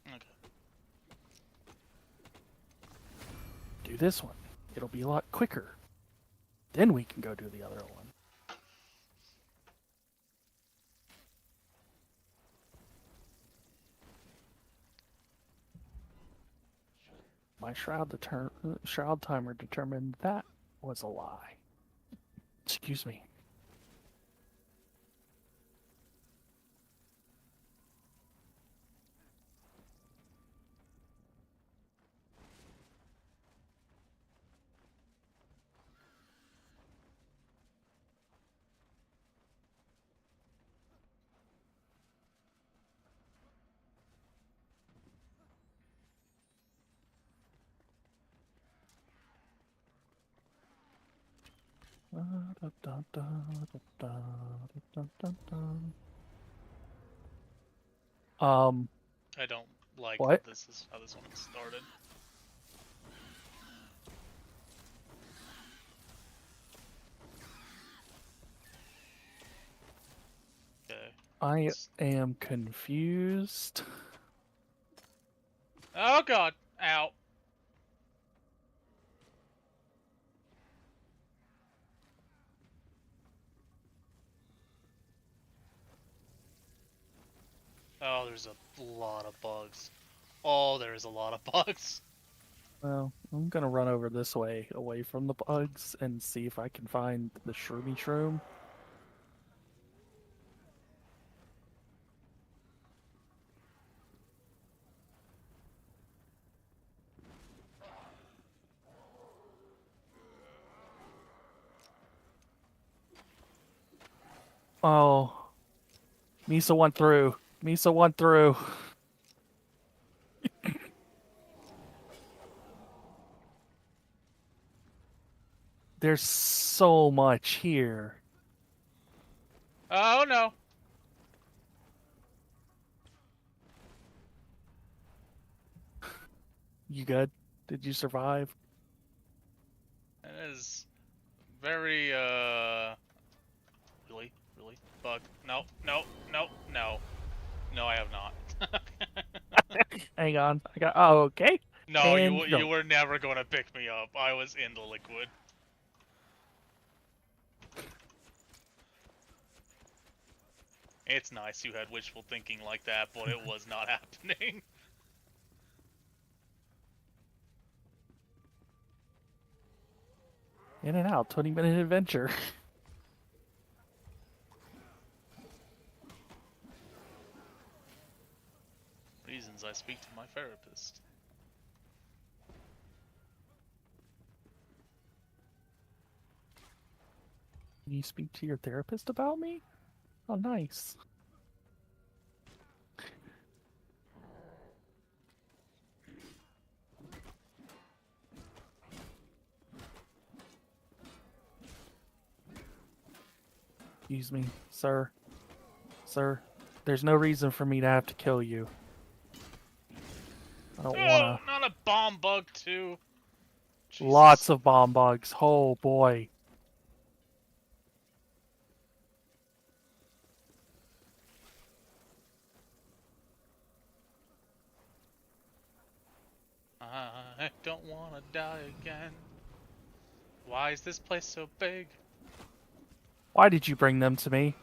Okay. Do this one. It'll be a lot quicker. Then we can go do the other one. My shroud timer determined that was a lie. Excuse me. I don't like What? this is how this one started. Okay. I am confused. Oh god! Ow! Oh, there's a lot of bugs. Oh, there's a lot of bugs. Well, I'm gonna run over this way, away from the bugs, and see if I can find the shroomy shroom. Oh, Misa went through. Misa went through. There's so much here. Oh no! You good? Did you survive? That is very really, really bug. No, no, no, no, no. I have not. Hang on. I got. Oh, okay. No, And you go. were never gonna pick me up. I was in the liquid. It's nice you had wishful thinking like that, but it was not happening. In and out. 20-minute adventure. Reasons I speak to my therapist. Can you speak to your therapist about me? Oh, nice. Excuse me, sir. Sir, there's no reason for me to have to kill you. I don't Oh, wanna. not a bomb bug too. Lots Jesus. of bomb bugs. Oh boy. I don't wanna die again. Why is this place so big? Why did you bring them to me?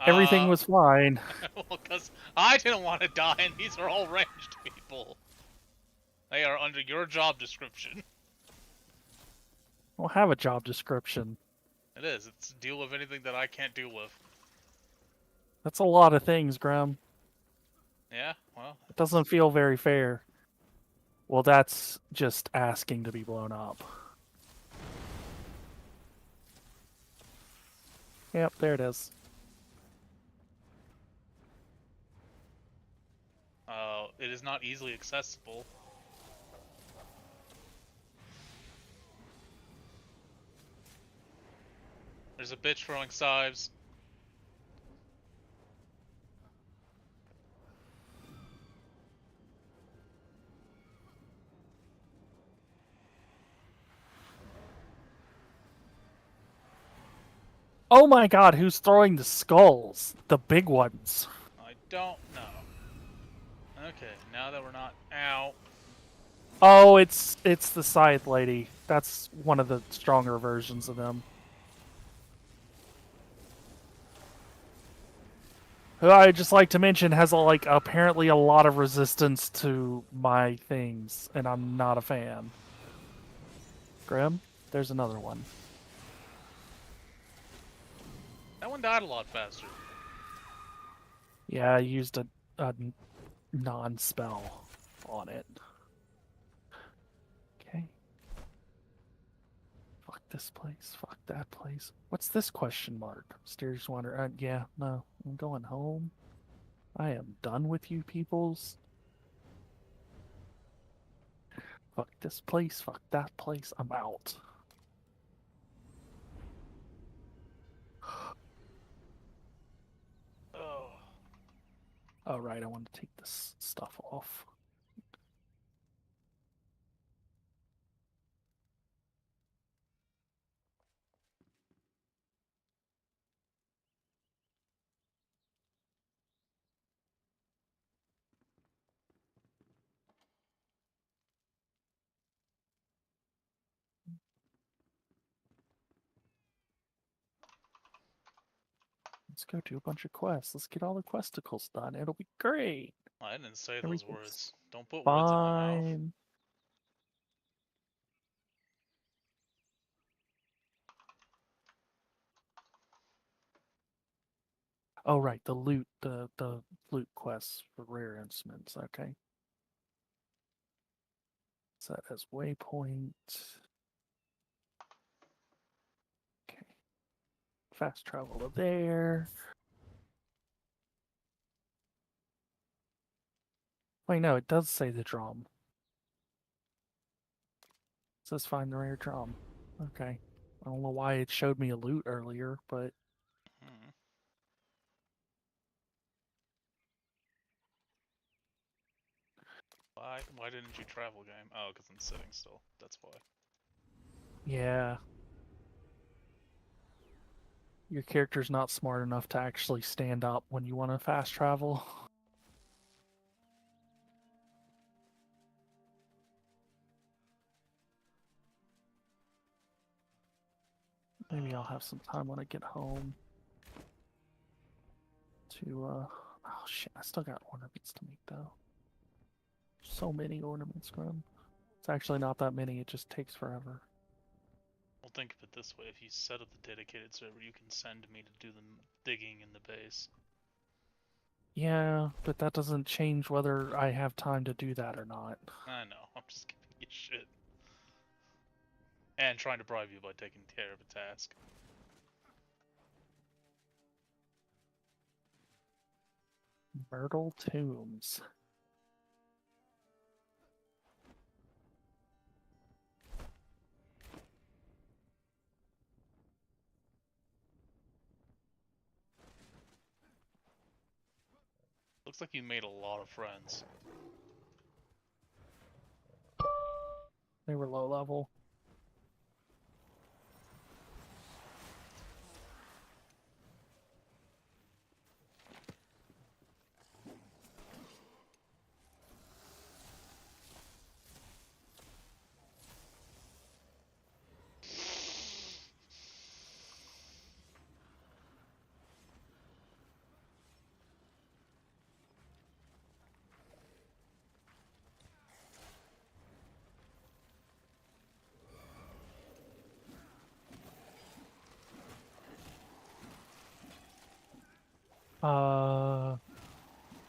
Everything Uh, was fine. well, cause I didn't want to die, and these are all ranged people. They are under your job description. I don't have a job description. It is. It's deal with anything that I can't deal with. That's a lot of things, Graham. Yeah, well, It doesn't feel very fair. Well, that's just asking to be blown up. Yep, there it is. it is not easily accessible. There's a bitch throwing scythes. Oh my god, who's throwing the skulls? The big ones. I don't know. Okay, now that we're not out. Oh, it's the scythe lady. That's one of the stronger versions of them. Who I just like to mention has like apparently a lot of resistance to my things, and I'm not a fan. Grim, there's another one. That one died a lot faster. Yeah, I used a non-spell on it. Okay. Fuck this place. Fuck that place. What's this question mark? Mysterious Wander. Yeah, no. I'm going home. I am done with you peoples. Fuck this place. Fuck that place. I'm out. Oh. Oh, right. I want to take this stuff off. Let's go do a bunch of quests. Let's get all the questicles done. It'll be great. I didn't say those Everything's words. Don't put words in my mouth. fine. Oh, right, the loot quests for rare instruments. Okay. Set as waypoint. Okay. Fast travel to there. Wait, no, it does say the drum. It says find the rare drum. Okay. I don't know why it showed me a loot earlier, but Hmm. Why didn't you travel, game? Oh, because I'm sitting still. That's why. yeah. Your character's not smart enough to actually stand up when you want to fast travel. Maybe I'll have some time when I get home to, oh shit, I still got ornaments to make though. So many ornaments, Grim. It's actually not that many, it just takes forever. Well, think of it this way: if you set up the dedicated server, you can send me to do the digging in the base. Yeah, but that doesn't change whether I have time to do that or not. I know. I'm just giving you shit and trying to bribe you by taking care of a task. Myrtle Tombs. Looks like you made a lot of friends. They were low level.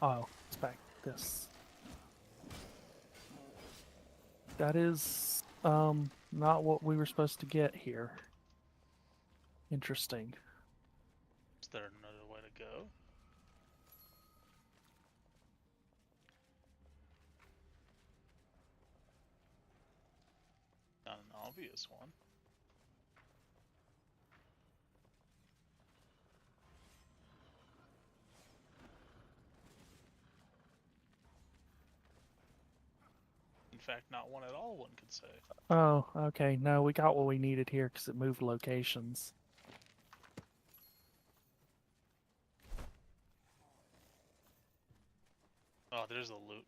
Oh, it's back. This. That is, not what we were supposed to get here. Interesting. Is there another way to go? Not an obvious one. In fact, not one at all, one could say. Oh, okay. No, we got what we needed here because it moved locations. Oh, there's the loot.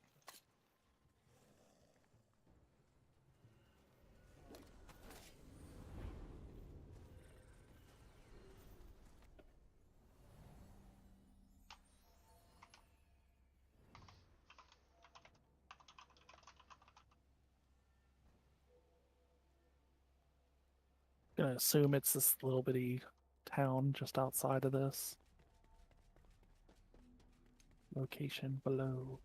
Gonna assume it's this little bitty town just outside of this. Location below.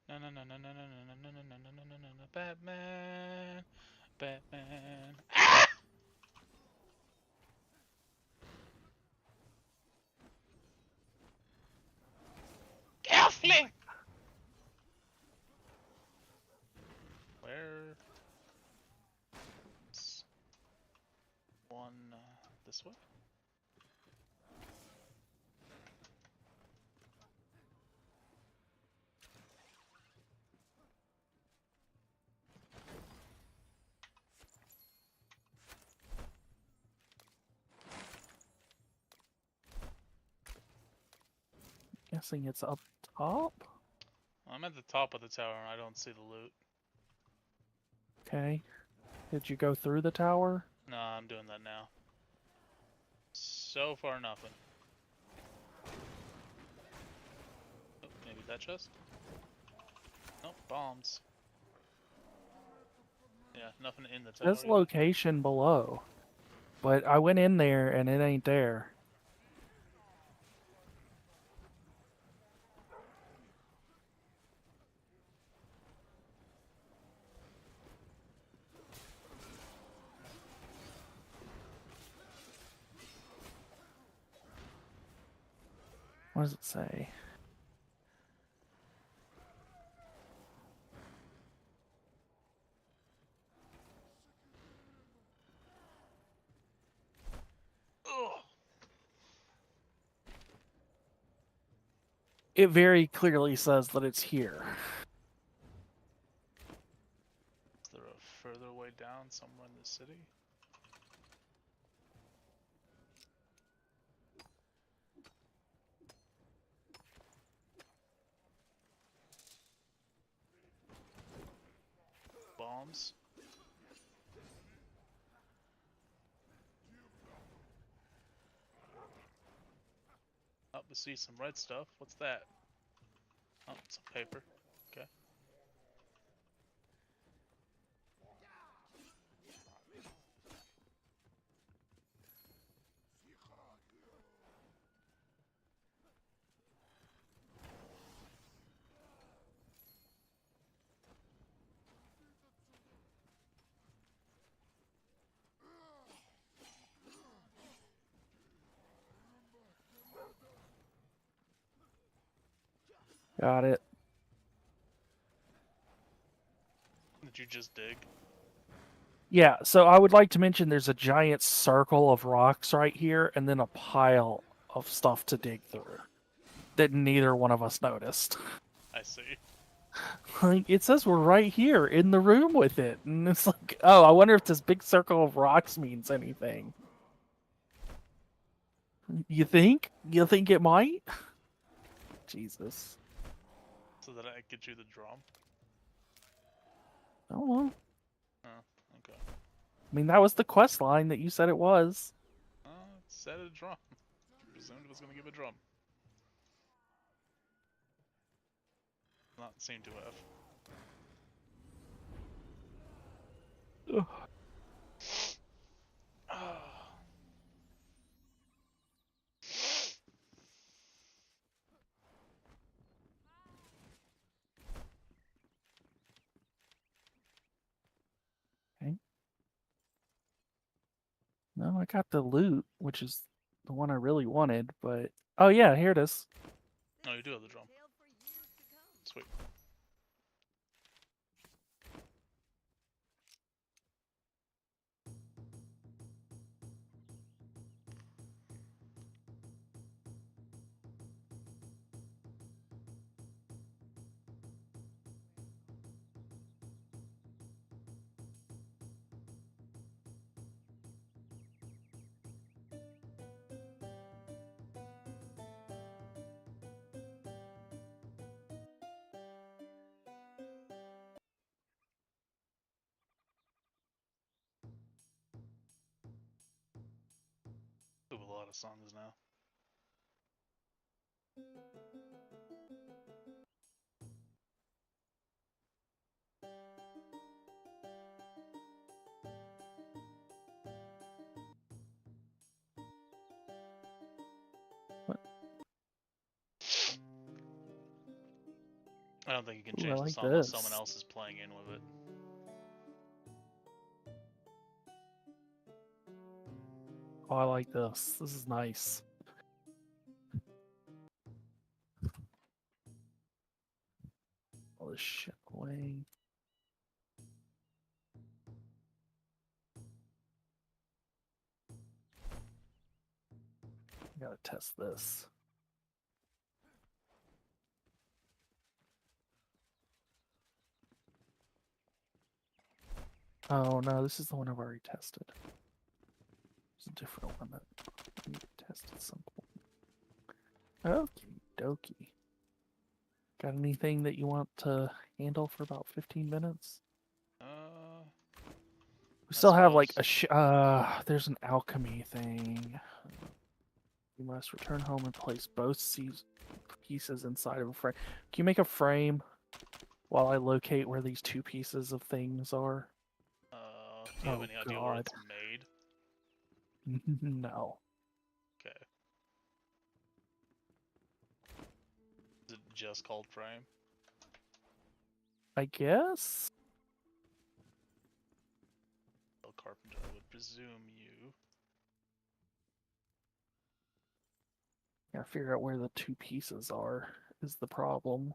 No, no, no, no, no, no, no, no, no, no, no, no, no, no, no, Batman, Batman. Ah! Gelfling! Where? It's one this way. Guessing it's up top? I'm at the top of the tower and I don't see the loot. Okay. Did you go through the tower? No, I'm doing that now. So far, nothing. Oh, maybe that chest? Nope, bombs. Yeah, nothing in the tower This either. location below. But I went in there and it ain't there. What does it say? Ugh. It very clearly says that it's here. Is there a further way down somewhere in the city? Bombs? Oh, we see some red stuff. What's that? Oh, it's a paper. Okay. Got it. Did you just dig? Yeah, so I would like to mention there's a giant circle of rocks right here and then a pile of stuff to dig through that neither one of us noticed. I see. Like, it says we're right here in the room with it. And it's like, oh, I wonder if this big circle of rocks means anything. You think? You think it might? Jesus. So that I get you the drum? I don't know. Oh, okay. I mean, that was the quest line that you said it was. It said a drum. Presumed it was gonna give a drum. Not seem to have. Ugh. Okay. No, I got the loot, which is the one I really wanted, but... Oh yeah, here it is. Oh, you do have the drum. Sweet. We have a lot of songs now. What? I don't think you can Ooh, I change the like song unless someone this. else is playing in with it. Oh, I like this. This is nice. All this shit away. Gotta test this. Oh no, this is the one I've already tested. It's a different one that I need to test at some point. Okie dokie. Got anything that you want to handle for about 15 minutes? We I still have like suppose. a there's an alchemy thing. You must return home and place both pieces inside of a frame. Can you make a frame? while I locate where these two pieces of things are. Do you have Oh any idea where god. it's made? No. Okay. Is it just called frame? I guess? Bill Carpenter, I would presume you. Gotta figure out where the two pieces are, is the problem.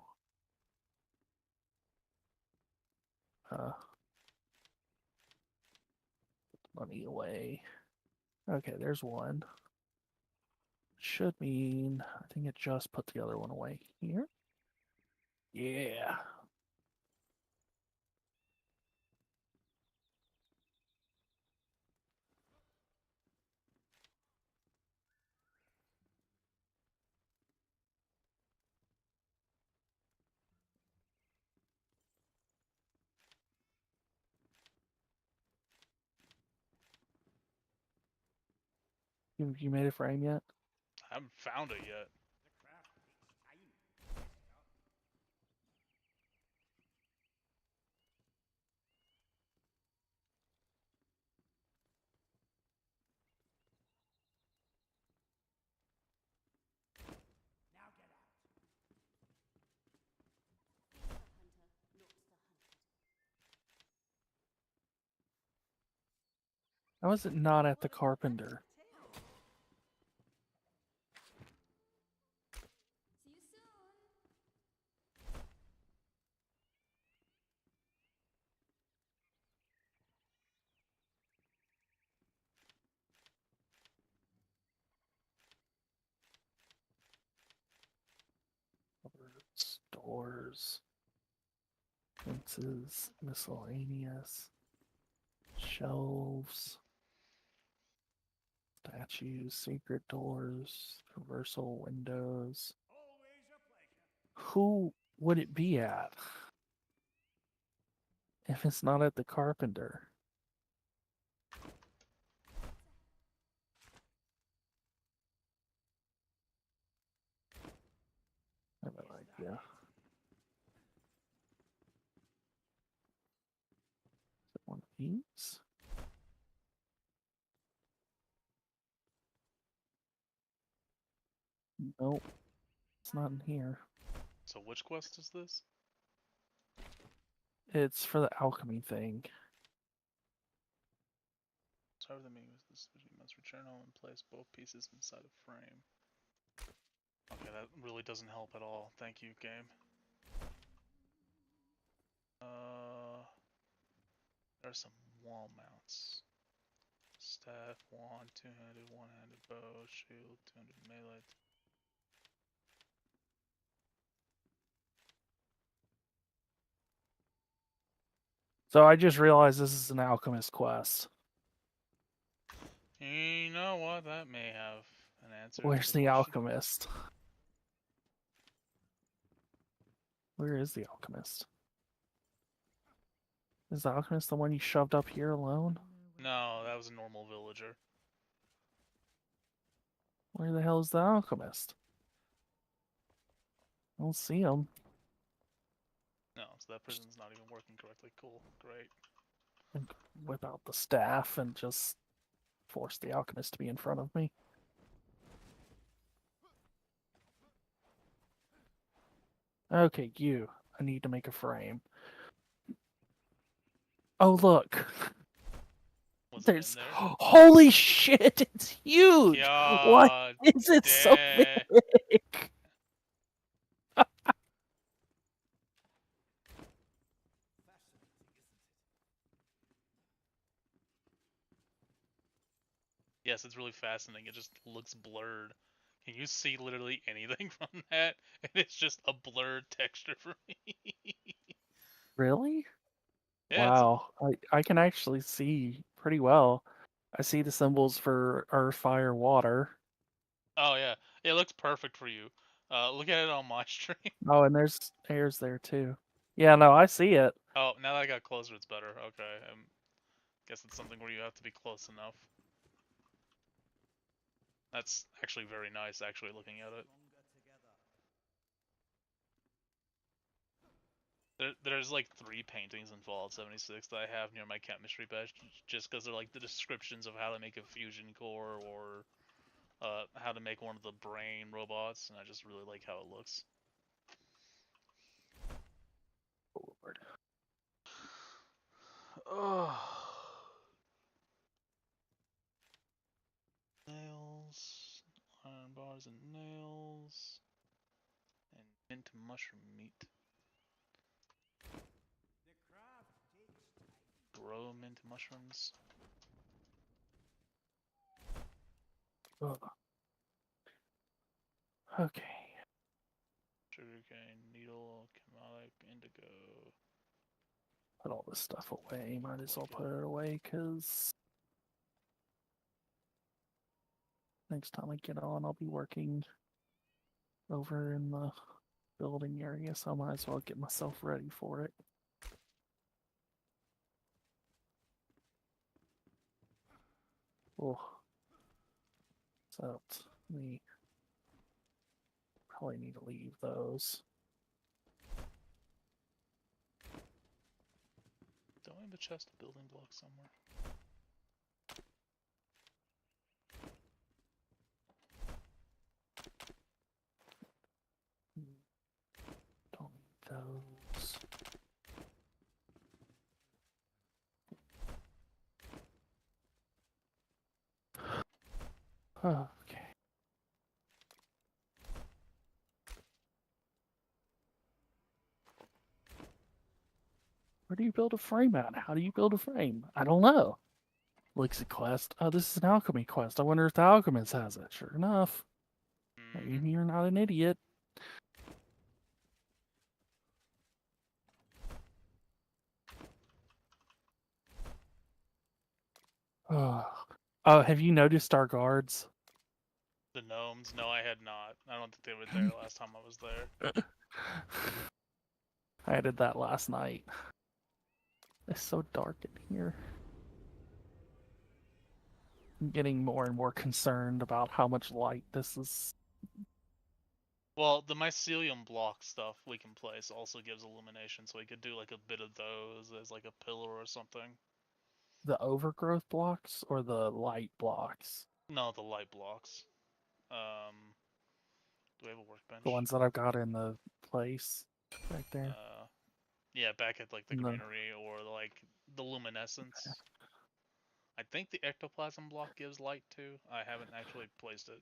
Money away. Okay, there's one. Should mean, I think it just put the other one away here. Yeah. You made a frame yet? I haven't found it yet. How is it not at the carpenter? Stores, fences, miscellaneous, shelves, statues, secret doors, traversal windows. Who would it be at? If it's not at the carpenter. I have no idea. Is it one of these? Nope. It's not in here. So which quest is this? It's for the alchemy thing. However, the meaning of this, you must return home and place both pieces inside a frame. Okay, that really doesn't help at all. Thank you, game. There are some wall mounts. Staff, wand, two-handed, one-handed bow, shield, two-handed melee. So I just realized this is an alchemist quest. You know what? That may have an answer. Where's To the the question. alchemist? Where is the alchemist? Is the alchemist the one you shoved up here alone? No, that was a normal villager. Where the hell is the alchemist? I don't see him. No, so that prison's not even working correctly. Cool, great. Whip out the staff and just force the alchemist to be in front of me. Okay, you. I need to make a frame. Oh, look. Was it in There's. there? Holy shit! It's huge! Why God is it so damn. big? Yes, it's really fascinating. It just looks blurred. Can you see literally anything from that? And it's just a blurred texture for me. Really? Yeah, it's a, Wow. I can actually see pretty well. I see the symbols for earth, fire, water. oh yeah, it looks perfect for you. Look at it on my stream. Oh, and there's airs there too. Yeah, no, I see it. Oh, now that I got closer, it's better. Okay, guess it's something where you have to be close enough. That's actually very nice, actually, looking at it. There's like 3 paintings in Fallout 76 that I have near my chemistry bench, just because they're like the descriptions of how to make a fusion core or how to make one of the brain robots, and I just really like how it looks. Oh, Lord. Nails, iron bars and nails, and mint mushroom meat. Grow mint mushrooms. Ugh. Okay. Sugarcane, needle, chemalic, indigo. Put all this stuff away. Might as well put it away, because next time I get on, I'll be working over in the building area, so I might as well get myself ready for it. Oh. So, we probably need to leave those. Don't we have a chest of building blocks somewhere? Don't need those. Okay. Where do you build a frame at? How do you build a frame? I don't know. Looks at quest. Oh, this is an alchemy quest. I wonder if the alchemist has it. Sure enough. Maybe you're not an idiot. Oh, have you noticed our guards? The gnomes? No, I had not. I don't think they were there last time I was there. I did that last night. It's so dark in here. I'm getting more and more concerned about how much light this is. Well, the mycelium block stuff we can place also gives illumination, so we could do like a bit of those as like a pillar or something. The overgrowth blocks or the light blocks? No, the light blocks. Do we have a The workbench? ones that I've got in the place right there. Yeah, back at like the In the, greenery or like the luminescence. I think the ectoplasm block gives light too. I haven't actually placed it.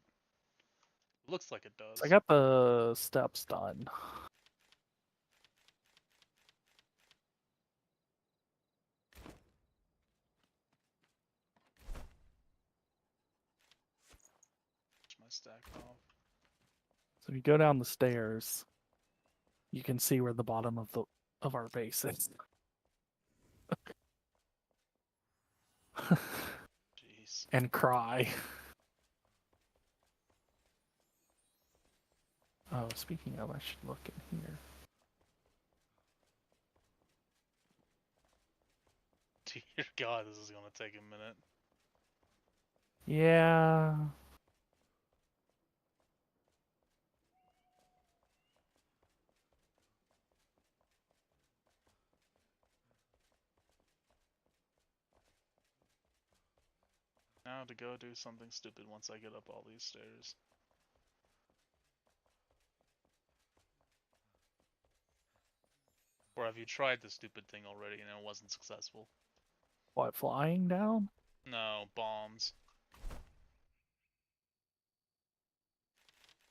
Looks like it I does. got the steps done. My stack off. So if you go down the stairs, you can see where the bottom of our base is. Jeez. And cry. Oh, speaking of, I should look in here. Dear God, this is gonna take a minute. Yeah. Now to go do something stupid once I get up all these stairs. Or have you tried the stupid thing already and it wasn't successful? What, flying down? No, bombs.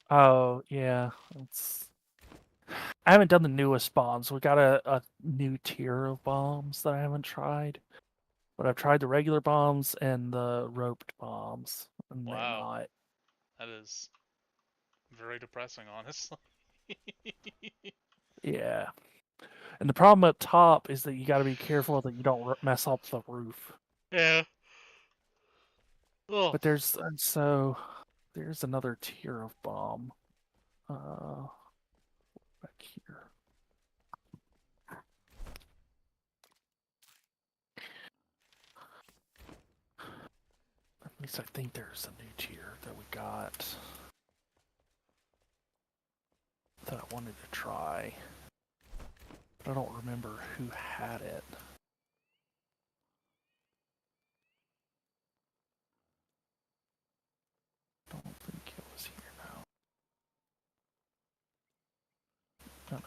Oh, yeah. I haven't done the newest bombs. We got a new tier of bombs that I haven't tried. But I've tried the regular bombs and the roped bombs. And they're Wow. not. That is very depressing, honestly. Yeah. And the problem up top is that you got to be careful that you don't mess up the roof. Yeah. Oh. But there's another tier of bomb. Back here. At least I think there's a new tier that we got that I wanted to try. I don't remember who had it. Don't think it was here now. No,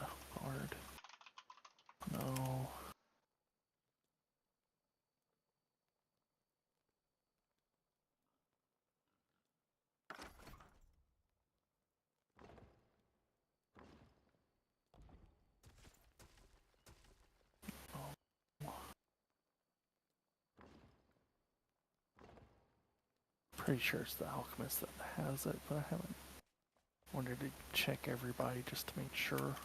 hard. No. Pretty sure it's the alchemist that has it, but I haven't wanted to check everybody just to make sure.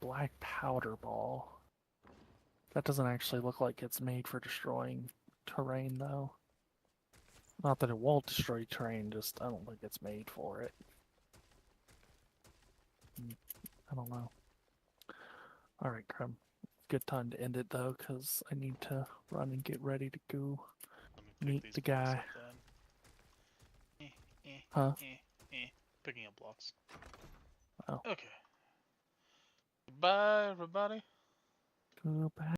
Black powder ball. That doesn't actually look like it's made for destroying terrain, though. Not that it won't destroy terrain, just I don't think it's made for it. I don't know. Alright, Grim. Good time to end it, though, because I need to run and get ready to go Let me pick meet these the blocks guy. up then. Huh? Picking up blocks. Oh. Okay. Goodbye, everybody. Goodbye.